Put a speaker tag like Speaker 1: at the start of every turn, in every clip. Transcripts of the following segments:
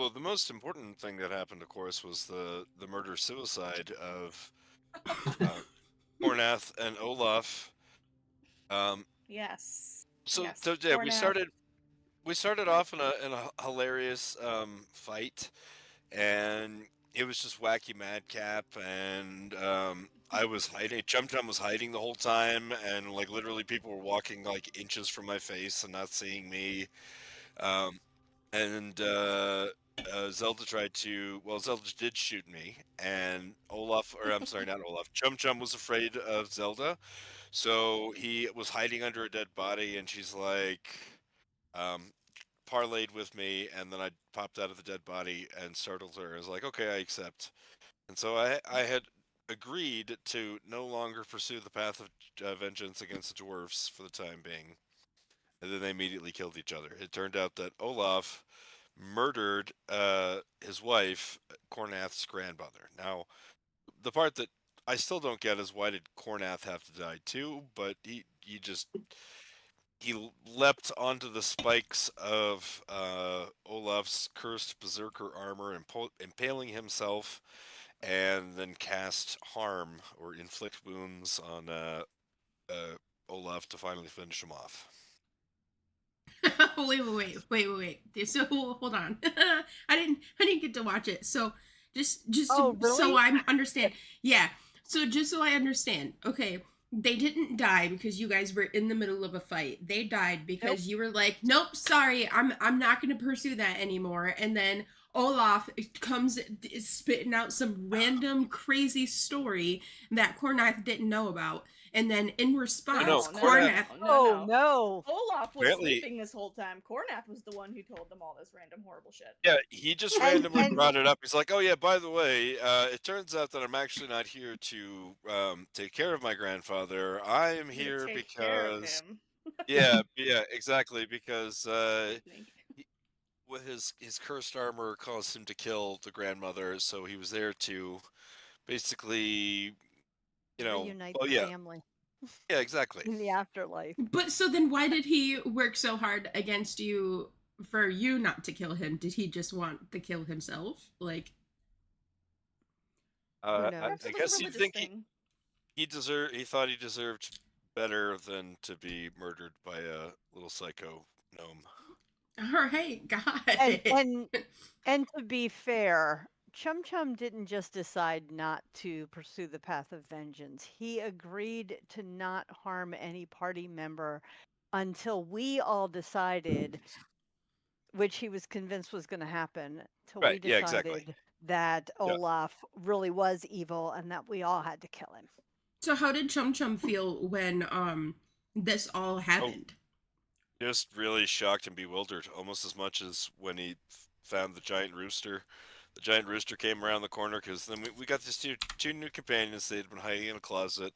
Speaker 1: Well, the most important thing that happened, of course, was the murder-suicide of uh, Hornath and Olaf. Um,
Speaker 2: Yes.
Speaker 1: so,
Speaker 2: Yes.
Speaker 1: so yeah,
Speaker 2: Cornath.
Speaker 1: we started off in a hilarious fight, and it was just wacky madcap, and I was hiding. Chum Chum was hiding the whole time, and like literally people were walking like inches from my face and not seeing me. Um, and Zelda tried to. Well, Zelda did shoot me, and Olaf, or I'm sorry, not Olaf. Chum Chum was afraid of Zelda, so he was hiding under a dead body, and she's like, um, parlayed with me, and then I popped out of the dead body and startled her. I was like, okay, I accept. And so I had agreed to no longer pursue the path of vengeance against the dwarfs for the time being. And then they immediately killed each other. It turned out that Olaf murdered his wife, Cornath's grandmother. Now, the part that I still don't get is why did Cornath have to die too? But he just he leapt onto the spikes of Olaf's cursed berserker armor, impaling himself, and then cast harm or inflict wounds on uh, Olaf to finally finish him off.
Speaker 3: Wait. So hold on. I didn't get to watch it. So just
Speaker 4: Oh,
Speaker 3: so
Speaker 4: really?
Speaker 3: I understand. Yeah. So just so I understand. Okay. They didn't die because you guys were in the middle of a fight. They died because you were like, "Nope, sorry. I'm not going to pursue that anymore." And then Olaf comes spitting out some random crazy story that Cornath didn't know about. And then in response, Cornath
Speaker 4: Oh, no.
Speaker 2: Olaf was
Speaker 1: Apparently,
Speaker 2: sleeping this whole time. Cornath was the one who told them all this random horrible shit.
Speaker 1: yeah, he just
Speaker 4: And-
Speaker 1: randomly
Speaker 4: and-
Speaker 1: brought it up. He's like, "Oh yeah, by the way, it turns out that I'm actually not here to take care of my grandfather. I am
Speaker 2: To
Speaker 1: here
Speaker 2: take care of
Speaker 1: because,
Speaker 2: him.
Speaker 1: yeah, exactly, because with his cursed armor caused him to kill the grandmother, so he was there to basically,
Speaker 4: Reunite
Speaker 1: well,
Speaker 4: the
Speaker 1: yeah,
Speaker 4: family
Speaker 1: yeah, exactly.
Speaker 4: in the afterlife.
Speaker 3: But so then why did he work so hard against you for you not to kill him? Did he just want to kill himself? Like
Speaker 4: Who
Speaker 1: I
Speaker 4: knows?
Speaker 1: guess you'd think he thought he deserved better than to be murdered by a little psycho gnome.
Speaker 3: all right, God.
Speaker 4: And to be fair, Chum Chum didn't just decide not to pursue the path of vengeance. He agreed to not harm any party member until we all decided, which he was convinced was going to happen, till we
Speaker 1: Right, yeah, exactly.
Speaker 4: decided that
Speaker 1: Yeah.
Speaker 4: Olaf really was evil and that we all had to kill him.
Speaker 3: So how did Chum Chum feel when this all happened?
Speaker 1: Just really shocked and bewildered, almost as much as when he found the giant rooster. The giant rooster came around the corner because then we got these two new companions. They had been hiding in a closet.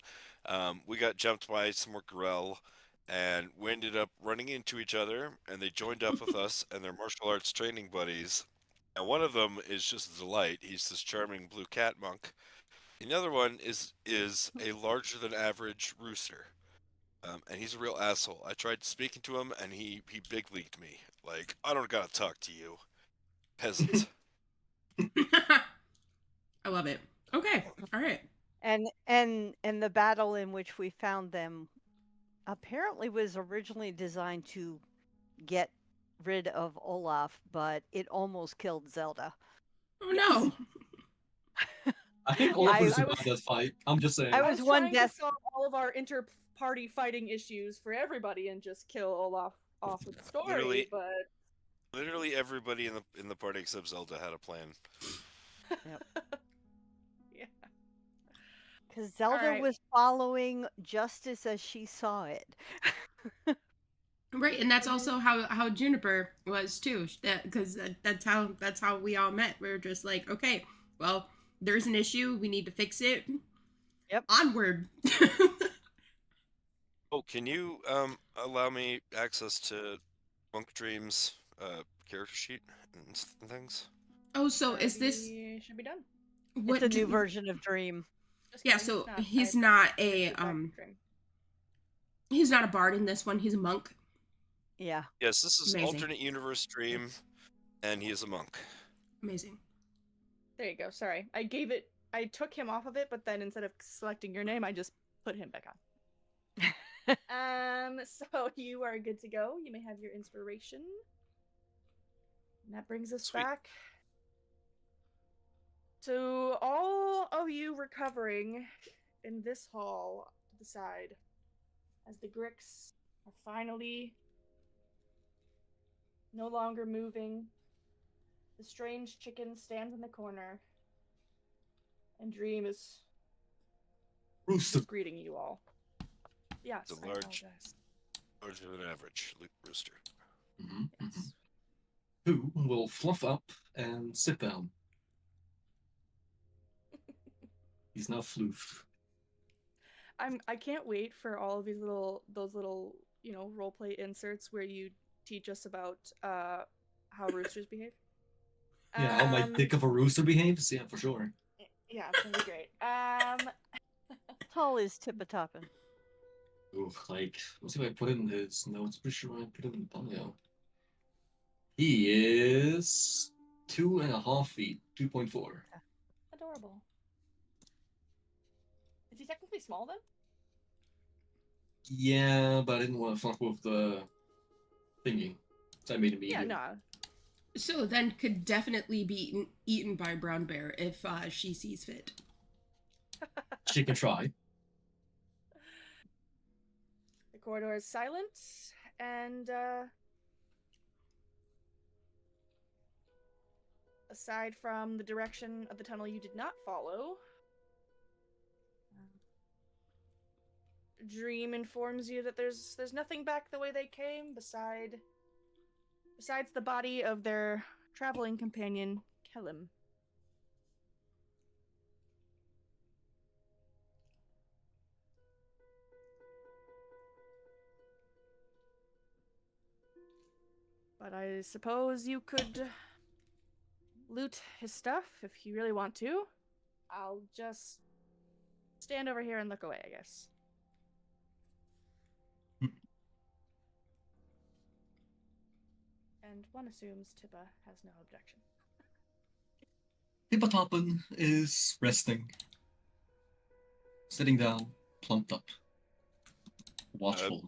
Speaker 1: We got jumped by some more Grell, and we ended up running into each other, and they joined up with us and their martial arts training buddies. And one of them is just a delight. He's this charming blue cat monk. And the other one is a larger than average rooster. And he's a real asshole. I tried speaking to him, and he big leagued me. Like, I don't gotta talk to you, peasant.
Speaker 3: I love it. Okay, all right.
Speaker 4: And the battle in which we found them apparently was originally designed to get rid of Olaf, but it almost killed Zelda.
Speaker 3: Oh no.
Speaker 5: I think Olaf was about this fight. I'm just saying.
Speaker 4: I
Speaker 2: I
Speaker 4: was
Speaker 2: was
Speaker 4: one
Speaker 2: trying
Speaker 4: death.
Speaker 2: to solve all of our inter-party fighting issues for everybody and just kill Olaf off with the story,
Speaker 1: Literally-
Speaker 2: but
Speaker 1: Literally everybody in the party except Zelda had a plan.
Speaker 2: yeah.
Speaker 4: Because Zelda
Speaker 2: right.
Speaker 4: was following justice as she saw it.
Speaker 3: Right, and that's also how Juniper was too. Because that's how we all met. We were just like, okay, well, there's an issue. We need to fix it.
Speaker 4: Yep.
Speaker 3: Onward.
Speaker 1: Oh, can you allow me access to Monk Dream's character sheet and things?
Speaker 3: Oh, so is this
Speaker 2: should be done?
Speaker 4: It's a new version of Dream.
Speaker 2: Just
Speaker 3: Yeah,
Speaker 2: kidding,
Speaker 3: so
Speaker 2: it's
Speaker 3: he's
Speaker 2: I-
Speaker 3: not
Speaker 2: I
Speaker 3: a
Speaker 2: took back the dream.
Speaker 3: he's not a bard in this one. He's a monk.
Speaker 4: Yeah.
Speaker 1: Yes, this is
Speaker 3: Amazing.
Speaker 1: alternate universe Dream, and he is a monk.
Speaker 3: Amazing.
Speaker 2: There you go. Sorry. I took him off of it, but then instead of selecting your name, I just put him back on. So you are good to go. You may have your inspiration. And that brings us
Speaker 1: Sweet.
Speaker 2: back to all of you recovering in this hall to the side as the Gricks are finally no longer moving. The strange chicken stands in the corner, and Dream is
Speaker 5: Rooster.
Speaker 2: greeting you all. Yes,
Speaker 1: It's a
Speaker 2: I
Speaker 1: large-
Speaker 2: apologize.
Speaker 1: Larger than average rooster.
Speaker 2: Yes.
Speaker 5: Who will fluff up and sit down. He's now floofed.
Speaker 2: I can't wait for all of those little roleplay inserts where you teach us about how roosters behave.
Speaker 5: Yeah, how my dick of a rooster behaves? Yeah, for sure.
Speaker 2: Yeah, it's gonna be great.
Speaker 4: Tall is Tippatoppin.
Speaker 5: Ooh, like, let's see if I put in his notes. Pretty sure I put it in the bio. He is 2.5 feet, 2.4.
Speaker 2: Adorable. Is he technically small then?
Speaker 5: Yeah, but I didn't want to fuck with the thingy. So I made him
Speaker 2: Yeah,
Speaker 5: medium.
Speaker 2: no.
Speaker 3: So then could definitely be eaten by brown bear if she sees fit.
Speaker 5: She can try.
Speaker 2: The corridor is silent, and aside from the direction of the tunnel you did not follow, Dream informs you that there's nothing back the way they came besides the body of their traveling companion, Kellim. But I suppose you could loot his stuff if you really want to. I'll just stand over here and look away, I guess. And one assumes Tippa has no objection.
Speaker 5: Hippotopin is resting. Sitting down, plumped up. Watchful.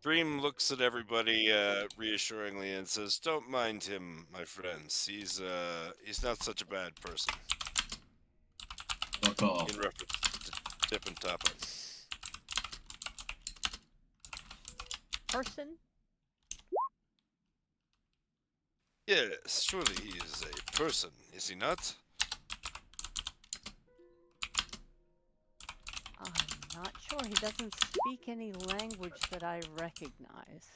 Speaker 1: Dream looks at everybody reassuringly and says, "Don't mind him, my friends. He's not such a bad person."
Speaker 5: Fuck off.
Speaker 1: In reference to Tip and Topper.
Speaker 4: Person?
Speaker 1: Yes, surely he is a person, is he not?
Speaker 4: I'm not sure. He doesn't speak any language that I recognize.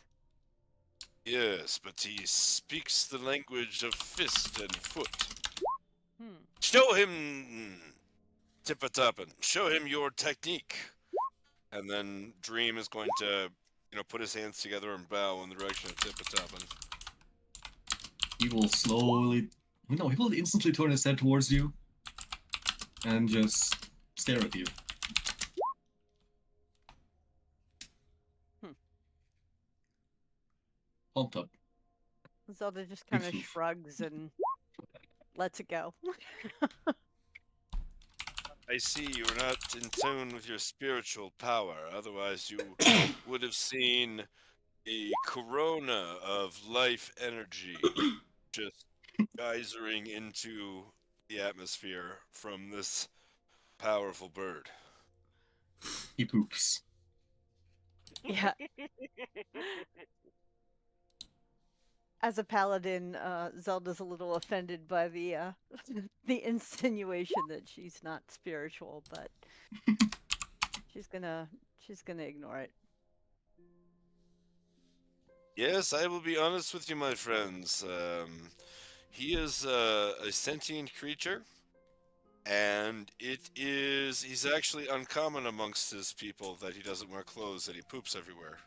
Speaker 1: Yes, but he speaks the language of fist and foot.
Speaker 4: Hmm.
Speaker 1: Show him, Tippatoppin. Show him your technique. And then Dream is going to, put his hands together and bow in the direction of Tippatoppin.
Speaker 5: He will slowly... No, he will instantly turn his head towards you. And just stare at you. Pumped up.
Speaker 4: Zelda just kind of
Speaker 5: Oof.
Speaker 4: shrugs and lets it go.
Speaker 1: I see you are not in tune with your spiritual power. Otherwise, you would have seen a corona of life energy just geysering into the atmosphere from this powerful bird.
Speaker 5: He poops.
Speaker 4: Yeah. As a paladin, Zelda's a little offended by the the insinuation that she's not spiritual, but she's gonna ignore it.
Speaker 1: Yes, I will be honest with you, my friends. He is a sentient creature, and he's actually uncommon amongst his people that he doesn't wear clothes and he poops everywhere.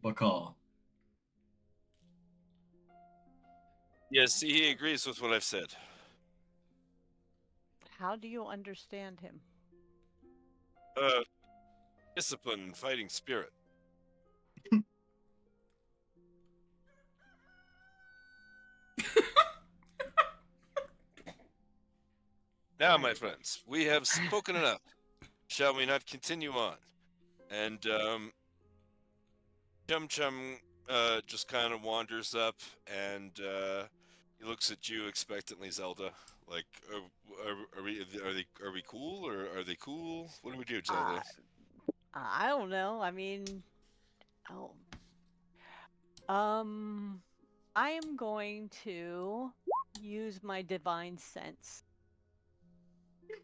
Speaker 5: Baka.
Speaker 1: Yes, see, he agrees with what I've said.
Speaker 4: How do you understand him?
Speaker 1: Discipline and fighting spirit. Now, my friends, we have spoken enough. Shall we not continue on? And Chum Chum just kind of wanders up and he looks at you expectantly, Zelda. Like, are we cool or are they cool? What do we do, Zelda?
Speaker 4: I don't know. I mean, oh, I am going to use my divine sense.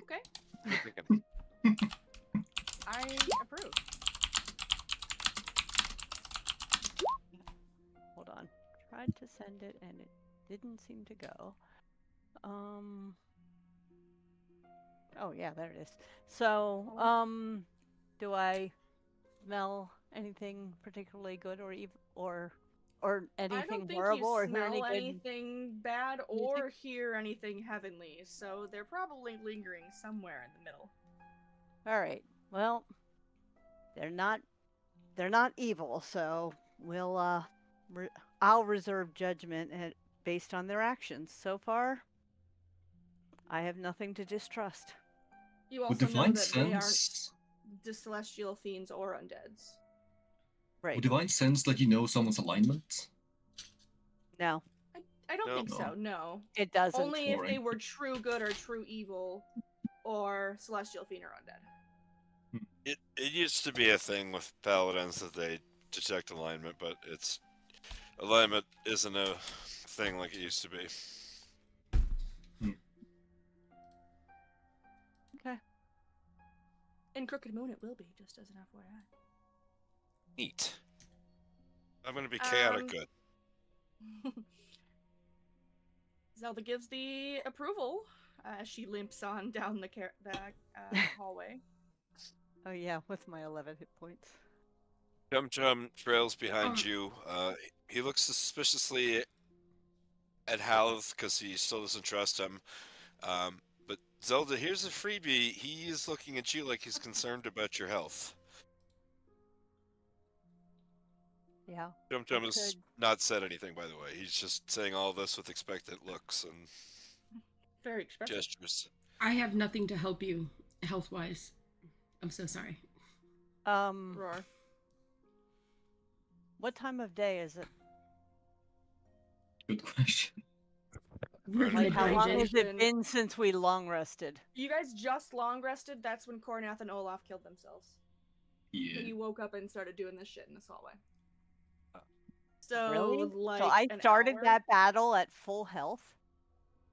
Speaker 2: Okay, I approve.
Speaker 4: Hold on. Tried to send it and it didn't seem to go. Oh yeah, there it is. So, do I smell anything particularly good or
Speaker 2: I don't
Speaker 4: anything
Speaker 2: think
Speaker 4: horrible
Speaker 2: you
Speaker 4: or hear any
Speaker 2: smell
Speaker 4: good
Speaker 2: anything bad
Speaker 4: music?
Speaker 2: or hear anything heavenly, so they're probably lingering somewhere in the middle.
Speaker 4: All right. Well, they're not evil, so we'll I'll reserve judgment based on their actions. So far, I have nothing to distrust.
Speaker 2: You
Speaker 5: With
Speaker 2: also know
Speaker 5: divine
Speaker 2: that they aren't
Speaker 5: sense,
Speaker 2: just celestial fiends or undeads.
Speaker 4: Right.
Speaker 5: with divine sense, like you know someone's alignment.
Speaker 4: No,
Speaker 2: I don't
Speaker 1: No.
Speaker 2: think so, no.
Speaker 4: it doesn't.
Speaker 2: Only if they
Speaker 5: Boring.
Speaker 2: were true good or true evil, or celestial fiend or undead.
Speaker 1: It used to be a thing with paladins that they detect alignment, but alignment isn't a thing like it used to be.
Speaker 4: Okay.
Speaker 2: In Crooked Moon it will be, just as an FYI.
Speaker 1: Neat. I'm gonna be chaotic good.
Speaker 2: Zelda gives the approval as she limps on down the hallway.
Speaker 4: Oh yeah, with my 11 hit points.
Speaker 1: Chum Chum trails behind you. He looks suspiciously at Haleth because he still doesn't trust him. But Zelda, here's a freebie. He is looking at you like he's concerned about your health.
Speaker 4: Yeah.
Speaker 1: Chum Chum has
Speaker 4: could-
Speaker 1: not said anything, by the way. He's just saying all this with expectant looks and
Speaker 2: Very expressive.
Speaker 1: gestures.
Speaker 3: I have nothing to help you health wise. I'm so sorry.
Speaker 2: Roar.
Speaker 4: What time of day is it?
Speaker 5: Good question.
Speaker 3: We're in
Speaker 1: Like,
Speaker 3: the
Speaker 4: Like, how long
Speaker 3: dungeon.
Speaker 4: has it been since we long rested?
Speaker 2: You guys just long rested. That's when Cornath and Olaf killed themselves.
Speaker 5: Yeah.
Speaker 2: When you woke up and started doing this shit in this hallway. So,
Speaker 4: Really?
Speaker 2: like,
Speaker 4: So I
Speaker 2: an
Speaker 4: started
Speaker 2: hour?
Speaker 4: that battle at full health?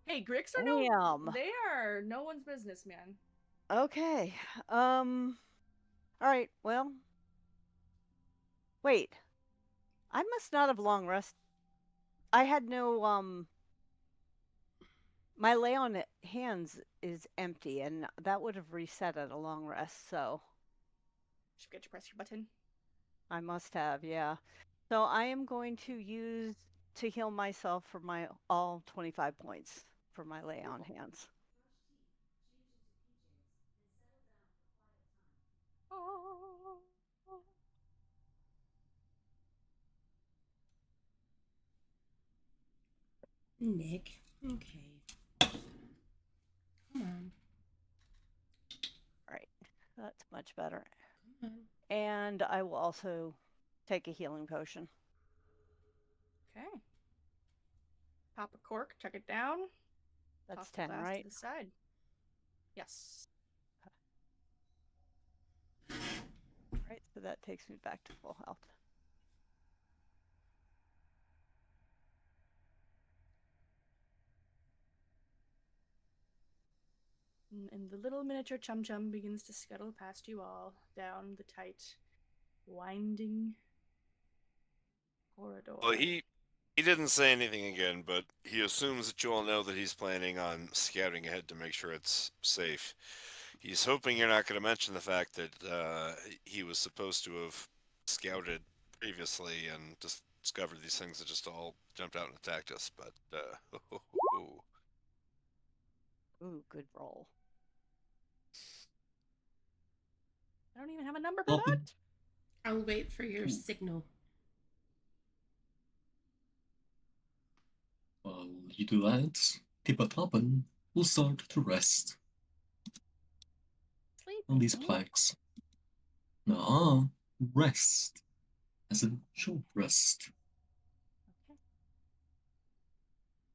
Speaker 2: Hey, Grix are
Speaker 4: Damn.
Speaker 2: they are no one's business, man.
Speaker 4: Okay. All right. Well. Wait. I must not have long rest. I had no my lay on hands is empty and that would have reset at a long rest, so
Speaker 2: Should get to press your button.
Speaker 4: I must have, yeah. So I am going to use to heal myself for my all 25 points for my lay on hands.
Speaker 2: Oh.
Speaker 3: Nick. Okay. Come on.
Speaker 4: All right. That's much better.
Speaker 3: Come on.
Speaker 4: And I will also take a healing potion.
Speaker 2: Okay. Pop a cork, chuck it down.
Speaker 4: That's
Speaker 2: toss the
Speaker 4: 10,
Speaker 2: glass
Speaker 4: right?
Speaker 2: To the side. Yes.
Speaker 4: All right, so that takes me back to full health.
Speaker 2: And the little miniature Chum Chum begins to scuttle past you all down the tight, winding corridor.
Speaker 1: Well, he didn't say anything again, but he assumes that you all know that he's planning on scouting ahead to make sure it's safe. He's hoping you're not going to mention the fact that he was supposed to have scouted previously and just discovered these things that just all jumped out and attacked us. But
Speaker 4: Ooh, good roll.
Speaker 2: I don't even have a number for
Speaker 5: Open.
Speaker 2: that.
Speaker 3: I'll wait for your signal.
Speaker 5: While you do that, Tippa Toppin will start to rest. on these
Speaker 2: Sleeping.
Speaker 5: plaques. Ah, rest. As a short rest.
Speaker 2: Okay.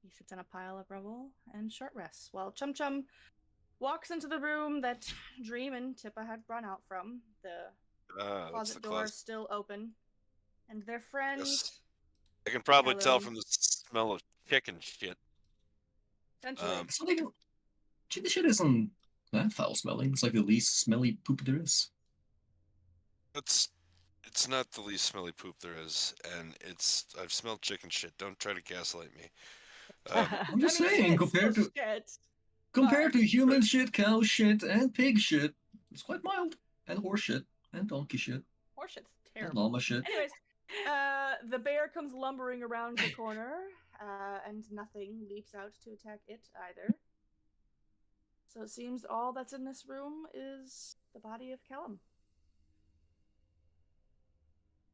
Speaker 2: He sits on a pile of rubble and short rests while Chum Chum walks into the room that Dream and Tippa had run out from. The
Speaker 1: That's the
Speaker 2: closet door
Speaker 1: closet.
Speaker 2: still open, and their friend
Speaker 1: Yes. I can probably tell
Speaker 2: Callum.
Speaker 1: from the smell of chicken shit.
Speaker 2: Essentially.
Speaker 5: It's not even. Chicken shit isn't that foul smelling. It's like the least smelly poop there is.
Speaker 1: It's not the least smelly poop there is, and I've smelled chicken shit. Don't try to gaslight me.
Speaker 5: I'm just
Speaker 2: I mean,
Speaker 5: saying,
Speaker 2: it's
Speaker 5: compared
Speaker 2: still
Speaker 5: to
Speaker 2: shit.
Speaker 5: compared
Speaker 2: but-
Speaker 5: to human shit, cow shit, and pig shit, it's quite mild. And horse shit, and donkey shit,
Speaker 2: Horse shit's
Speaker 5: and
Speaker 2: terrible.
Speaker 5: llama shit.
Speaker 2: Anyways, the bear comes lumbering around the corner, and nothing leaps out to attack it either. So it seems all that's in this room is the body of Callum.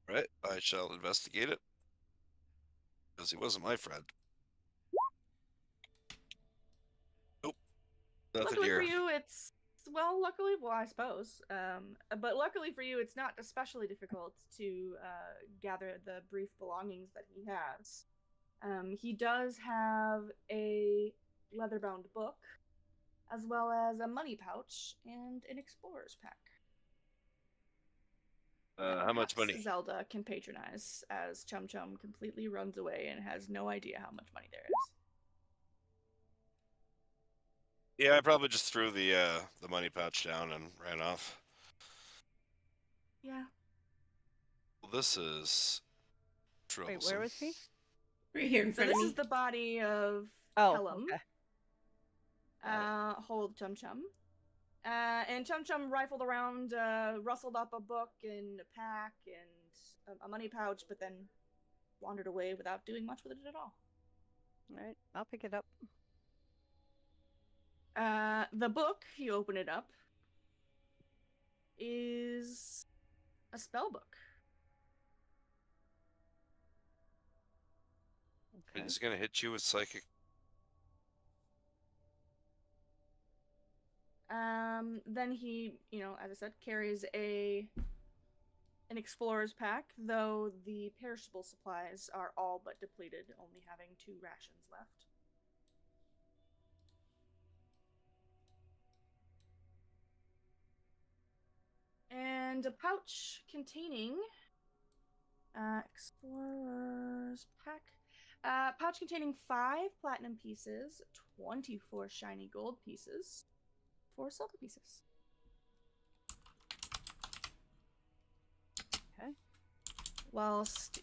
Speaker 1: Right? I shall investigate it. Because he wasn't my friend. Nope. Nothing
Speaker 2: Luckily
Speaker 1: here.
Speaker 2: for you, it's I suppose. But luckily for you, it's not especially difficult to gather the brief belongings that he has. He does have a leather-bound book, as well as a money pouch and an explorer's pack.
Speaker 1: How much
Speaker 2: Perhaps
Speaker 1: money?
Speaker 2: Zelda can patronize, as Chum Chum completely runs away and has no idea how much money there is.
Speaker 1: Yeah, I probably just threw the money pouch down and ran off.
Speaker 2: Yeah.
Speaker 1: Well, this is troublesome.
Speaker 4: Wait, where was he?
Speaker 3: Right here in
Speaker 2: So
Speaker 3: front
Speaker 2: this
Speaker 3: of me.
Speaker 2: is the body of
Speaker 4: Oh,
Speaker 2: Callum.
Speaker 4: okay.
Speaker 2: Hold Chum Chum. And Chum Chum rifled around, rustled up a book and a pack and a money pouch, but then wandered away without doing much with it at all.
Speaker 4: All right, I'll pick it up.
Speaker 2: The book, you open it up, is a spell book.
Speaker 4: Okay.
Speaker 1: He's gonna hit you with psychic.
Speaker 2: Then he, as I said, carries an explorer's pack, though the perishable supplies are all but depleted, only having 2 rations left. And a pouch containing explorer's pack. Pouch containing 5 platinum pieces, 24 shiny gold pieces, 4 silver pieces.
Speaker 4: Okay.
Speaker 2: Whilst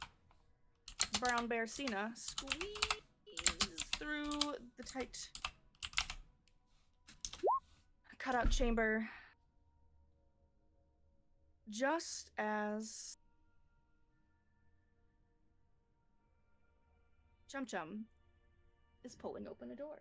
Speaker 2: Brown Bear Cena squeezes through the tight cutout chamber just as Chum Chum is pulling open a door.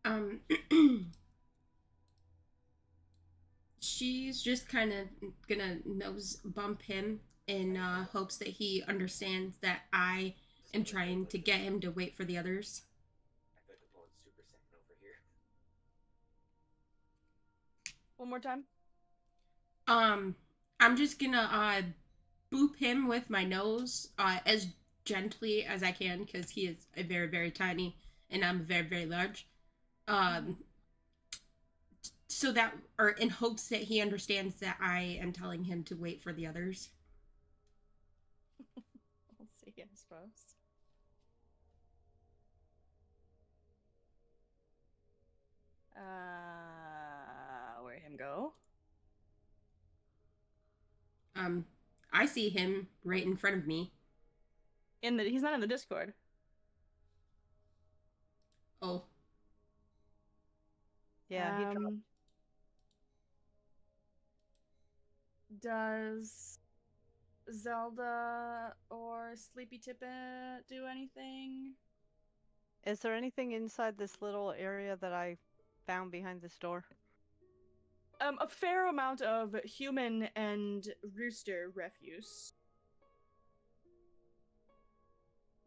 Speaker 3: Um, she's just kind of gonna nose bump him in hopes that he understands that I am trying to get him to wait for the others.
Speaker 2: One more time.
Speaker 3: I'm just gonna boop him with my nose as gently as I can because he is a very, very tiny and I'm very, very large. So that, or in hopes that he understands that I am telling him to wait for the others.
Speaker 2: We'll see, I suppose. Where him go?
Speaker 3: I see him right in front of me.
Speaker 2: He's not in the Discord.
Speaker 3: Oh.
Speaker 4: Yeah, he dropped.
Speaker 2: Does Zelda or Sleepy Tippet do anything?
Speaker 4: Is there anything inside this little area that I found behind this door?
Speaker 2: A fair amount of human and rooster refuse.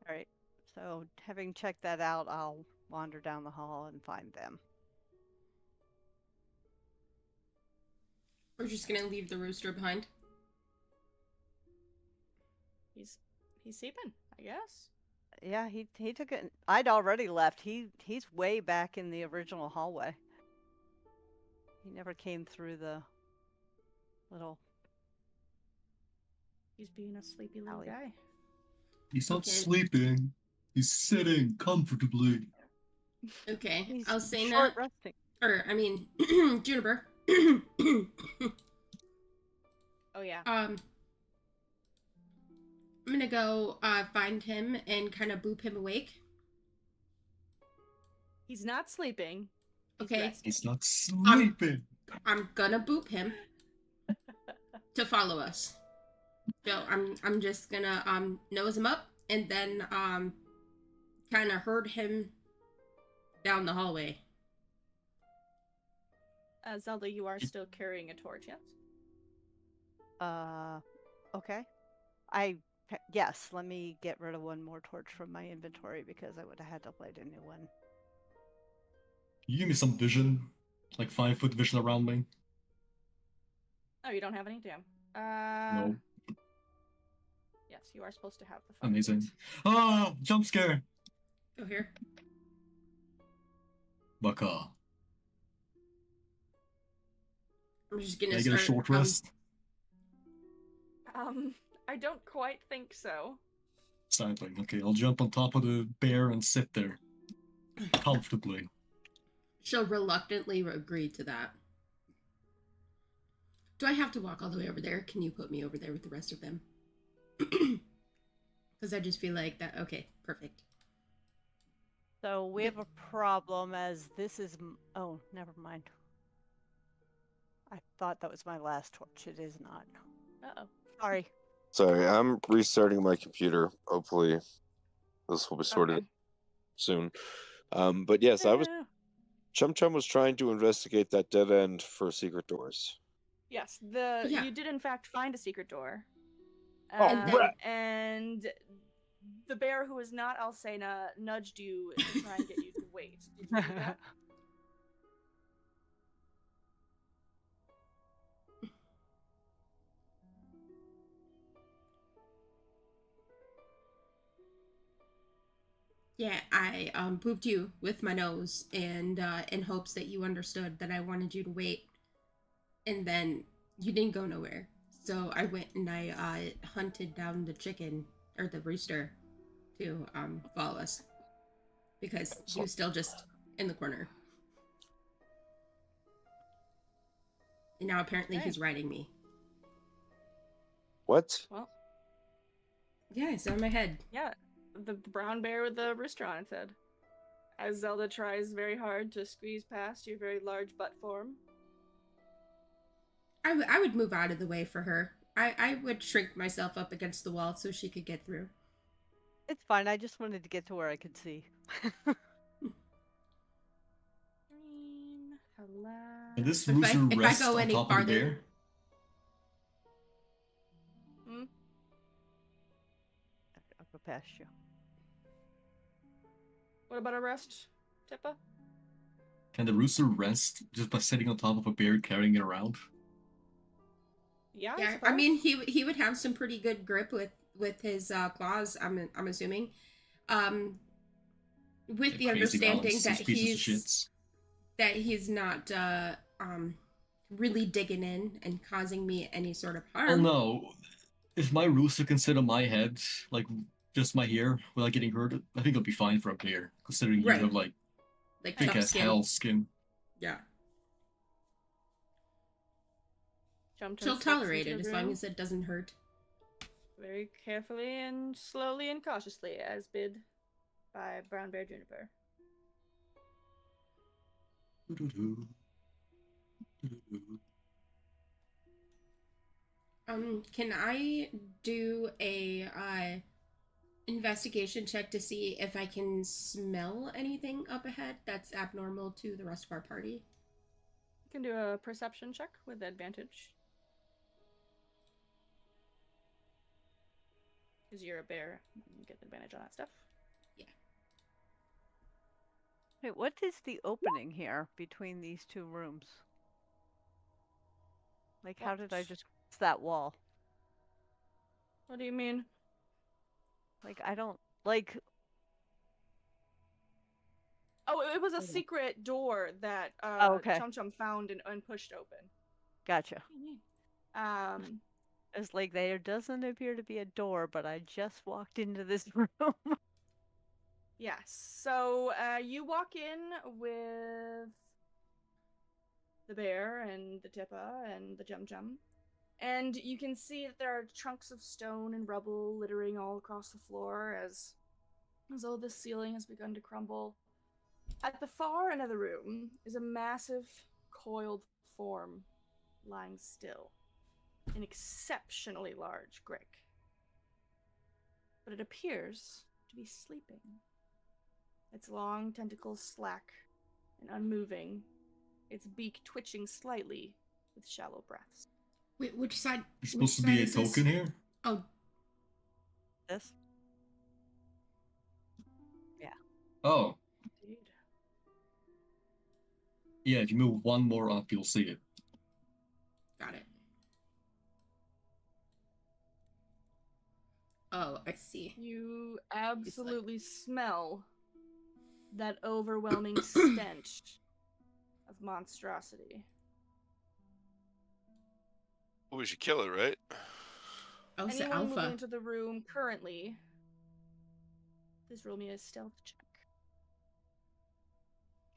Speaker 4: All right. So, having checked that out, I'll wander down the hall and find them.
Speaker 3: We're just gonna leave the rooster behind.
Speaker 2: He's sleeping, I guess.
Speaker 4: Yeah, he took it. I'd already left. He's way back in the original hallway. He never came through the little.
Speaker 2: He's being a sleepy little
Speaker 4: Alley.
Speaker 2: guy.
Speaker 5: He's not
Speaker 3: Okay.
Speaker 5: sleeping. He's sitting comfortably.
Speaker 3: Okay,
Speaker 4: He's
Speaker 3: I'll say
Speaker 4: short
Speaker 3: that.
Speaker 4: resting.
Speaker 3: Or, I mean, Juniper.
Speaker 2: Oh yeah.
Speaker 3: I'm gonna go find him and kind of boop him awake.
Speaker 2: He's not sleeping. He's
Speaker 3: Okay.
Speaker 2: resting.
Speaker 5: He's not sleeping.
Speaker 3: I'm gonna boop him to follow us. So I'm just gonna nose him up and then kind of herd him down the hallway.
Speaker 2: Zelda, you are still carrying a torch, yes?
Speaker 4: Okay. Yes, let me get rid of one more torch from my inventory because I would have had to light a new one.
Speaker 5: Can you give me some vision? Like 5-foot vision around me?
Speaker 2: Oh, you don't have any? Damn.
Speaker 5: No.
Speaker 2: Yes, you are supposed to have the.
Speaker 5: Amazing. Ah! Jump scare!
Speaker 3: Go here.
Speaker 5: Baka.
Speaker 3: I'm just
Speaker 5: Can
Speaker 3: gonna
Speaker 5: I get a
Speaker 3: start.
Speaker 5: short rest?
Speaker 2: I don't quite think so.
Speaker 5: Sadly. Okay, I'll jump on top of the bear and sit there. Comfortably.
Speaker 3: She'll reluctantly agree to that. Do I have to walk all the way over there? Can you put me over there with the rest of them? Because I just feel like that. Okay, perfect.
Speaker 4: So we have a problem as this is. Oh, never mind. I thought that was my last torch. It is not.
Speaker 2: Uh-oh.
Speaker 4: Sorry.
Speaker 1: Sorry, I'm restarting my computer. Hopefully, this will be sorted
Speaker 2: Okay.
Speaker 1: soon. But yes, Chum Chum was trying to investigate that dead end for secret doors.
Speaker 2: Yes,
Speaker 3: Yeah.
Speaker 2: you did in fact find a secret door.
Speaker 1: Oh, crap.
Speaker 2: And the bear who is not Alcena nudged you to try and get you to wait. Did you do that?
Speaker 3: Yeah, I booped you with my nose and in hopes that you understood that I wanted you to wait. And then you didn't go nowhere. So I went and I hunted down the chicken or the rooster to follow us. Because he was still just in the corner. And now apparently
Speaker 2: Okay.
Speaker 3: he's riding me.
Speaker 1: What?
Speaker 2: Well,
Speaker 3: Yeah, it's on my head.
Speaker 2: yeah, the brown bear with the rooster on its head. As Zelda tries very hard to squeeze past your very large butt form.
Speaker 3: I would move out of the way for her. I would shrink myself up against the wall so she could get through.
Speaker 4: It's fine. I just wanted to get to where I could see.
Speaker 2: Hello.
Speaker 5: And this
Speaker 3: If I-
Speaker 5: rooster
Speaker 3: if I
Speaker 5: rests
Speaker 3: go
Speaker 5: on
Speaker 3: any
Speaker 5: top of the
Speaker 3: farther-
Speaker 5: bear?
Speaker 4: I'll go past you.
Speaker 2: What about a rest, Tippa?
Speaker 5: Can the rooster rest just by sitting on top of a bear carrying it around?
Speaker 2: Yeah,
Speaker 3: Yeah, I mean he would have some pretty good grip with his claws. I'm assuming, with the
Speaker 5: Crazy
Speaker 3: understanding
Speaker 5: balance,
Speaker 3: that
Speaker 5: these pieces of
Speaker 3: he's not really digging in and causing me any sort of
Speaker 5: Oh
Speaker 3: harm.
Speaker 5: no. If my rooster can sit on my head, like just my hair, without getting hurt, I think it'll be fine for a bear, considering
Speaker 3: Right.
Speaker 5: you have like
Speaker 3: Like
Speaker 5: thick
Speaker 3: tough
Speaker 5: as
Speaker 3: skin.
Speaker 5: hell skin.
Speaker 3: Yeah,
Speaker 2: Chum Chum
Speaker 3: she'll
Speaker 2: steps
Speaker 3: tolerate
Speaker 2: into
Speaker 3: it
Speaker 2: the
Speaker 3: as long
Speaker 2: room
Speaker 3: as it doesn't hurt.
Speaker 2: very carefully and slowly and cautiously, as bid by Brown Bear Juniper.
Speaker 3: Can I do a investigation check to see if I can smell anything up ahead that's abnormal to the rest of our party.
Speaker 2: You can do a perception check with advantage. Because you're a bear, you get advantage on that stuff.
Speaker 4: Wait, what is the opening here between these two rooms? Like, how did I
Speaker 2: What?
Speaker 4: just cross that wall?
Speaker 2: What do you mean?
Speaker 4: Like, I don't like.
Speaker 2: Oh, it was a
Speaker 4: Okay.
Speaker 2: secret door that
Speaker 4: Oh, okay.
Speaker 2: Chum Chum found and pushed open.
Speaker 4: Gotcha.
Speaker 2: What do you mean?
Speaker 4: It's like there doesn't appear to be a door, but I just walked into this room.
Speaker 2: Yes. So you walk in with the bear and the Tippa and the Jum Jum, and you can see that there are chunks of stone and rubble littering all across the floor as though the ceiling has begun to crumble. At the far end of the room is a massive, coiled form lying still. An exceptionally large Grick. But it appears to be sleeping. Its long tentacles slack and unmoving, its beak twitching slightly with shallow breaths.
Speaker 3: Wait, which side?
Speaker 5: There's supposed to be a token here?
Speaker 3: Oh.
Speaker 4: This?
Speaker 5: Oh.
Speaker 2: Indeed.
Speaker 5: Yeah, if you move one more up, you'll see it.
Speaker 3: Got it. Oh, I see.
Speaker 2: You absolutely smell that overwhelming stench of monstrosity.
Speaker 1: Well, we should kill it, right?
Speaker 3: Oh, it's the
Speaker 2: Anyone moving
Speaker 3: alpha.
Speaker 2: into the room currently, please roll me a stealth check.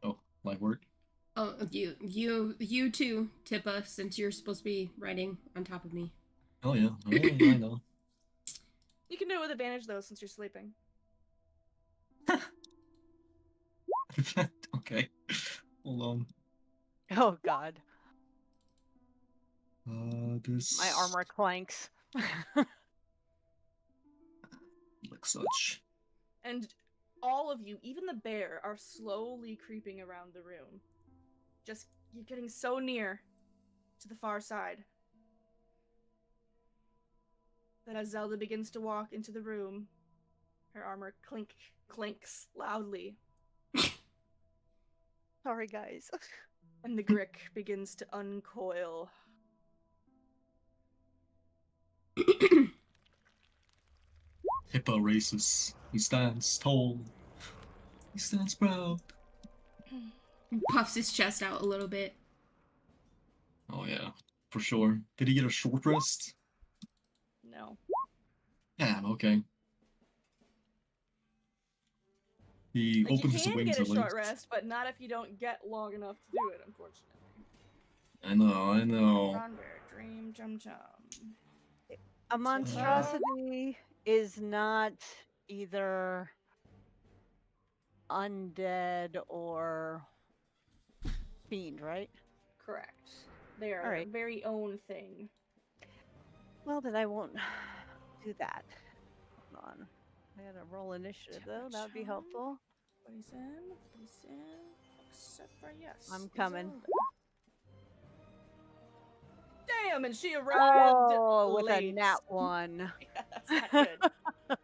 Speaker 5: Oh, light work?
Speaker 3: Oh, you too, Tippa, since you're supposed to be riding on top of me.
Speaker 5: Oh yeah, I know.
Speaker 2: You can do it with advantage though, since you're sleeping.
Speaker 5: Okay. Hold on.
Speaker 4: Oh God,
Speaker 5: This
Speaker 4: my armor clanks.
Speaker 5: like such.
Speaker 2: And all of you, even the bear, are slowly creeping around the room. Just, you're getting so near to the far side that as Zelda begins to walk into the room, her armor clinks loudly,
Speaker 4: Sorry, guys.
Speaker 2: and the Grick begins to uncoil.
Speaker 5: Hippo races. He stands tall. He stands proud.
Speaker 3: Puffs his chest out a little bit.
Speaker 5: Oh yeah, for sure. Did he get a short rest?
Speaker 2: No.
Speaker 5: Yeah, okay. He
Speaker 2: Like,
Speaker 5: opens
Speaker 2: you
Speaker 5: his
Speaker 2: can
Speaker 5: wings
Speaker 2: get a
Speaker 5: at
Speaker 2: short
Speaker 5: least.
Speaker 2: rest, but not if you don't get long enough to do it, unfortunately.
Speaker 5: I know.
Speaker 2: Ron Bear, Dream, Chum Chum.
Speaker 4: A monstrosity is not either undead or fiend, right?
Speaker 2: Correct. They are
Speaker 4: All
Speaker 2: their
Speaker 4: right.
Speaker 2: very own thing.
Speaker 4: Well, then I won't do that. Hold on. I gotta roll initiative though. That would be helpful.
Speaker 2: Nobody's in. Except for yes.
Speaker 4: I'm coming.
Speaker 2: Zelda. Damn, and she arrived
Speaker 4: Oh, with a
Speaker 2: late.
Speaker 4: nat 1.
Speaker 2: Yeah, that's not good.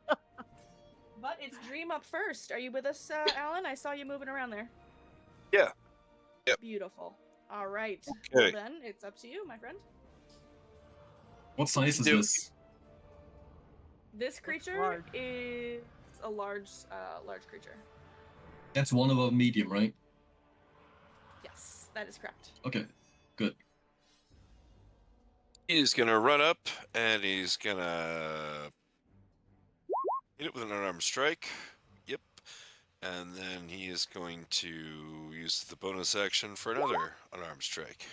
Speaker 2: But it's Dream up first. Are you with us, Alan? I saw you moving around there.
Speaker 1: Yeah. Yep.
Speaker 2: Beautiful. All right.
Speaker 1: Okay.
Speaker 2: Well then, it's up to you, my friend.
Speaker 5: What size is
Speaker 1: Dude.
Speaker 5: this?
Speaker 2: This creature
Speaker 4: large.
Speaker 2: is a large creature.
Speaker 5: That's one above medium, right?
Speaker 2: Yes, that is correct.
Speaker 5: Okay, good.
Speaker 1: He's gonna run up and he's gonna hit it with an unarmed strike. Yep. And then he is going to use the bonus action for another unarmed strike.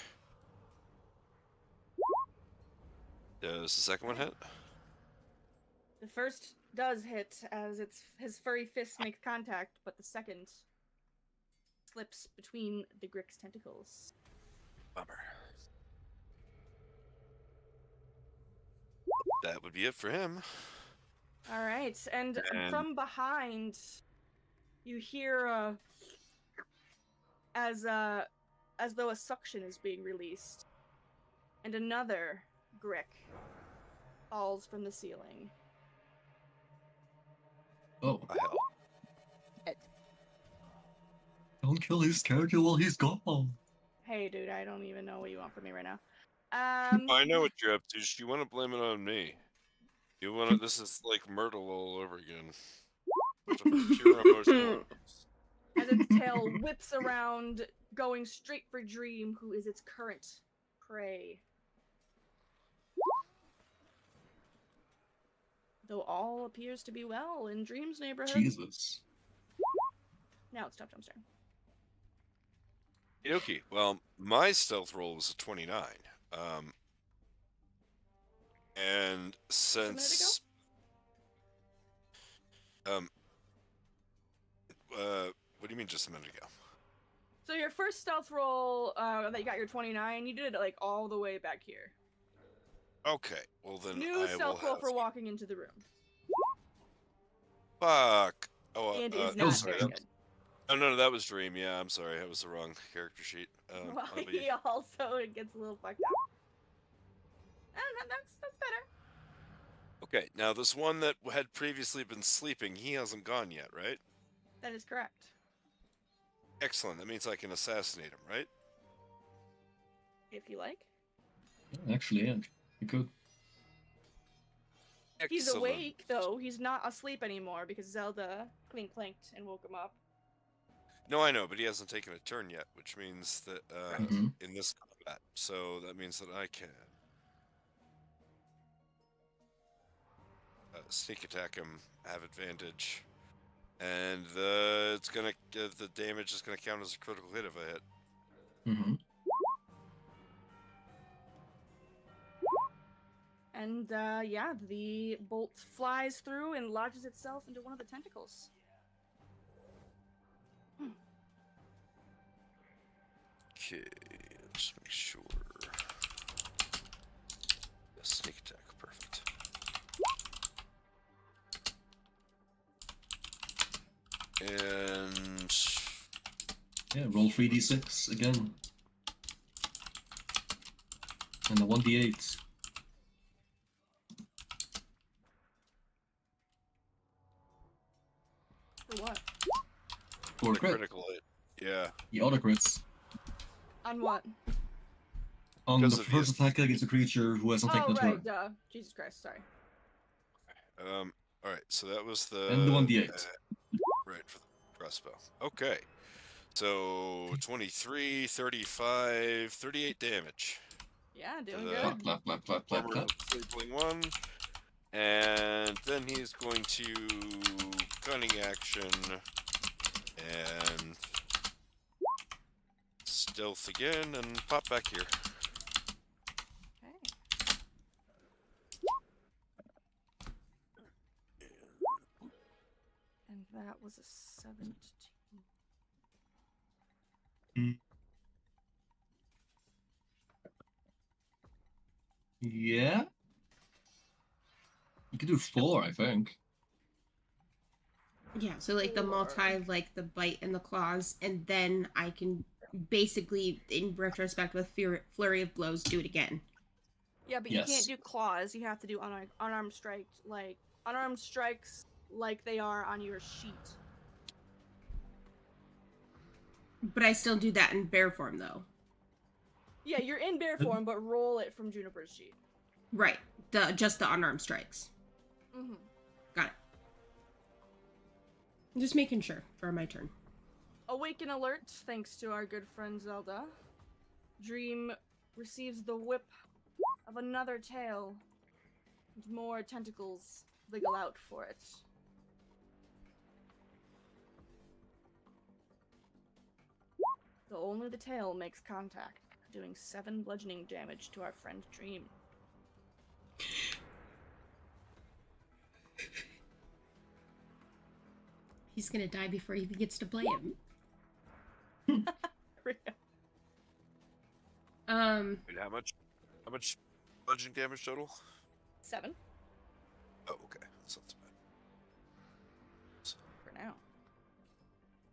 Speaker 1: Does the second one hit?
Speaker 2: The first does hit as his furry fists make contact, but the second slips between the Grick's tentacles.
Speaker 1: Bummer. That would be it for him.
Speaker 2: All right, and
Speaker 1: And-
Speaker 2: from behind, you hear as though a suction is being released, and another Grick falls from the ceiling.
Speaker 5: Oh,
Speaker 1: hell.
Speaker 5: don't kill his character while he's gone.
Speaker 2: Hey, dude, I don't even know what you want from me right now.
Speaker 1: I know what you're up to. You want to blame it on me. You want to. This is like Myrtle all over again. Bunch of pure emotional.
Speaker 2: As its tail whips around, going straight for Dream, who is its current prey. Though all appears to be well in Dream's neighborhood.
Speaker 5: Jesus.
Speaker 2: Now it's Chum Chum's turn.
Speaker 1: Okay. Well, my stealth roll was a 29. And since what do you mean just a minute ago?
Speaker 2: So your first stealth roll that you got your 29, you did it like all the way back here.
Speaker 1: Okay. Well then
Speaker 2: New
Speaker 1: I
Speaker 2: stealth
Speaker 1: will
Speaker 2: roll
Speaker 1: have...
Speaker 2: for walking into the room.
Speaker 1: Fuck. Oh,
Speaker 2: And is
Speaker 1: no,
Speaker 2: not
Speaker 1: sorry.
Speaker 2: very good.
Speaker 1: Oh no, that was Dream. Yeah, I'm sorry. That was the wrong character sheet.
Speaker 2: Well,
Speaker 1: I'll be-
Speaker 2: he also gets a little fucked up. And that's better.
Speaker 1: Okay, now this one that had previously been sleeping, he hasn't gone yet, right?
Speaker 2: That is correct.
Speaker 1: Excellent. That means I can assassinate him, right?
Speaker 2: If you like.
Speaker 5: Actually, yeah, you could.
Speaker 2: He's
Speaker 1: Excellent.
Speaker 2: awake, though. He's not asleep anymore because Zelda clink clanked and woke him up.
Speaker 1: No, I know, but he hasn't taken a turn yet, which means that
Speaker 2: Right.
Speaker 5: Mhm.
Speaker 1: in this combat, so that means that I can sneak attack him, have advantage, and the damage is gonna count as a critical hit if I hit.
Speaker 5: Mm-hmm.
Speaker 2: And yeah, the bolt flies through and lodges itself into one of the tentacles.
Speaker 1: Okay, let's make sure. Yeah, sneak attack, perfect. And
Speaker 5: Yeah, roll 3d6 again. And a 1d8.
Speaker 2: For what?
Speaker 5: For a
Speaker 1: the
Speaker 5: crit.
Speaker 1: critical hit. Yeah.
Speaker 5: The auto crits.
Speaker 2: On what?
Speaker 5: On the
Speaker 1: Because of
Speaker 5: first
Speaker 1: his-
Speaker 5: attack against a creature who hasn't
Speaker 2: Oh,
Speaker 5: taken a
Speaker 2: right,
Speaker 5: turn.
Speaker 2: duh. Jesus Christ, sorry.
Speaker 1: All right. So that was the
Speaker 5: And the 1d8.
Speaker 1: right for the crossbow. Okay. So 23, 35, 38 damage.
Speaker 2: Yeah, doing
Speaker 1: The-
Speaker 2: good.
Speaker 5: Clap, clap, clap, clap, clap,
Speaker 1: Former
Speaker 5: clap.
Speaker 1: disabling one. And then he's going to cunning action and stealth again and pop back here.
Speaker 2: Okay. And that was a 17.
Speaker 5: Yeah? You could do 4, I think.
Speaker 3: Yeah, so like the multi, like the bite and the claws, and then I can basically, in retrospect, with flurry of blows, do it again.
Speaker 2: Yeah, but you
Speaker 5: Yes.
Speaker 2: can't do claws. You have to do unarmed strikes like they are on your sheet.
Speaker 3: But I still do that in bear form, though.
Speaker 2: Yeah, you're in bear form, but roll it from Juniper's sheet.
Speaker 3: Right. Just the unarmed strikes.
Speaker 2: Mm-hmm.
Speaker 3: Got it. I'm just making sure for my turn.
Speaker 2: Awaken alert, thanks to our good friend Zelda. Dream receives the whip of another tail, and more tentacles wiggle out for it. Though only the tail makes contact, doing 7 bludgeoning damage to our friend Dream.
Speaker 3: He's gonna die before he gets to play him.
Speaker 1: Wait, how much bludgeoning damage total?
Speaker 2: 7.
Speaker 1: Oh, okay. That's not too bad.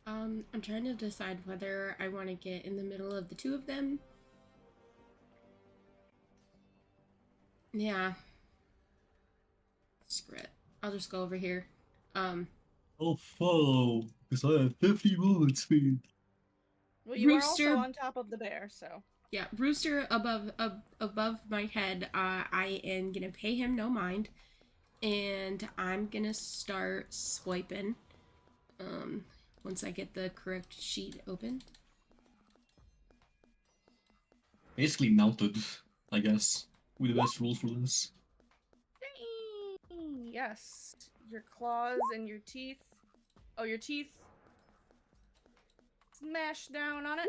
Speaker 3: I'm trying to decide whether I want to get in the middle of the two of them. Yeah. Screw it. I'll just go over here.
Speaker 5: I'll follow, because I have 50 movement speed.
Speaker 2: Well, you are
Speaker 3: Rooster.
Speaker 2: also on top of the bear, so.
Speaker 3: Yeah, Rooster above my head. I am gonna pay him no mind, and I'm gonna start swiping. Once I get the correct sheet open.
Speaker 5: Basically mounted, I guess. With the best rules for this.
Speaker 2: Yes. Your claws and your teeth. Oh, your teeth. Smash down on it.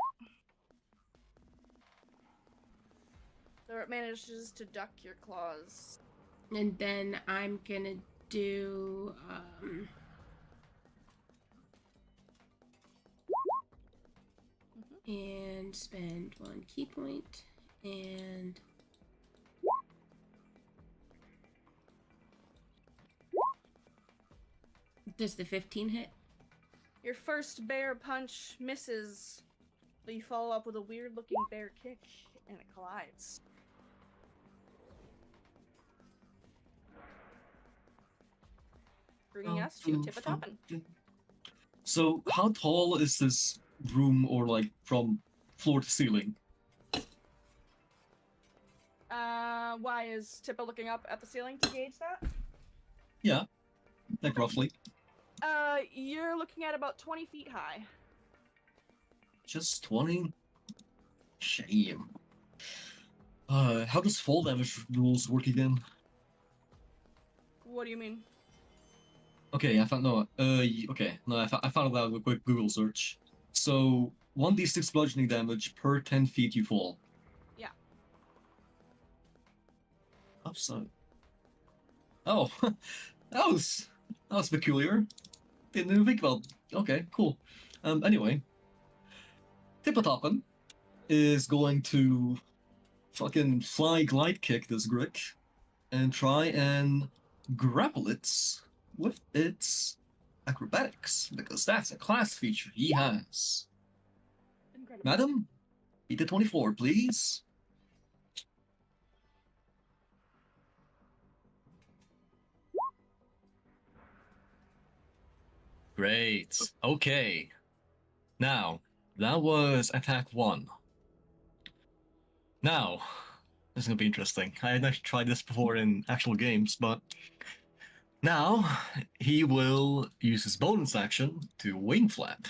Speaker 2: So it manages to duck your claws.
Speaker 3: And then I'm gonna do and spend 1 key point, and does the 15 hit?
Speaker 2: Your first bear punch misses, but you follow up with a weird looking bear kick, and it collides. Bringing us to Tip-a-Toppin'.
Speaker 5: So, how tall is this room, or like from floor to ceiling?
Speaker 2: Why is Tippa looking up at the ceiling to gauge that?
Speaker 5: Yeah, like roughly.
Speaker 2: You're looking at about 20 feet high.
Speaker 5: Just 20? Shame. How does fall damage rules work again?
Speaker 2: What do you mean?
Speaker 5: Okay, I found no. Okay, no, I found it out with a quick Google search. So 1d6 bludgeoning damage per 10 feet you fall.
Speaker 2: Yeah.
Speaker 5: Upside. Oh, that was peculiar. Didn't even think about. Okay, cool. Anyway, Tip-a-Toppin' is going to fucking fly glide kick this Grick and try and grapple it with its acrobatics, because that's a class feature he has.
Speaker 2: Incredible.
Speaker 5: Madam, beat the 24, please. Great. Okay. Now, that was attack 1. Now, this is gonna be interesting. I had actually tried this before in actual games, but now he will use his bonus action to wing flap.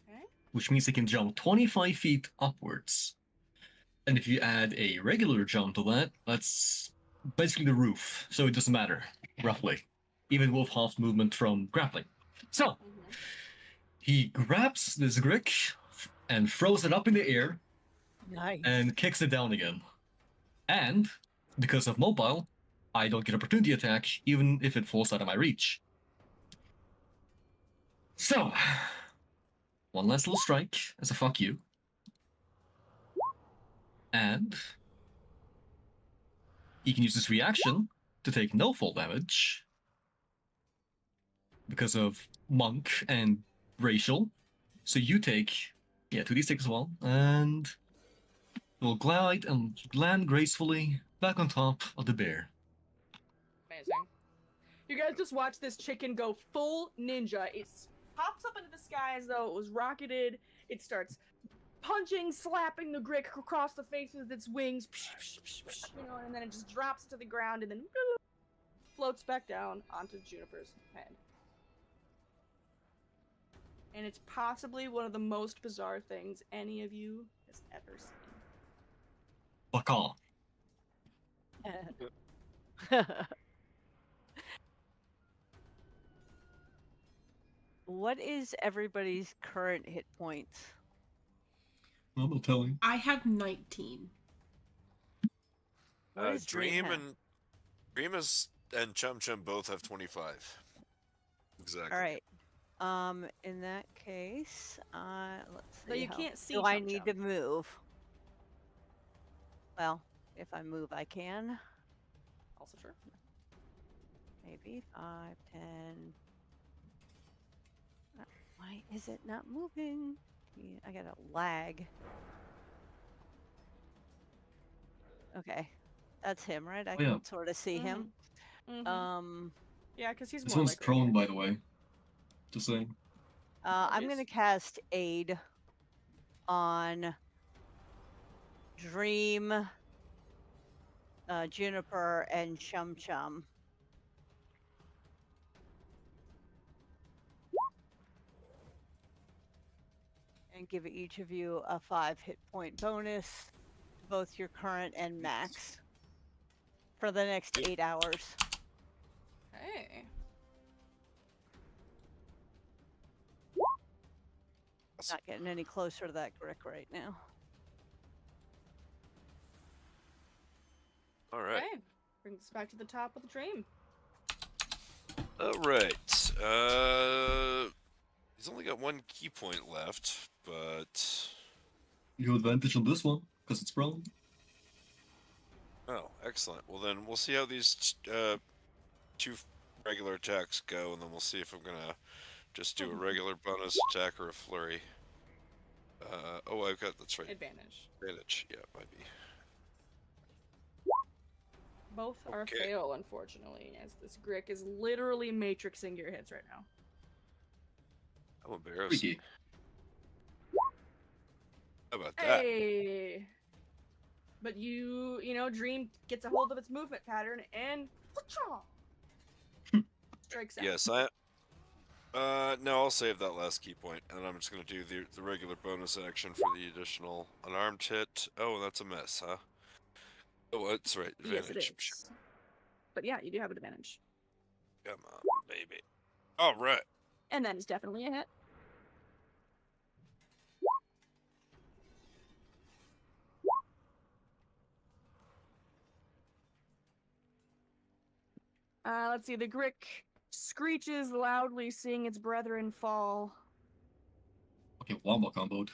Speaker 2: Okay.
Speaker 5: Which means he can jump 25 feet upwards. And if you add a regular jump to that, that's basically the roof, so it doesn't matter, roughly. Even with half movement from grappling. So, he grabs this Grick and throws it up in the air.
Speaker 4: Nice.
Speaker 5: And kicks it down again. And, because of mobile, I don't get opportunity attack, even if it falls out of my reach. So, one last little strike as a fuck you. And he can use his reaction to take no fall damage because of monk and racial. So you take, 2d6 as well, and will glide and land gracefully back on top of the bear.
Speaker 2: Amazing. You guys just watch this chicken go full ninja. It pops up into the sky as though it was rocketed. It starts punching, slapping the Grick across the face with its wings, and then it just drops to the ground and then floats back down onto Juniper's head. And it's possibly one of the most bizarre things any of you has ever seen.
Speaker 5: Fuck off.
Speaker 4: What is everybody's current hit points?
Speaker 5: I'm not telling.
Speaker 3: I have 19.
Speaker 4: What does Dream have?
Speaker 1: Dream and Chum Chum both have 25. Exactly.
Speaker 4: All right. In that case, let's see.
Speaker 2: So you can't see
Speaker 4: Do I
Speaker 2: Chum
Speaker 4: need
Speaker 2: Chum.
Speaker 4: to move? Well, if I move, I can.
Speaker 2: Also true.
Speaker 4: Maybe 5, 10. Why is it not moving? Yeah, I got a lag. Okay, that's him, right? I
Speaker 5: Oh, yeah.
Speaker 4: can sort of see him.
Speaker 2: Mhm. Yeah, because he's
Speaker 5: This
Speaker 2: more
Speaker 5: one's
Speaker 2: like right
Speaker 5: prone,
Speaker 2: here.
Speaker 5: by the way. Just saying.
Speaker 4: I'm gonna
Speaker 2: Apologies.
Speaker 4: cast Aid on Dream, Juniper, and Chum Chum. And give each of you a 5 hit point bonus to both your current and max for the next 8 hours.
Speaker 2: Hey.
Speaker 4: Not getting any closer to that Grick right now.
Speaker 1: All right.
Speaker 2: Okay. Brings us back to the top of the dream.
Speaker 1: All right. He's only got 1 key point left, but
Speaker 5: You have advantage on this one, because it's prone.
Speaker 1: oh, excellent. Well, then we'll see how these 2 regular attacks go, and then we'll see if I'm gonna just do a regular bonus attack or a flurry. Oh, I've got that's right.
Speaker 2: Advantage.
Speaker 1: Advantage. Yeah, might be.
Speaker 2: Both are
Speaker 1: Okay.
Speaker 2: fail, unfortunately, as this Grick is literally matrixing your hits right now.
Speaker 1: I'm embarrassed.
Speaker 5: Freaky.
Speaker 1: How about that?
Speaker 2: Hey! But Dream gets a hold of its movement pattern and strikes out.
Speaker 1: Yes, no, I'll save that last key point, and I'm just gonna do the regular bonus action for the additional unarmed hit. Oh, that's a miss, huh? Oh, that's right.
Speaker 2: Yes,
Speaker 1: Advantage.
Speaker 2: it is. But yeah, you do have an advantage.
Speaker 1: Come on, baby. All right.
Speaker 2: And that is definitely a hit. Let's see. The Grick screeches loudly, seeing its brethren fall,
Speaker 5: Okay, wombo comboed.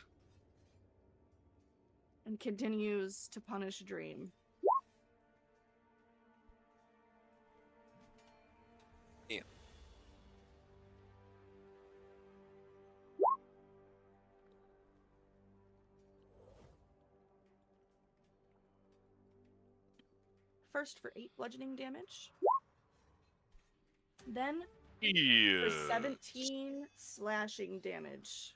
Speaker 2: and continues to punish Dream.
Speaker 1: Yeah.
Speaker 2: First for 8 bludgeoning damage. Then
Speaker 1: Yeah.
Speaker 2: for 17 slashing damage.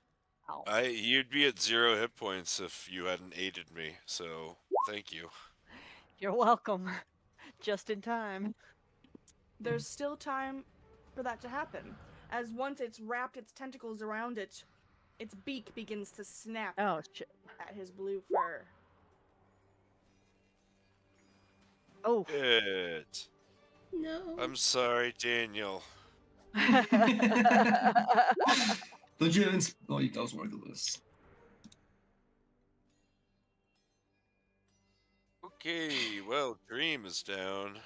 Speaker 4: Ow.
Speaker 1: You'd be at 0 hit points if you hadn't aided me. So thank you.
Speaker 4: You're welcome. Just in time.
Speaker 2: There's still time for that to happen, as once it's wrapped its tentacles around it, its beak begins to snap
Speaker 4: Oh, shit.
Speaker 2: at his blue fur.
Speaker 4: Oh.
Speaker 1: Good.
Speaker 3: No.
Speaker 1: I'm sorry, Daniel.
Speaker 5: Don't you have oh, that was Margulis.
Speaker 1: Okay, well, Dream is down.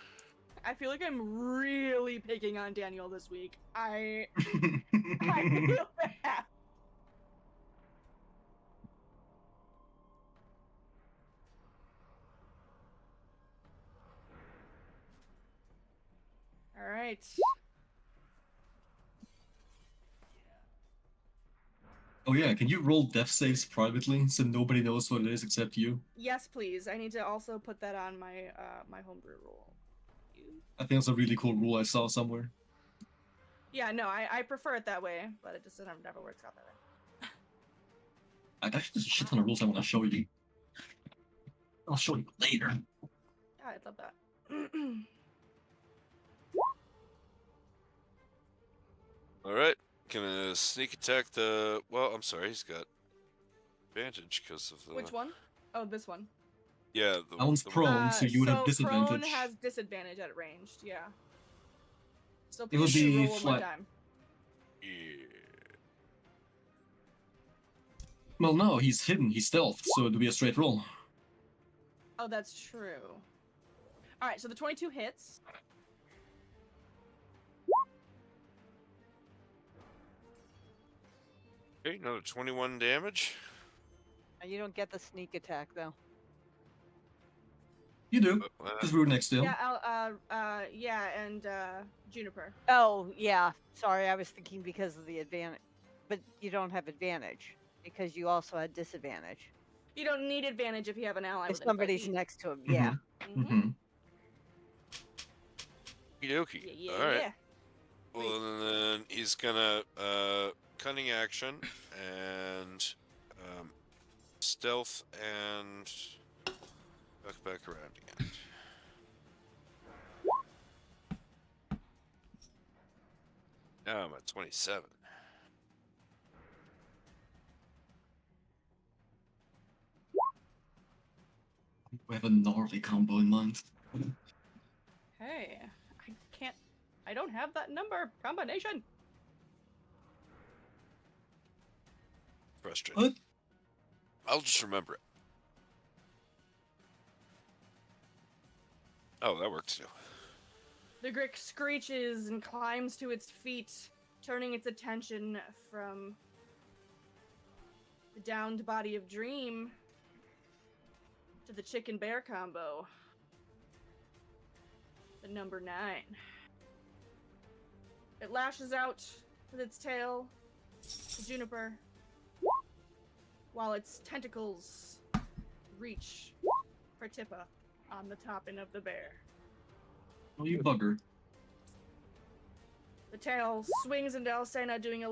Speaker 2: I feel like I'm really picking on Daniel this week. I feel bad. All right.
Speaker 5: Oh yeah, can you roll death saves privately so nobody knows what it is except you?
Speaker 2: Yes, please. I need to also put that on my my homebrew rule.
Speaker 5: I think that's a really cool rule I saw somewhere.
Speaker 2: Yeah, no, I prefer it that way, but it just never works out that way.
Speaker 5: Actually, there's a shit ton of rules I want to show you. I'll show you later.
Speaker 2: Yeah, I'd love that.
Speaker 1: All right, gonna sneak attack the. Well, I'm sorry, he's got advantage because of the.
Speaker 2: Which one? Oh, this one.
Speaker 1: Yeah,
Speaker 5: That one's prone, so you would have disadvantage.
Speaker 2: Prone has disadvantage at ranged, yeah. So
Speaker 5: It would
Speaker 2: please do
Speaker 5: be
Speaker 2: roll one more
Speaker 5: flat.
Speaker 2: time.
Speaker 1: Yeah.
Speaker 5: Well, no, he's hidden. He's stealthed, so it'd be a straight roll.
Speaker 2: Oh, that's true. All right, so the 22 hits.
Speaker 1: Okay, another 21 damage.
Speaker 4: You don't get the sneak attack, though.
Speaker 5: You do,
Speaker 1: Uh,
Speaker 5: because we were next to him.
Speaker 2: Yeah, yeah, and Juniper.
Speaker 4: Oh, yeah. Sorry, I was thinking because of the advantage. But you don't have advantage because you also had disadvantage.
Speaker 2: You don't need advantage if you have an ally
Speaker 4: If
Speaker 2: within 5
Speaker 4: somebody's
Speaker 2: feet.
Speaker 4: next to him, yeah.
Speaker 2: Mhm.
Speaker 5: Mm-hmm.
Speaker 1: Okie
Speaker 2: Yeah, yeah,
Speaker 1: All right.
Speaker 2: yeah.
Speaker 1: Well, and then he's gonna cunning action and stealth and duck back around again. Now I'm at 27.
Speaker 5: We have a gnarly combo in mind.
Speaker 2: Hey, I don't have that number combination.
Speaker 1: Frustrating.
Speaker 5: What?
Speaker 1: I'll just remember it. Oh, that works too.
Speaker 2: The Grick screeches and climbs to its feet, turning its attention from the downed body of Dream to the chicken bear combo. The number 9. It lashes out with its tail to Juniper, while its tentacles reach for Tippa on the topping of the bear.
Speaker 5: Oh, you bugger.
Speaker 2: The tail swings into Alcena, doing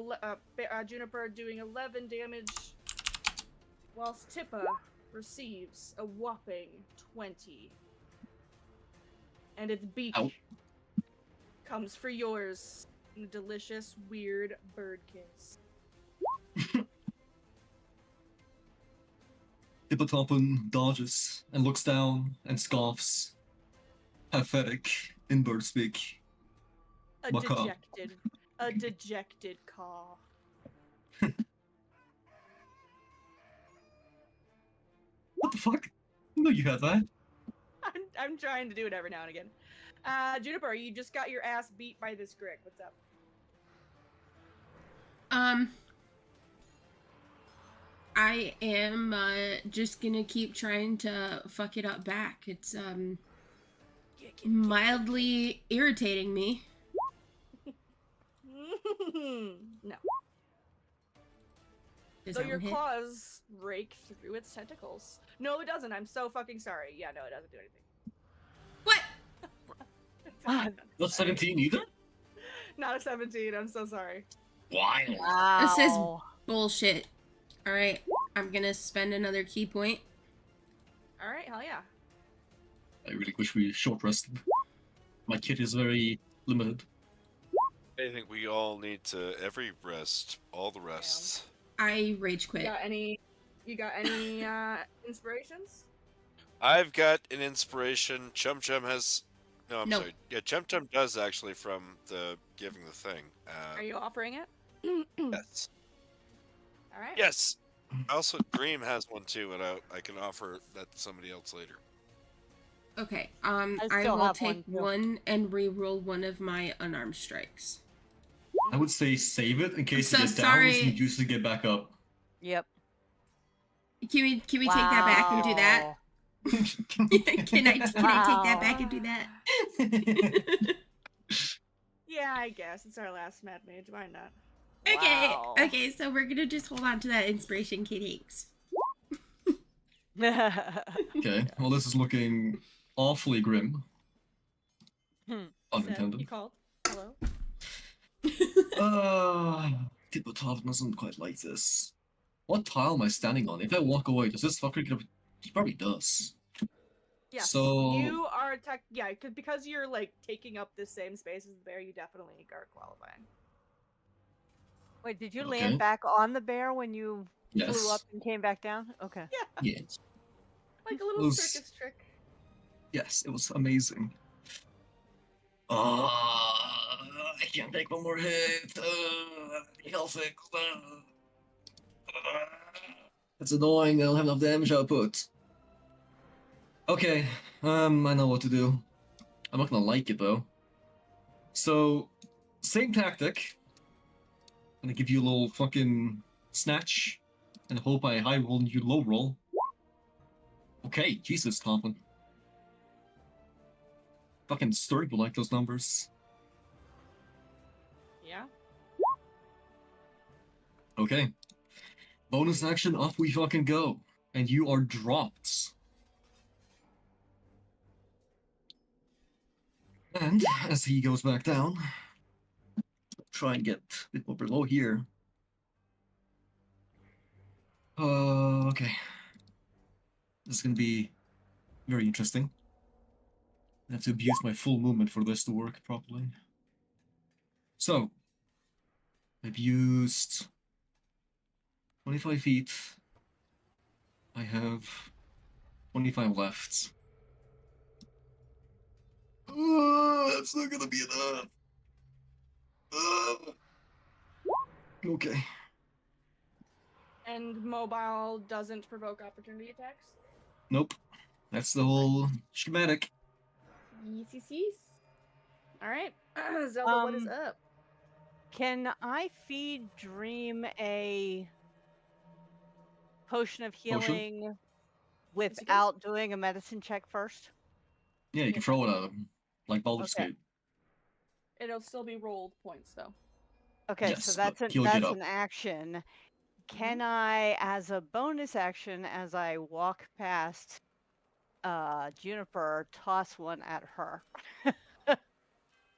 Speaker 2: Juniper doing 11 damage, whilst Tippa receives a whopping 20. And its beak
Speaker 5: Ow.
Speaker 2: comes for yours in a delicious, weird bird kiss.
Speaker 5: Hippotopen dodges and looks down and scoffs. Pathetic in bird speak.
Speaker 2: A
Speaker 5: Macaw.
Speaker 2: dejected caw.
Speaker 5: What the fuck? No, you had that.
Speaker 2: I'm trying to do it every now and again. Juniper, you just got your ass beat by this Grick. What's up?
Speaker 3: I am just gonna keep trying to fuck it up back. It's mildly irritating me.
Speaker 2: No.
Speaker 3: Does
Speaker 2: So
Speaker 3: that
Speaker 2: your
Speaker 3: one hit?
Speaker 2: claws rake through its tentacles. No, it doesn't. I'm so fucking sorry. Yeah, no, it doesn't do anything.
Speaker 3: What?
Speaker 5: Not 17 either?
Speaker 2: Not a 17. I'm so sorry.
Speaker 5: Why?
Speaker 4: Wow.
Speaker 3: This is bullshit. Alright, I'm gonna spend another key point.
Speaker 2: All right, hell yeah.
Speaker 5: I really wish we short rested. My kit is very limited.
Speaker 1: I think we all need to every rest, all the rests.
Speaker 3: I rage quit.
Speaker 2: You got any inspirations?
Speaker 1: I've got an inspiration. Chum Chum has. No, I'm
Speaker 3: Nope.
Speaker 1: sorry. Yeah, Chum Chum does actually from the giving the thing.
Speaker 2: Are you offering it?
Speaker 1: Yes.
Speaker 2: All right.
Speaker 1: Yes. Also, Dream has one too, and I can offer that to somebody else later.
Speaker 3: Okay,
Speaker 4: I
Speaker 3: I
Speaker 4: still
Speaker 3: will
Speaker 4: have
Speaker 3: take
Speaker 4: one, too.
Speaker 3: one and re-roll one of my unarmed strikes.
Speaker 5: I would say save it in case
Speaker 3: So
Speaker 5: you get down
Speaker 3: sorry.
Speaker 5: so you can use it to get back up.
Speaker 4: Yep.
Speaker 3: Can we take that back and do that?
Speaker 4: Wow.
Speaker 3: Can I take that back and do that?
Speaker 2: Yeah, I guess it's our last Mad Mage. Why not?
Speaker 3: Okay,
Speaker 4: Wow.
Speaker 3: okay, so we're gonna just hold on to that inspiration Kate Hanks.
Speaker 5: Okay, well this is looking awfully grim.
Speaker 2: Seb,
Speaker 5: Unintended.
Speaker 2: you called. Hello.
Speaker 5: Tipotov doesn't quite like this. What tile am I standing on? If I walk away, does this fucker get up? He probably does.
Speaker 2: Yes.
Speaker 5: So-
Speaker 2: You are because you're like taking up the same space as the bear. You definitely are qualifying.
Speaker 4: Wait, did you
Speaker 5: Okay.
Speaker 4: land back on the bear when you flew
Speaker 5: Yes.
Speaker 4: up and came back down? Okay.
Speaker 2: Yeah,
Speaker 5: Yes.
Speaker 2: like a little
Speaker 5: Those-
Speaker 2: circus trick.
Speaker 5: Yes, it was amazing. I can't take one more hit. Health fix. That's annoying. I don't have enough damage output. Okay, I know what to do. I'm not gonna like it though. So, same tactic. I'm gonna give you a little fucking snatch and hope I high roll and you low roll. Okay, Jesus, Coffin. Fucking sturdy like those numbers.
Speaker 2: Yeah.
Speaker 5: Okay. Bonus action, off we fucking go. And you are dropped. And as he goes back down, try and get a bit more below here. Okay. This is gonna be very interesting. I have to abuse my full movement for this to work properly. So, I've used 25 feet. I have 25 left. That's not gonna be enough. Okay.
Speaker 2: And mobile doesn't provoke opportunity attacks?
Speaker 5: Nope. That's the whole schematic.
Speaker 2: Yes. Alright. Zelda, what is
Speaker 4: Um,
Speaker 2: up?
Speaker 4: Can I feed Dream a potion of healing without doing a medicine check first?
Speaker 5: Yeah, you can throw it at him. Like Baldur's
Speaker 4: Okay.
Speaker 5: Gate.
Speaker 2: It'll still be rolled points, though.
Speaker 4: Okay,
Speaker 5: Yes,
Speaker 4: so
Speaker 5: but
Speaker 4: that's
Speaker 5: he'll get
Speaker 4: that's
Speaker 5: up.
Speaker 4: an action. Can I, as a bonus action, as I walk past Juniper, toss one at her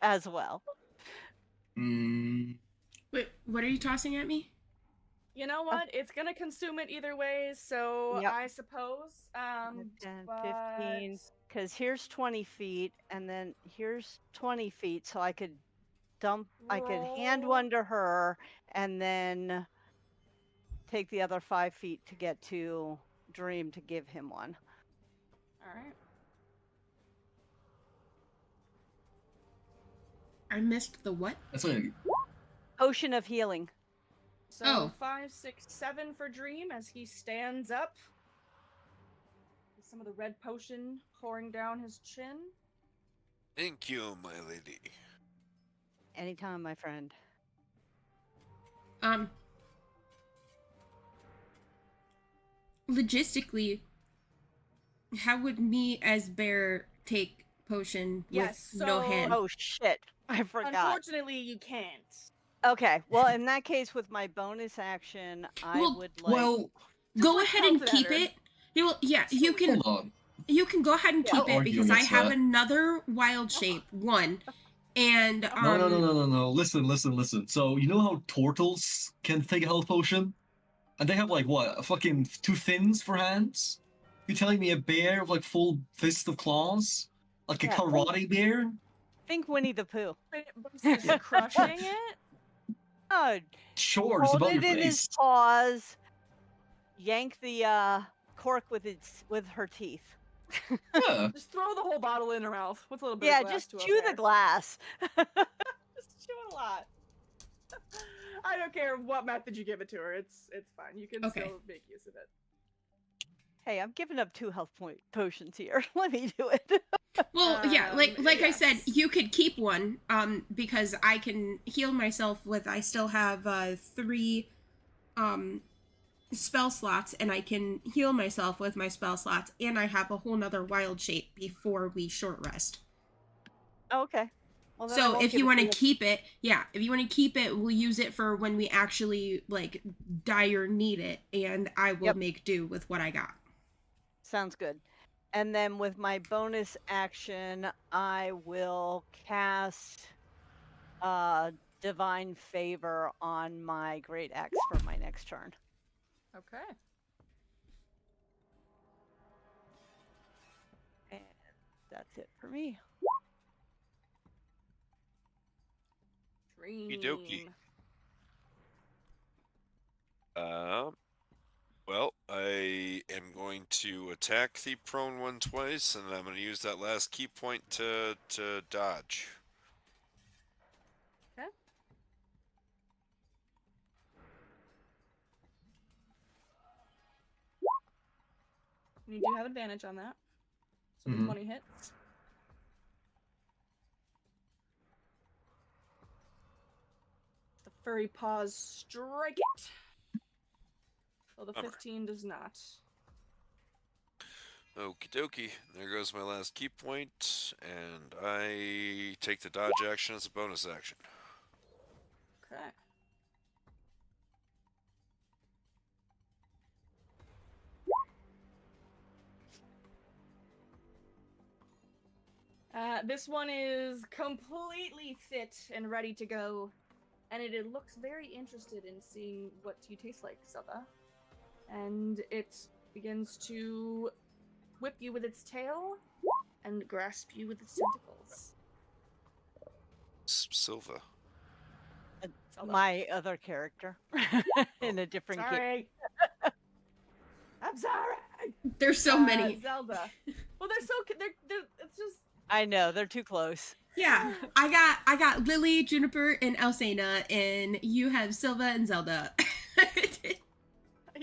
Speaker 4: as well?
Speaker 5: Mm,
Speaker 3: Wait, what are you tossing at me?
Speaker 2: You know what? It's gonna consume it either way, so
Speaker 4: Yep.
Speaker 2: I suppose.
Speaker 4: 10,
Speaker 2: But
Speaker 4: 15. Because here's 20 feet, and then here's 20 feet, so I could I could hand
Speaker 2: roll-
Speaker 4: one to her, and then take the other 5 feet to get to Dream to give him one.
Speaker 2: Alright.
Speaker 3: I missed the what?
Speaker 5: that's like
Speaker 4: Potion of healing.
Speaker 2: So
Speaker 3: Oh.
Speaker 2: 5, 6, 7 for Dream as he stands up. With some of the red potion pouring down his chin.
Speaker 1: Thank you, my lady.
Speaker 4: Anytime, my friend.
Speaker 3: Logistically, how would me as bear take potion
Speaker 2: Yes,
Speaker 3: with no
Speaker 2: so-
Speaker 3: hand?
Speaker 4: Oh shit, I forgot.
Speaker 2: Unfortunately, you can't.
Speaker 4: Okay, well, in that case, with my bonus action, I
Speaker 3: Well-
Speaker 4: would like.
Speaker 5: well,
Speaker 3: Go
Speaker 2: like,
Speaker 3: ahead and
Speaker 2: pelt it at
Speaker 3: keep
Speaker 2: her.
Speaker 3: it. You can
Speaker 5: hold on.
Speaker 3: you can go ahead and
Speaker 4: Yeah,
Speaker 3: keep
Speaker 5: I'll
Speaker 3: it
Speaker 5: argue
Speaker 3: because I
Speaker 5: against
Speaker 3: have
Speaker 5: that.
Speaker 3: another wild shape one, and
Speaker 5: No. Listen. So you know how turtles can take a health potion, and they have like what, a fucking 2 fins for hands? You telling me a bear with like full fist of claws, like a
Speaker 4: Yeah,
Speaker 5: karate bear?
Speaker 4: Think Winnie the Pooh.
Speaker 2: Just crushing it?
Speaker 4: Oh,
Speaker 5: Sure, it's
Speaker 4: hold
Speaker 5: above
Speaker 4: it
Speaker 5: your
Speaker 4: in his
Speaker 5: face.
Speaker 4: paws. Yank the cork with her teeth.
Speaker 5: Yeah.
Speaker 2: Just throw the whole bottle in her mouth. What's a little bit
Speaker 4: Yeah,
Speaker 2: of glass
Speaker 4: just
Speaker 2: to a
Speaker 4: chew
Speaker 2: bear?
Speaker 4: the glass.
Speaker 2: Just chew it a lot. I don't care what method you give it to her. It's fine. You can
Speaker 3: Okay.
Speaker 2: still make use of it.
Speaker 4: Hey, I'm giving up 2 health point potions here. Let me do it.
Speaker 3: well, yeah, like I said,
Speaker 2: yes.
Speaker 3: you could keep one because I can heal myself with. I still have 3 spell slots, and I can heal myself with my spell slots, and I have a whole nother wild shape before we short rest.
Speaker 4: Oh, okay. Well, then I
Speaker 3: So
Speaker 4: won't
Speaker 3: if
Speaker 4: give
Speaker 3: you
Speaker 4: it
Speaker 3: want to
Speaker 4: you.
Speaker 3: keep it, we'll use it for when we actually like dire need it, and I will
Speaker 4: Yep.
Speaker 3: make do with what I got.
Speaker 4: Sounds good. And then with my bonus action, I will cast Divine Favor on my Great Axe for my next turn.
Speaker 2: Okay.
Speaker 4: And that's it for me.
Speaker 2: Dream.
Speaker 1: Okey-dokey. Well, I am going to attack the prone one twice, and I'm going to use that last key point to dodge.
Speaker 2: Okay. You do have advantage on that. So the
Speaker 5: Mhm.
Speaker 2: 20 hits. The furry paws strike it. Well, the
Speaker 1: Bummer.
Speaker 2: 15 does not.
Speaker 1: Okie dokie. There goes my last key point, and I take the dodge action as a bonus action.
Speaker 2: Okay. This one is completely fit and ready to go, and it looks very interested in seeing what you taste like, Zelda. And it begins to whip you with its tail and grasp you with its tentacles.
Speaker 1: Silva.
Speaker 2: Zelda.
Speaker 4: My other character in a different game.
Speaker 2: Sorry. I'm sorry.
Speaker 3: There's so many.
Speaker 2: Zelda. Well, they're so they're it's just
Speaker 4: I know they're too close.
Speaker 3: Yeah, I got Lily, Juniper, and Elsena, and you have Silva and Zelda.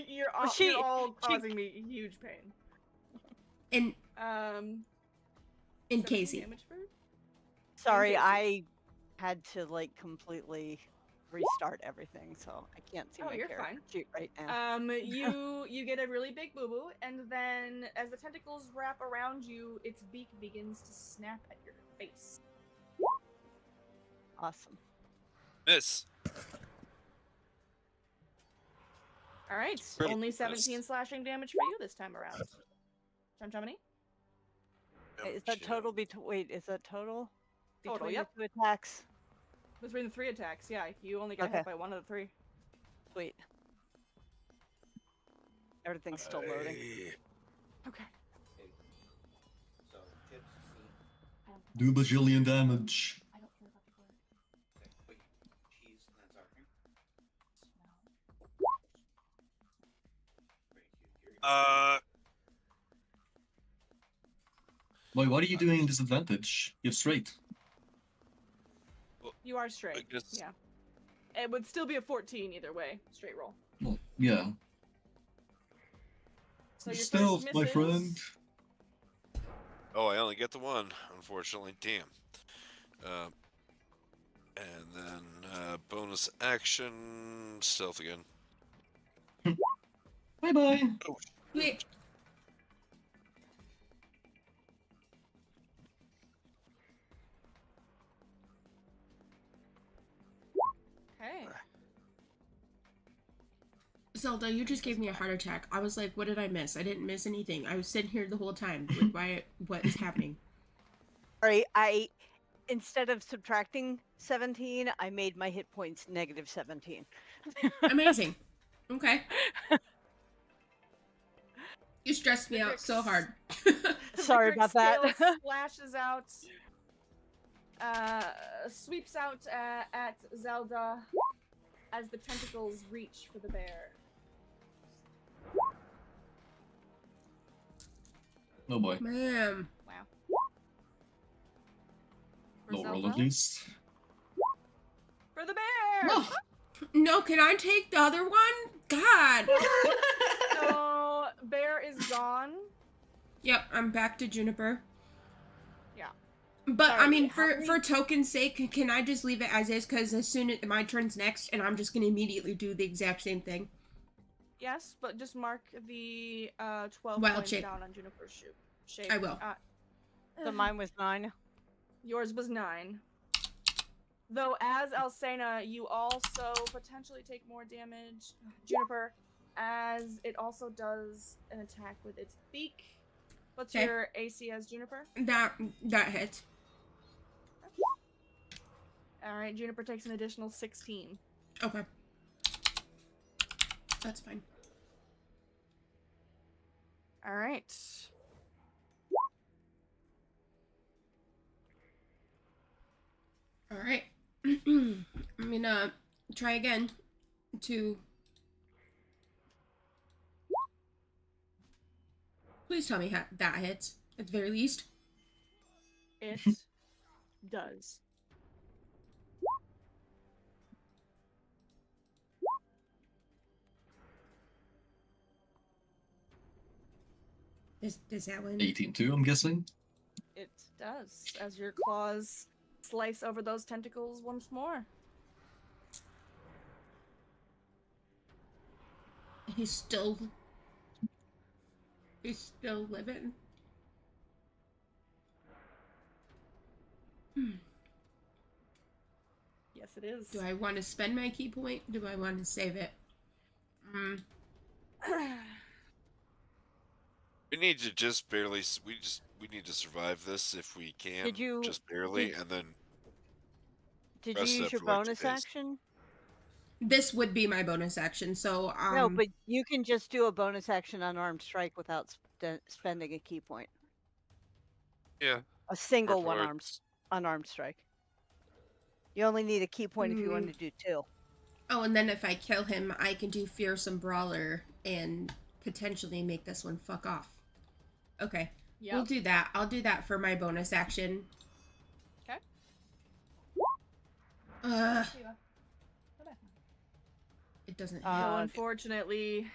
Speaker 2: you're all,
Speaker 4: She-
Speaker 2: you're all
Speaker 4: she-
Speaker 2: causing me huge pain.
Speaker 3: and
Speaker 2: Um,
Speaker 3: and
Speaker 2: 17
Speaker 3: Casey.
Speaker 2: damage for it?
Speaker 4: Sorry,
Speaker 2: Casey.
Speaker 4: I had to like completely restart everything, so I can't see
Speaker 2: Oh,
Speaker 4: my
Speaker 2: you're
Speaker 4: character
Speaker 2: fine.
Speaker 4: sheet right now.
Speaker 2: You get a really big boo boo, and then as the tentacles wrap around you, its beak begins to snap at your face.
Speaker 4: Awesome.
Speaker 1: Miss.
Speaker 2: All right,
Speaker 1: Great.
Speaker 2: only
Speaker 1: Miss.
Speaker 2: 17 slashing damage for you this time around. Chum-Chumany?
Speaker 4: Is that total? Wait, is that total?
Speaker 2: Total,
Speaker 4: Between
Speaker 2: yep.
Speaker 4: the two attacks.
Speaker 2: Between the 3 attacks, yeah, you only get
Speaker 4: Okay.
Speaker 2: hit by 1 of the 3.
Speaker 4: Sweet. Everything's still loading.
Speaker 2: Okay.
Speaker 6: So chips, meat,
Speaker 5: Do bajillion damage.
Speaker 2: I don't care about the word.
Speaker 6: okay, wait, cheese, and then sour cream. Great, here you go.
Speaker 5: Wait, what are you doing disadvantage? You have straight.
Speaker 2: You are straight.
Speaker 1: guess-
Speaker 2: Yeah. It would still be a 14 either way. Straight roll.
Speaker 5: Well, yeah.
Speaker 2: So your
Speaker 5: Stealth,
Speaker 2: first
Speaker 5: my
Speaker 2: misses.
Speaker 5: friend.
Speaker 1: Oh, I only get the one, unfortunately. Damn. And then bonus action, stealth again.
Speaker 5: Bye bye.
Speaker 3: Wait,
Speaker 2: Okay.
Speaker 3: Zelda, you just gave me a heart attack. I was like, what did I miss? I didn't miss anything. I was sitting here the whole time. Like, why? What is happening?
Speaker 4: Alright, I instead of subtracting 17, I made my hit points negative 17.
Speaker 3: Amazing. Okay. You stressed me out so hard.
Speaker 4: Sorry about that.
Speaker 2: Tail splashes out, sweeps out at Zelda as the tentacles reach for the bear.
Speaker 5: Oh boy.
Speaker 3: Man.
Speaker 2: Wow. For
Speaker 5: No roll
Speaker 2: Zelda?
Speaker 5: at least.
Speaker 2: For the bear!
Speaker 3: Oh, no, can I take the other one? God.
Speaker 2: So, bear is gone.
Speaker 3: Yep, I'm back to Juniper.
Speaker 2: Yeah.
Speaker 3: But I
Speaker 2: Sorry,
Speaker 3: mean,
Speaker 2: how
Speaker 3: for
Speaker 2: many-
Speaker 3: token's sake, can I just leave it as is? Because as soon as my turn's next, and I'm just gonna immediately do the exact same thing.
Speaker 2: Yes, but just mark the 12
Speaker 3: Wild
Speaker 2: points
Speaker 3: shape.
Speaker 2: down on Juniper's shape.
Speaker 3: I will.
Speaker 4: So mine was 9.
Speaker 2: Yours was 9. Though, as Elsena, you also potentially take more damage, Juniper, as it also does an attack with its beak. What's
Speaker 3: Okay.
Speaker 2: your AC as Juniper?
Speaker 3: That hits.
Speaker 2: Alright, Juniper takes an additional 16.
Speaker 3: Okay. That's fine.
Speaker 2: Alright.
Speaker 3: All right. I'm gonna try again to. Please tell me that hits at the very least.
Speaker 2: It does.
Speaker 3: Does that one?
Speaker 5: 18 too, I'm guessing.
Speaker 2: It does, as your claws slice over those tentacles once more.
Speaker 3: He's still living.
Speaker 2: Yes, it is.
Speaker 3: Do I want to spend my key point? Do I want to save it?
Speaker 1: We We need to just barely. We need to survive this if we can.
Speaker 4: Did you
Speaker 1: just barely,
Speaker 4: did,
Speaker 1: and then
Speaker 4: did you
Speaker 1: rest
Speaker 4: use
Speaker 1: up
Speaker 4: your
Speaker 1: for like 2
Speaker 4: bonus
Speaker 1: days.
Speaker 4: action?
Speaker 3: This would be my bonus action. So
Speaker 4: No, but you can just do a bonus action unarmed strike without spending a key point.
Speaker 1: Yeah.
Speaker 4: A single
Speaker 1: Or- or-
Speaker 4: unarmed strike. You only need a key point if you want
Speaker 3: Mm.
Speaker 4: to do 2.
Speaker 3: oh, and then if I kill him, I can do Fearsome Brawler and potentially make this one fuck off. Okay.
Speaker 2: Yep.
Speaker 3: We'll do that. I'll do that for my bonus action.
Speaker 2: Okay.
Speaker 3: It doesn't
Speaker 4: Uh,
Speaker 3: hit.
Speaker 2: So unfortunately, your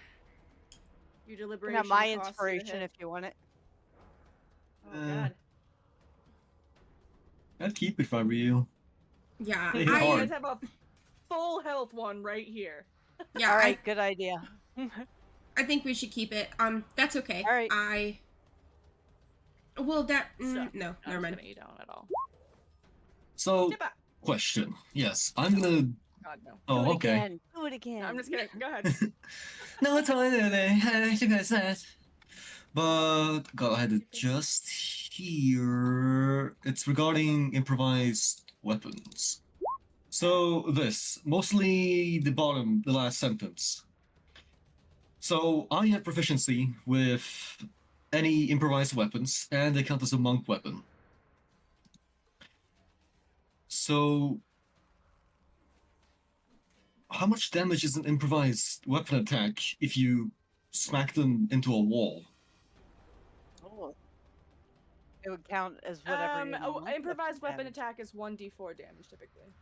Speaker 4: You
Speaker 2: deliberation
Speaker 4: can have my
Speaker 2: costs you a
Speaker 4: inspiration
Speaker 2: hit.
Speaker 4: if you want it.
Speaker 2: Oh god.
Speaker 5: I'd keep it if I were you.
Speaker 3: Yeah,
Speaker 5: It's
Speaker 2: You
Speaker 5: hard.
Speaker 2: guys have a full health one right here.
Speaker 3: yeah.
Speaker 4: All right, good idea.
Speaker 3: I think we should keep it. That's okay.
Speaker 4: All right.
Speaker 3: Well, that
Speaker 2: So,
Speaker 3: no,
Speaker 2: I'm
Speaker 3: never
Speaker 2: just
Speaker 3: mind.
Speaker 2: kidding, you don't at all.
Speaker 5: So,
Speaker 2: Tippa!
Speaker 5: question. Yes, I'm gonna.
Speaker 2: God no.
Speaker 5: Oh,
Speaker 4: do it
Speaker 5: okay.
Speaker 4: again. Do it again.
Speaker 2: No, I'm just kidding. Go ahead.
Speaker 5: No, it's fine. I think I said. But God, I had it just here. It's regarding improvised weapons. So this, mostly the last sentence. So I have proficiency with any improvised weapons, and they count as a monk weapon. So how much damage is an improvised weapon attack if you smack them into a wall?
Speaker 4: Oh. It would count as whatever. your monk
Speaker 2: Improvised weapon
Speaker 4: damage.
Speaker 2: attack is 1d4 damage typically.